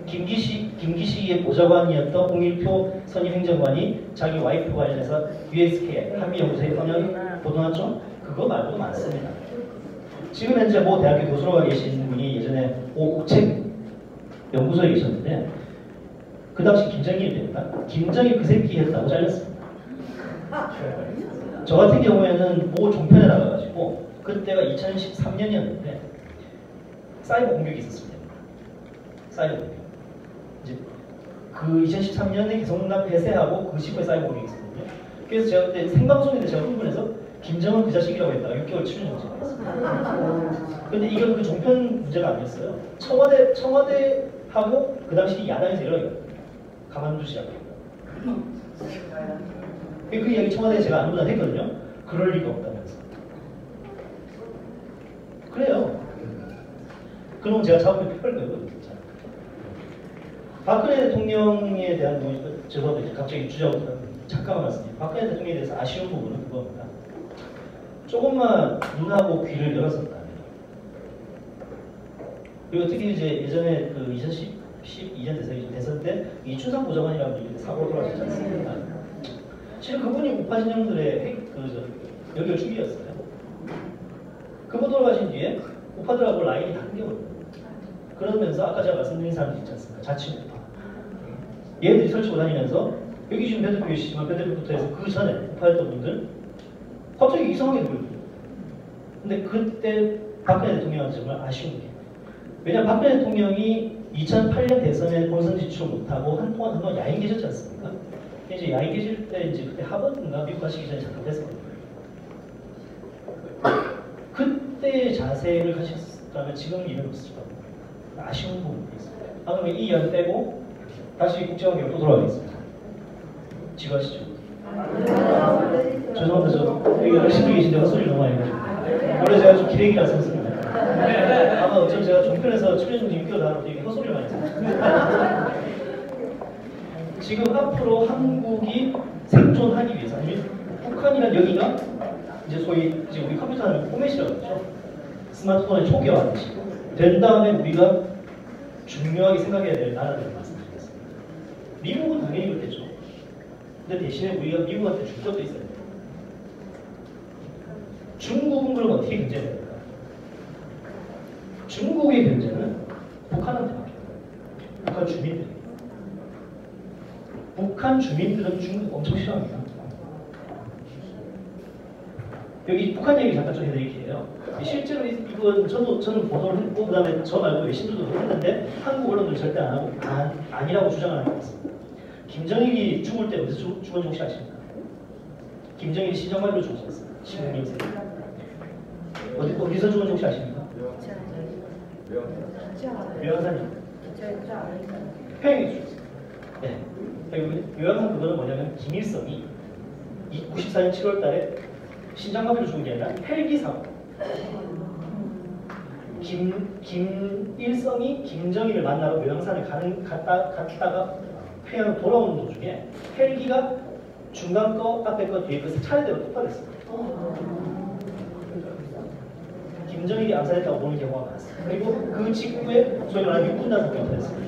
김기식의 보좌관이었던 홍일표 선임행정관이 자기 와이프 관련해서 USK 한미연구소에 보도났죠? 그거 말고도 많습니다. 지금 현재 모 대학교 교수로 가 계신 분이 예전에 옥책 연구소에 계셨는데 그 당시 김정일 때인가? 김정일 그 새끼 했다고 잘렸습니다. 저 같은 경우에는 모 종편에 나가가지고 그때가 2013년이었는데 사이버 공격이 있었습니다. 사이버 공격. 이제 그 2013년에 개성공단 폐쇄하고 그 시부에 사이버 공격이 있었거든요. 그래서 제가 그때 생방송인데 제가 흥분해서 김정은 그 자식이라고 했다가 6개월 추징 정지가 했습니다. 근데 이건 그 종편 문제가 아니었어요. 청와대하고 그 당시 야당에서 이러요. 가만두시라고. 그 이야기 청와대에 제가 안무단 했거든요. 그럴 리가 없다면서. 그래요. 그럼 제가 잡으면 피할 거예요. 박근혜 대통령에 대한 죄송합니다. 갑자기 주제하고 잠깐만 말씀드릴게요. 박근혜 대통령에 대해서 아쉬운 부분은 그겁니다. 조금만 눈하고 귀를 열었었다면, 그리고 특히 이제 예전에 그 2012년 대선 때 이춘상 보좌관이라는 분이 사고로 돌아가셨지 않습니까? 실은 그분이 우파 진영들의 연결 중이었어요. 그분 돌아가신 뒤에 우파들하고 라인이 한겨워요. 그러면서 아까 제가 말씀드린 사람들 있지 않습니까? 자치 우파. 얘들이 설치고 다니면서 여기 지금 배대표이시지만 배대표부터 해서 그 전에 우파였던 분들 갑자기 이상하게 보여요. 근데 그때 박근혜 대통령한테 정말 아쉬운 게, 왜냐면 박근혜 대통령이 2008년 대선에 본선 진출을 못하고 한동안 야인 계셨지 않습니까? 이제 야인 계실 때 이제 그때 하버드인가 미국 가시기 전에 잠깐 됐었거든요. 그때 자세를 가셨다면 지금 이런 모습이 아쉬운 부분이 있습니다. 그러면 이 이야기 빼고 다시 국제관계로 또 돌아가겠습니다. 지루하시죠? 죄송합니다. 저 여기 열심히 계신데 헛소리 너무 많이 해가지고. 원래 제가 좀 기레기라 썼습니다. 아마 어쩜 제가 종편에서 출연 중 6개월 나가고 되게 헛소리를 많이 했어요. 지금 앞으로 한국이 생존하기 위해서, 아니면 북한이란 여기가 이제 소위 이제 우리 컴퓨터 하는 포맷이라고 하죠. 스마트폰의 초기화하듯이 된 다음에 우리가 중요하게 생각해야 될 나라들을 말씀드리겠습니다. 미국은 당연히 그렇겠죠. 근데 대신에 우리가 미국한테 줄 것도 있어야 돼요. 중국은 그럼 어떻게 경제해야 될까? 중국의 경제는 북한한테 맡겨요. 북한 주민들. 북한 주민들은 중국 엄청 싫어합니다. 여기 북한 얘기 잠깐 좀 해드릴게요. 실제로 이건 저는 보도를 했고, 그 다음에 저 말고 외신들도 했는데 한국 언론들 절대 안 하고 아니라고 주장을 하는 것 같습니다. 김정일이 죽을 때 어디서 죽었는지 혹시 아십니까? 김정일이 시정관리로 죽었어요. 16년생. 어디서 죽었는지 혹시 아십니까? 요양산이요. 평양에서 죽었어요. 네. 요양산 그거는 뭐냐면 김일성이 94년 7월 달에 신장마비로 죽은 게 아니라 헬기 사고. 김일성이 김정일을 만나러 요양산에 갔다가 평양으로 돌아오는 도중에 헬기가 중간 거, 앞에 거, 뒤에 거 차례대로 폭발했어요. 김정일이 암살했다고 보는 경우가 많았어요. 그리고 그 직후에 소위 말하는 육군단속이 터졌어요.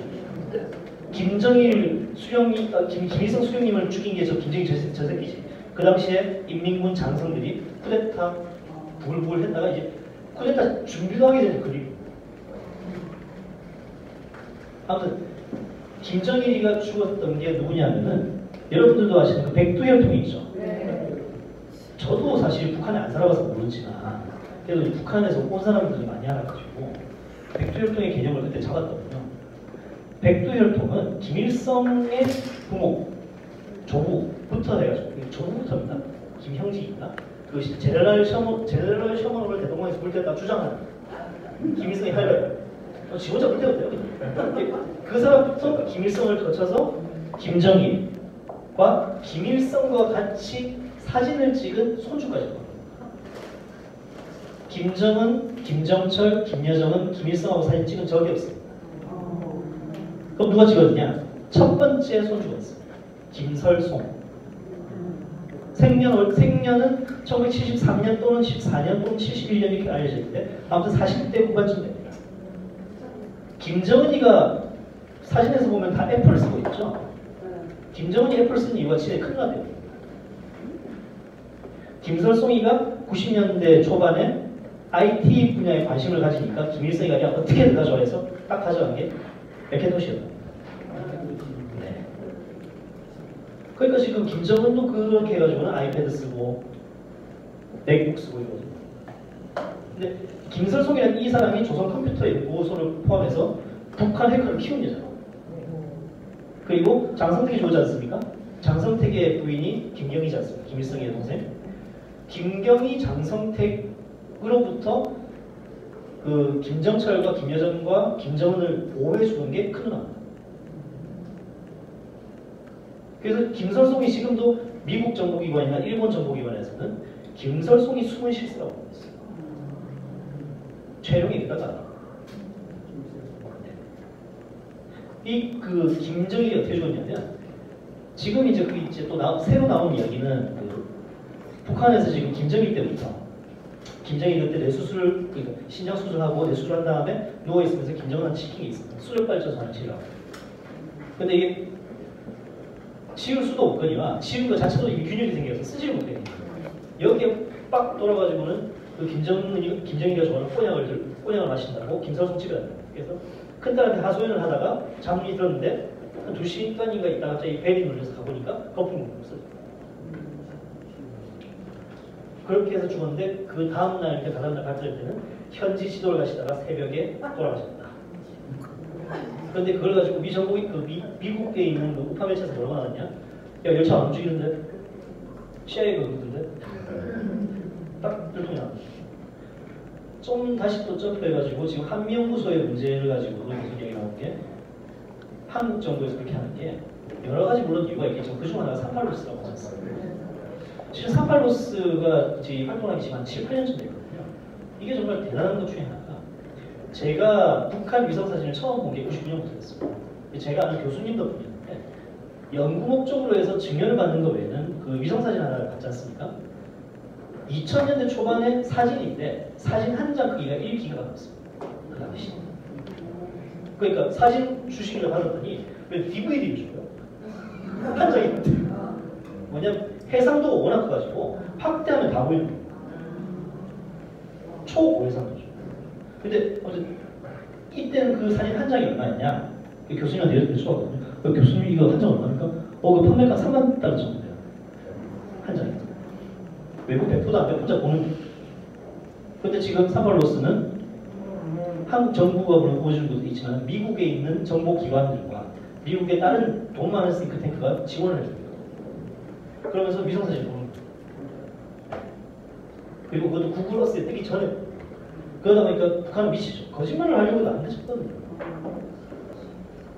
김일성 수령님을 죽인 게 저 김정일 저 새끼지. 그 당시에 인민군 장성들이 쿠데타 부글부글 했다가 이제 쿠데타 준비도 하게 되는 그림. 아무튼 김정일이가 죽었던 게 누구냐면은 여러분들도 아시는 그 백두혈통이 있죠. 저도 사실 북한에 안 살아봐서 모르지만 그래도 북한에서 온 사람들이 많이 알아가지고 백두혈통의 개념을 그때 잡았거든요. 백두혈통은 김일성의 부모, 조부부터 해가지고 조부부터입니다. 김형직입니다. 그 제네럴 셔먼을 대동강에서 불태웠다 주장하는 김일성이 할래요. 지 혼자 불태웠대요. 그 사람부터 김일성을 거쳐서 김정일과 김일성과 같이 사진을 찍은 손주까지. 김정은, 김정철, 김여정은 김일성하고 사진 찍은 적이 없습니다. 그럼 누가 찍었냐? 첫 번째 손주가 있습니다. 김설송. 생년은 1973년 또는 14년 또는 71년 이렇게 알려져 있는데 아무튼 40대 후반쯤 됩니다. 김정은이가 사진에서 보면 다 애플을 쓰고 있죠. 김정은이 애플 쓰는 이유가 진짜 큰일 나대요. 김설송이가 90년대 초반에 IT 분야에 관심을 가지니까 김일성이가 야 어떻게든 가져와서 딱 가져간 게 맥킨토시였다. 네. 그러니까 지금 김정은도 그렇게 해가지고는 아이패드 쓰고 맥북 쓰고 이러거든요. 근데 김설송이라는 이 사람이 조선 컴퓨터의 보호소를 포함해서 북한 해커를 키운 여자예요. 그리고 장성택이 좋지 않습니까? 장성택의 부인이 김경이지 않습니까? 김일성의 동생. 김경희, 장성택으로부터 그 김정철과 김여정과 김정은을 보호해주는 게 큰 누나입니다. 그래서 김설송이 지금도 미국 정보기관이나 일본 정보기관에서는 김설송이 숨은 실세라고 보고 있어요. 최룡이 그다가 그 김정일이 어떻게 죽었냐면 지금 이제 그 이제 또 새로 나온 이야기는 그 북한에서 지금 김정일 때부터 김정일 그때 뇌수술 그러니까 신장 수술하고 뇌수술한 다음에 누워 있으면서 김정은한테 시킨 게 있습니다. 수력 발전소 하나 지으라고. 근데 이게 지울 수도 없거니와 지운 것 자체도 이미 균열이 생겨서 쓰지를 못해요. 여기에 빡 돌아가지고는 그 김정일이가 좋아하는 꼬냑을 마신다고 김설송 집에 갔다. 그래서 큰딸한테 하소연을 하다가 장문이 들었는데 한 2시간인가 있다가 갑자기 벨이 눌려서 가보니까 거품이 없어요. 그렇게 해서 죽었는데 그 다음날 이렇게 다음날 발표할 때는 현지 지도를 가시다가 새벽에 돌아가셨다. 그런데 그걸 가지고 미국에 있는 그 우파 매체에서 뭐라고 나왔냐? 야 열차 안 움직이는데? CIA가 그러던데? 딱 들통이 나왔다. 좀 다시 또 점프해가지고 지금 한미연구소의 문제를 가지고 무슨 얘기 나온 게 한국 정부에서 그렇게 하는 게 여러 가지 물론 이유가 있겠지만 그중 하나가 38로스라고 하셨어요. 실은 38로스가 이제 활동하기 지금 한 7, 8년쯤 됐거든요. 이게 정말 대단한 것 중에 하나가 제가 북한 위성사진을 처음 본 게 99년부터 됐어요. 제가 아는 교수님 덕분이었는데 연구 목적으로 해서 증여를 받는 것 외에는 그 위성사진 하나를 받지 않습니까? 2000년대 초반에 사진인데 사진 한 장 크기가 1기가였습니다. 그 당시. 그러니까 사진 주식을 받았더니 왜 DVD를 줘요? 한 장이 있는데. 뭐냐면 해상도가 워낙 커가지고 확대하면 다 보이는 거예요. 초고해상도죠. 근데 이때는 그 사진 한 장이 얼마였냐? 그 교수님한테 여쭤봤거든요. 교수님 이거 한 장 얼마입니까? 그 판매가 3만 달러 정도 돼요. 한 장이. 외국 배포도 안 되고 혼자 보는 거예요. 근데 지금 38로스는 한국 정부가 물론 보여주는 것도 있지만 미국에 있는 정보기관들과 미국의 다른 돈 많은 싱크탱크가 지원을 해줍니다. 그러면서 위성사진을 보는 거예요. 그리고 그것도 구글 어스에 뜨기 전에 그러다 보니까 북한은 미치죠. 거짓말을 하려고도 안 되셨거든요.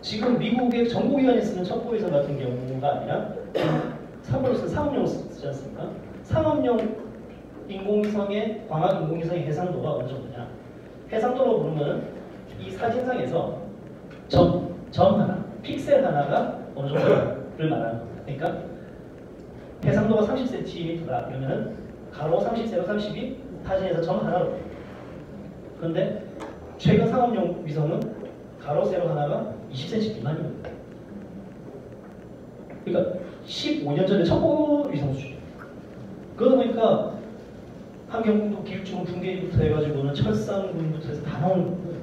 지금 미국의 정보기관이 쓰는 첩보위성 같은 경우가 아니라 38로스는 상업용을 쓰지 않습니까? 상업용 인공위성의 광학 인공위성의 해상도가 어느 정도냐? 해상도로 부르면 이 사진상에서 점 하나, 픽셀 하나가 어느 정도를 말하는 겁니다. 그러니까 해상도가 30cm다 그러면은 가로 30, 세로 30이 사진에서 점 하나로 돼요. 그런데 최근 상업용 위성은 가로, 세로 하나가 20cm 미만입니다. 그러니까 15년 전에 첩보 위성 수준. 그러다 보니까 함경도 기육지구 붕괴부터 해가지고는 철산군부터 해서 다 나오는 거예요.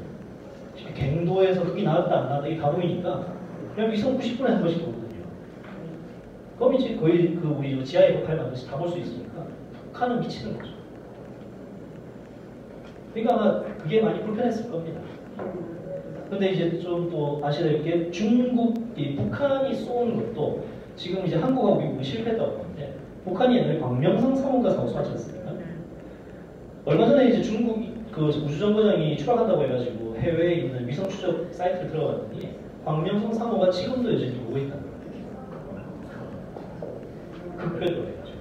갱도에서 그게 나왔다 안 나왔다 이게 다 보이니까 그냥 위성 90분에 한 번씩 보거든요. 그럼 이제 거의 그 우리 지하에 폭발 만들어서 다 볼 수 있으니까 북한은 미치는 거죠. 그러니까 아마 그게 많이 불편했을 겁니다. 근데 이제 좀 또 아셔야 될 게 북한이 쏜 것도 지금 이제 한국하고 미국이 실패했다고 하는데 북한이 옛날에 광명성 3호가 사고 쏘았지 않습니까? 얼마 전에 이제 중국 그 우주정거장이 추락한다고 해가지고 해외에 있는 위성 추적 사이트를 들어갔더니 광명성 3호가 지금도 여전히 오고 있다는 거예요. 급궤도로 해가지고.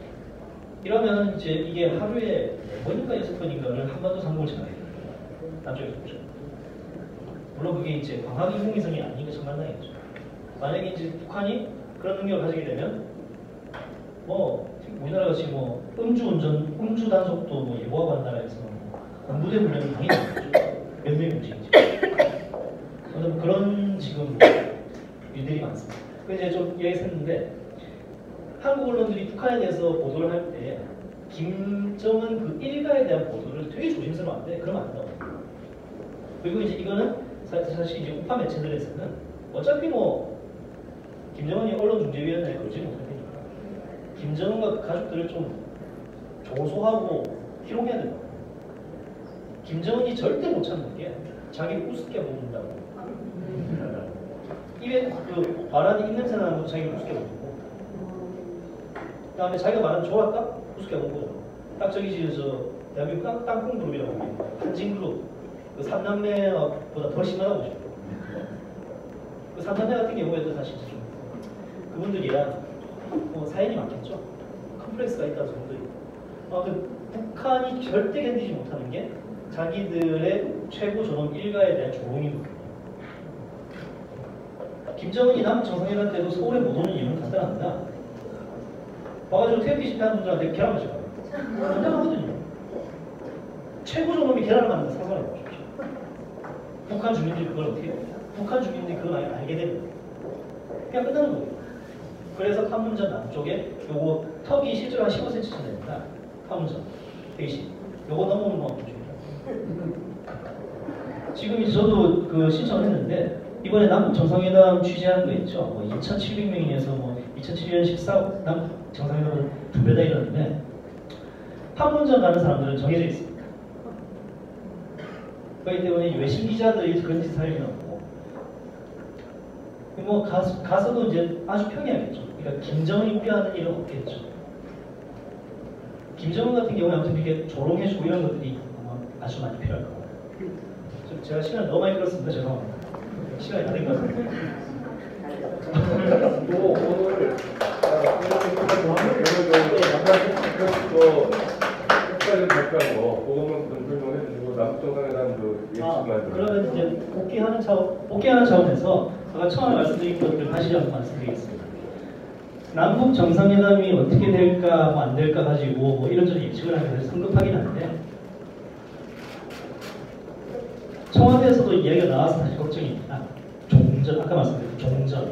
이러면 이제 이게 하루에 4번인가 6번인가를 한반도 상공을 지나야 돼요. 나중에 보죠. 물론 그게 이제 광학 인공위성이 아닌 게 정말당이죠. 만약에 이제 북한이 그런 능력을 가지게 되면 우리나라 같이 음주운전, 음주 단속도 예고하고 하는 나라에서 군부대 훈련이 당연히 몇 명이 움직이지. 그래서 그런 지금 일들이 많습니다. 그래서 이제 좀 얘기했는데 한국 언론들이 북한에 대해서 보도를 할 때 김정은 그 일가에 대한 보도를 되게 조심스러워한데 그러면 안 된다고. 그리고 이제 이거는 사실 이제 우파 매체들에서는 어차피 김정은이 언론중재위원회에 걸지 못할 테니까 김정은과 그 가족들을 좀 조소하고 희롱해야 된다. 김정은이 절대 못 참는 게 자기 우습게 보는다고. 입에 그 말하는 입냄새 나는 것도 자기 우습게 보고 그 다음에 자기가 말하는 좋았다? 우습게 보고 딱 저기 지금 저 대한민국 땅콩 그룹이라고 합니다. 한진 그룹. 그 삼남매보다 더 심하다고 보시죠. 그 삼남매 같은 경우에도 사실 좀 그분들이랑 사연이 많겠죠. 컴플렉스가 있다는 분들이. 그 북한이 절대 견디지 못하는 게 자기들의 최고 존엄 일가에 대한 조롱이거든요. 김정은이 남정상회담 때도 서울에 못 오는 이유는 간단합니다. 와가지고 태극기 집회하는 분들한테 계란 마시고 간단하거든요. 최고 존엄이 계란을 만든다 상상해 보십시오. 북한 주민들이 그걸 어떻게 해요? 북한 주민들이 그걸 알게 됩니다. 그냥 끝나는 거예요. 그래서 판문점 남쪽에 요거 턱이 실제로 한 15cm 정도 됩니다. 판문점 대신 요거 넘어오는 거 줍니다. 지금 이제 저도 그 신청을 했는데 이번에 남북 정상회담 취재한 거 있죠. 2,700명에서 2007년 14 남북 정상회담은 2배 다 이러는데 판문점 가는 사람들은 정해져 있습니다. 그렇기 때문에 외신 기자들이 그런 짓을 할 일은 없고 가서도 이제 아주 평이하겠죠. 그러니까 김정은이 우려하는 일은 없겠죠. 김정은 같은 경우에 아무튼 이렇게 조롱해주고 이런 것들이 아주 많이 필요할 것 같아요. 제가 시간을 너무 많이 끌었습니다. 죄송합니다. 시간이 다 된 것 같습니다. 오늘 끝까지 발표한 그것만 좀 설명해 주시고 남북정상회담 그러면 이제 복귀하는 차원에서 제가 처음에 말씀드린 것들 다시 한번 말씀드리겠습니다. 남북 정상회담이 어떻게 될까, 안 될까 가지고 이런저런 예측을 하기 위해서 성급하긴 한데 청와대에서도 이야기가 나와서 사실 걱정입니다. 종전, 아까 말씀드린 종전,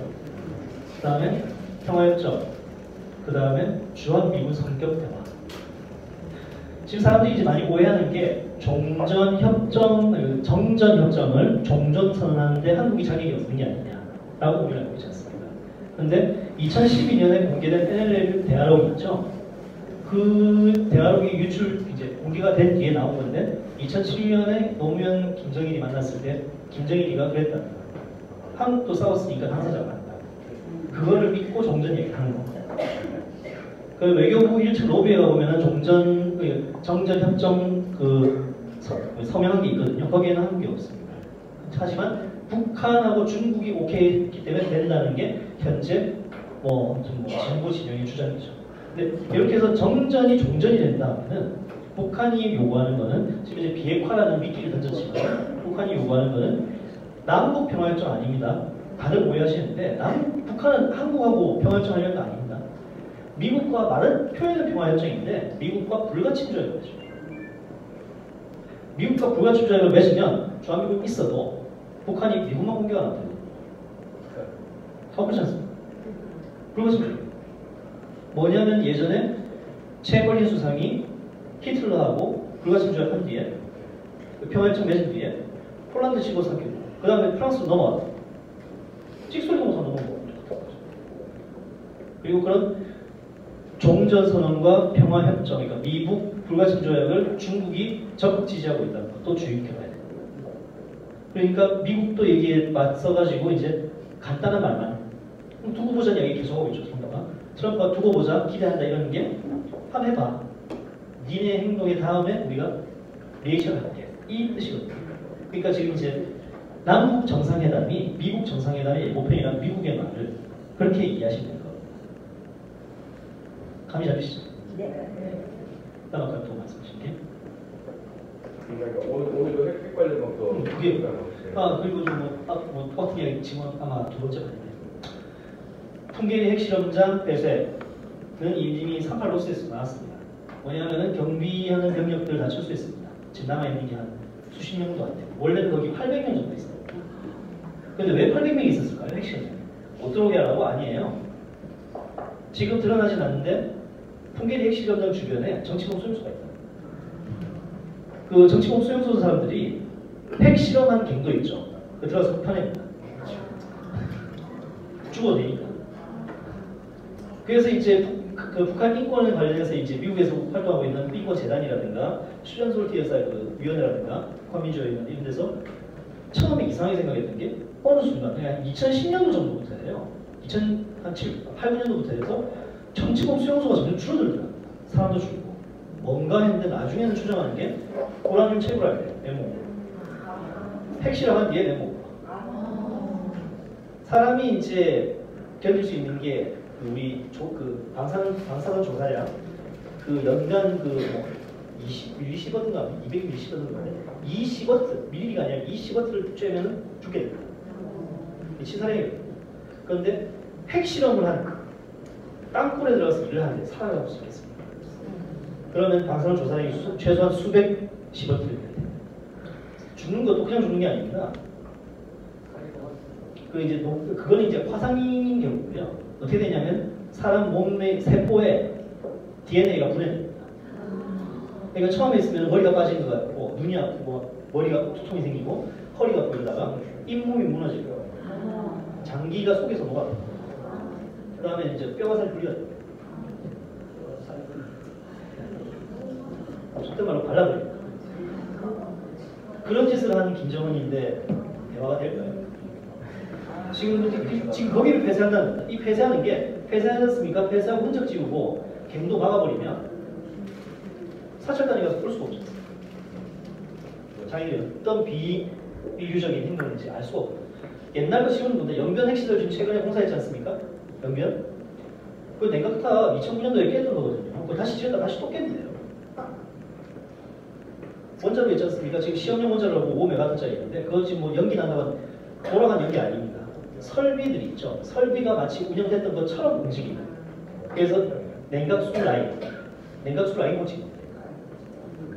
그 다음에 평화협정, 그 다음에 주한미군 성격 대화. 지금 사람들이 이제 많이 오해하는 게 정전협정을 종전선언하는데 한국이 자격이 없는 게 아니냐라고 우려를 하고 있지 않습니까? 그런데 2012년에 공개된 NLL 대화록이 있죠. 그 대화록이 이제 공개가 된 뒤에 나온 건데 2007년에 노무현 김정일이 만났을 때 김정일이가 그랬답니다. 한국도 싸웠으니까 당사자가 한다. 그거를 믿고 종전 얘기를 하는 겁니다. 그 외교부 1층 로비에 가보면 정전협정 서명한 게 있거든요. 거기에는 한국이 없습니다. 하지만 북한하고 중국이 오케이 했기 때문에 된다는 게 현재 진보 진영의 주장이죠. 근데 이렇게 해서 정전이 종전이 된다면은 북한이 요구하는 거는 지금 이제 비핵화라는 미끼를 던졌지만 북한이 요구하는 거는 남북 평화협정 아닙니다. 다들 오해하시는데 북한은 한국하고 평화협정 하려는 거 아닙니다. 미국과 말은 표현은 평화협정인데 미국과 불가침조약을 맺죠. 미국과 불가침조약을 맺으면 주한미군이 있어도 북한이 미국만 공격 안 합니다. 그렇지 않습니까? 불가침조약. 뭐냐면 예전에 최걸린 수상이 히틀러하고 불가침조약 한 뒤에 평화협정 맺은 뒤에 폴란드 치고 삼켰고 그 다음에 프랑스로 넘어왔다. 찍소리도 못하는 넘어온 거죠. 그리고 그런 종전선언과 평화협정, 그러니까 미북 불가침조약을 중국이 적극 지지하고 있다는 것도 주의깊게 봐야 됩니다. 그러니까 미국도 여기에 맞서가지고 이제 간단한 말만 두고 보자는 이야기 계속하고 있죠. 트럼프가 두고 보자, 기대한다 이런 게 한번 해봐. 니네 행동의 다음에 우리가 리액션을 할게. 이 뜻이거든요. 그러니까 지금 이제 남북 정상회담이 미국 정상회담의 예고편이란 미국의 말을 그렇게 이해하시면 됩니다. 감이 잡히시죠? 네. 그다음 아까 또 말씀하신 게 오늘도 핵 관련 또 그게 그리고 좀 똑같은 이야기 지금 아마 두 번째 판인데 풍계리 핵실험장 폐쇄는 이미 38 로스에서 나왔습니다. 뭐냐면은 경비하는 병력들을 다 철수했습니다. 지금 남아있는 게 한 수십 명도 안 돼요. 원래는 거기 800명 정도 있어요. 근데 왜 800명이 있었을까요? 핵실험장에? 못 들어오게 하라고? 아니에요. 지금 드러나진 않는데 풍계리 핵실험장 주변에 정치범 수용소가 있다. 그 정치범 수용소 사람들이 핵실험한 갱도 있죠. 그 들어가서 폭탄냅니다. 죽어도 되니까. 그래서 이제 그 북한 인권에 관련해서 이제 미국에서 활동하고 있는 삐고 재단이라든가 추전솔 TSI 그 위원회라든가 북한민주연합 이런 데서 처음에 이상하게 생각했던 게 어느 순간 그냥 2010년도 정도부터 해요. 2008, 9년도부터 해서 정치범 수용소가 점점 줄어들더라고요. 사람도 줄고. 뭔가 했는데 나중에는 추정하는 게 우라늄 채굴할 때 메모. 핵실험한 뒤에 메모. 사람이 이제 견딜 수 있는 게 우리 방사선 조사량 그 연간 뭐 20워트인가 200mW인가 20W 밀리가 아니라 20W를 쬐면 죽게 됩니다. 치사량이에요. 그런데 핵실험을 한 땅굴에 들어가서 일을 하는데 살아갈 수 있겠습니까? 그러면 방사선 조사량이 최소한 수백 10W를 돼요. 죽는 것도 그냥 죽는 게 아닙니다. 그거는 이제 화상인 경우고요. 어떻게 되냐면 사람 몸의 세포에 DNA가 분해됩니다. 그러니까 처음에 있으면 머리가 빠지는 것 같고 눈이 아프고 머리가 두통이 생기고 허리가 아프고 이러다가 잇몸이 무너지고 장기가 속에서 녹아. 그 다음에 이제 뼈가 살 분리가 됩니다. 속된 말로 발라버립니다. 그런 짓을 하는 김정은인데 대화가 될까요? 지금 거기를 폐쇄한다는 겁니다. 이 폐쇄하는 게 폐쇄하셨습니까? 폐쇄하고 흔적 지우고 갱도 막아버리면 사찰단이 가서 볼 수가 없죠. 자기들이 어떤 비인류적인 행동인지 알 수가 없고. 옛날 거 쉬운 건데 연변 핵시설 지금 최근에 공사했지 않습니까? 연변? 그 냉각탑 2009년도에 깼던 거거든요. 그거 다시 지었다 다시 또 깼는데요. 원자로 있지 않습니까? 지금 시험용 원자로라고 5메가톤짜리 있는데 그거 지금 뭐 연기 난다고 돌아간 연기 아닙니다. 설비들이 있죠. 설비가 마치 운영됐던 것처럼 움직입니다. 그래서 냉각수 라인 고치고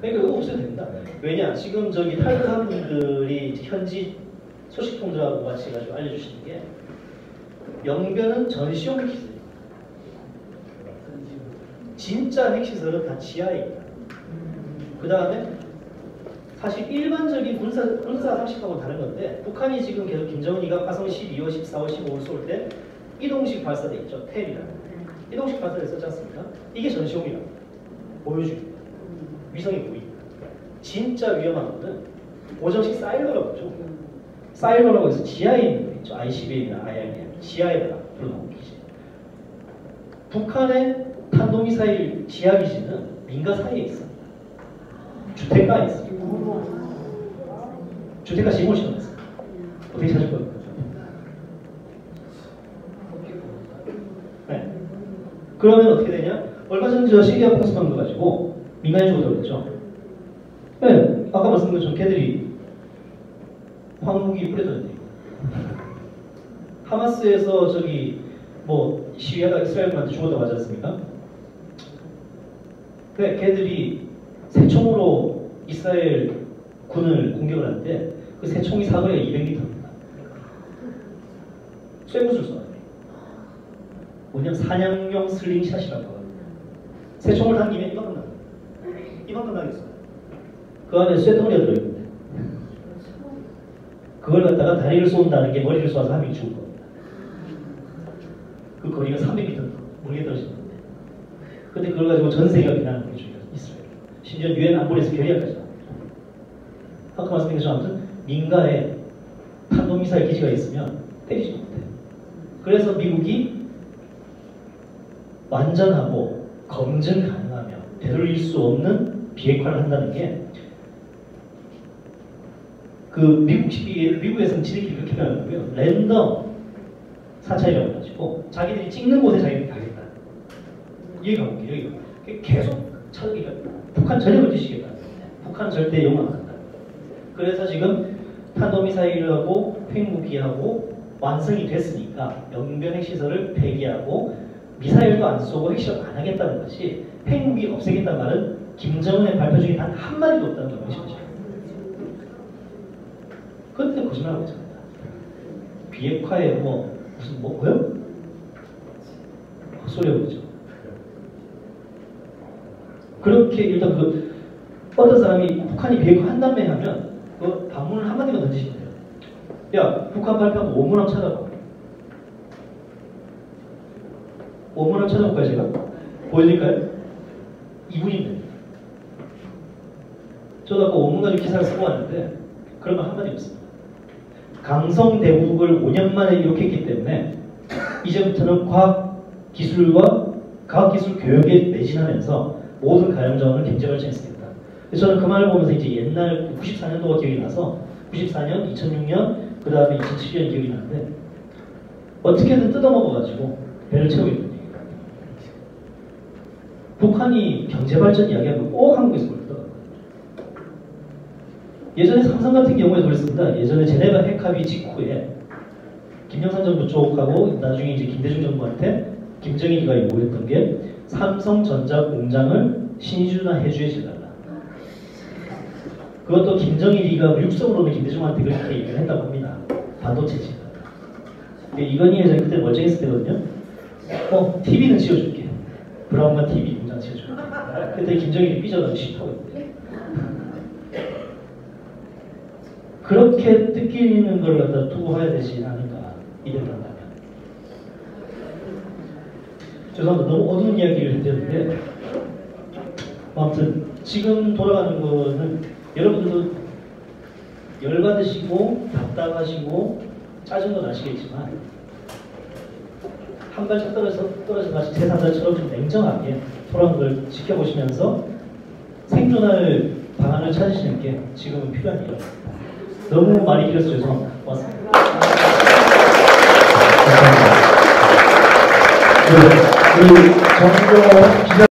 그러니까 이거 없어도 됩니다. 왜냐? 지금 저기 탈북한 분들이 현지 소식통들하고 같이 해가지고 알려주시는 게 영변은 전시용 핵시설이에요. 진짜 핵시설은 다 지하에 있다. 그 다음에 사실 일반적인 군사 상식하고는 다른 건데 북한이 지금 계속 김정은이가 화성 12호, 14호, 15호 쏠 때 이동식 발사대 있죠. 텔이라는 이동식 발사대 썼지 않습니까? 이게 전시용이라고 보여줍니다. 위성이 보입니다. 진짜 위험한 거는 고정식 사일러라고 하죠. 사일러라고 해서 지하에 있는 거 있죠. ICBM이나 IRBM 지하에다가 불러놓은 기지. 북한의 탄도미사일 지하기지는 민가 사이에 있습니다. 주택가에 있습니다. 주택가 시공을 시켜놨어요. 어떻게 찾을 거예요? 네. 그러면 어떻게 되냐? 얼마 전에 저 시리아 폭스방도 가지고 민간인 죽어서 그랬죠. 네. 아까 말씀드린 것처럼 걔들이 황무기 뿌려졌는데 하마스에서 저기 뭐 시리아가 이스라엘한테 죽었다고 하지 않습니까? 네. 걔들이 새총으로 이스라엘 군을 공격을 하는데 그 새총이 사거리가 200m입니다. 쇠구슬 쏘아요. 뭐냐면 사냥용 슬링샷이라고 하거든요. 새총을 당기면 이만큼 나요. 이만큼 나겠어요. 그 안에 쇠덩어리가 들어있는데 그걸 갖다가 다리를 쏜다는 게 머리를 쏘아서 한 명이 죽은 겁니다. 그 거리가 300m 멀리 떨어진 건데 근데 그걸 가지고 전 세계가 비난하는 게 중요해요. 이스라엘. 심지어 유엔 안보리에서 결의하까지 나옵니다. 아까 말씀드린 것처럼 아무튼 민가에 탄도미사일 기지가 있으면 때리지도 못해요. 그래서 미국이 완전하고 검증 가능하며 되돌릴 수 없는 비핵화를 한다는 게 그 미국에서는 지들끼리 그렇게 표현하고요. 랜덤 사찰이라고 해가지고 자기들이 찍는 곳에 자기들이 가겠다. 여기가 볼게요. 여기가 계속 찾으니까 북한 전역을 뒤시겠다. 북한 절대 용납 안 한다. 그래서 지금 탄도미사일하고 핵무기하고 완성이 됐으니까 영변 핵시설을 폐기하고 미사일도 안 쏘고 핵실험 안 하겠다는 것이 핵무기 없애겠다는 말은 김정은의 발표 중에 단 한마디도 없다는 것이죠. 그런데 거짓말하고 있습니다. 비핵화에 무슨 뭐고요? 헛소리하고 있죠. 그렇게 일단 어떤 사람이 북한이 비핵화 한다며 하면 그 방문을 한마디만 던지시면 돼요. 야, 북한 발표한 원문 한번 찾아봐. 원문 한번 찾아볼까요, 제가? 보여드릴까요? 2분입니다. 저도 아까 원문 가지고 기사를 쓰고 왔는데 그런 말 한마디 없습니다. 강성대국을 5년 만에 이렇게 했기 때문에 이제부터는 과학기술 교육에 매진하면서 모든 가용 자원을 경제 발전했습니다. 그래서 저는 그 말을 보면서 이제 옛날 94년도가 기억이 나서 94년, 2006년, 그 다음에 2007년 기억이 나는데 어떻게든 뜯어먹어가지고 배를 채우고 있는 얘기예요. 북한이 경제 발전 이야기하면 꼭 한국에서 그러더라고요. 예전에 삼성 같은 경우에 그랬습니다. 예전에 제네바 핵합의 직후에 김영삼 정부 쪽하고 나중에 이제 김대중 정부한테 김정일이가 요구했던 게 삼성전자 공장을 신의주나 해주에 지달라. 그것도 김정일이가 육성으로는 김대중한테 그렇게 얘기를 했다고 합니다. 반도체 지달라. 근데 이건희 회장이 그때 멀쩡했을 때거든요. TV는 지어줄게. 브라운관 TV 공장 지어줄게. 그때 김정일이 삐져가지고 싫다고 했대. 그렇게 뜯기는 걸 갖다 두고 해야 되지 않을까, 이대로 한다면. 죄송합니다. 너무 어두운 이야기를 했는데, 아무튼, 지금 돌아가는 거는 여러분들도 열받으시고, 답답하시고, 짜증도 나시겠지만, 한 발짝 떨어져 다시 제3자처럼 좀 냉정하게 돌아가는 걸 지켜보시면서 생존할 방안을 찾으시는 게 지금은 필요한 일입니다. 너무 많이 길어서 죄송합니다. 고맙습니다. 감사합니다. 우리 정보 기자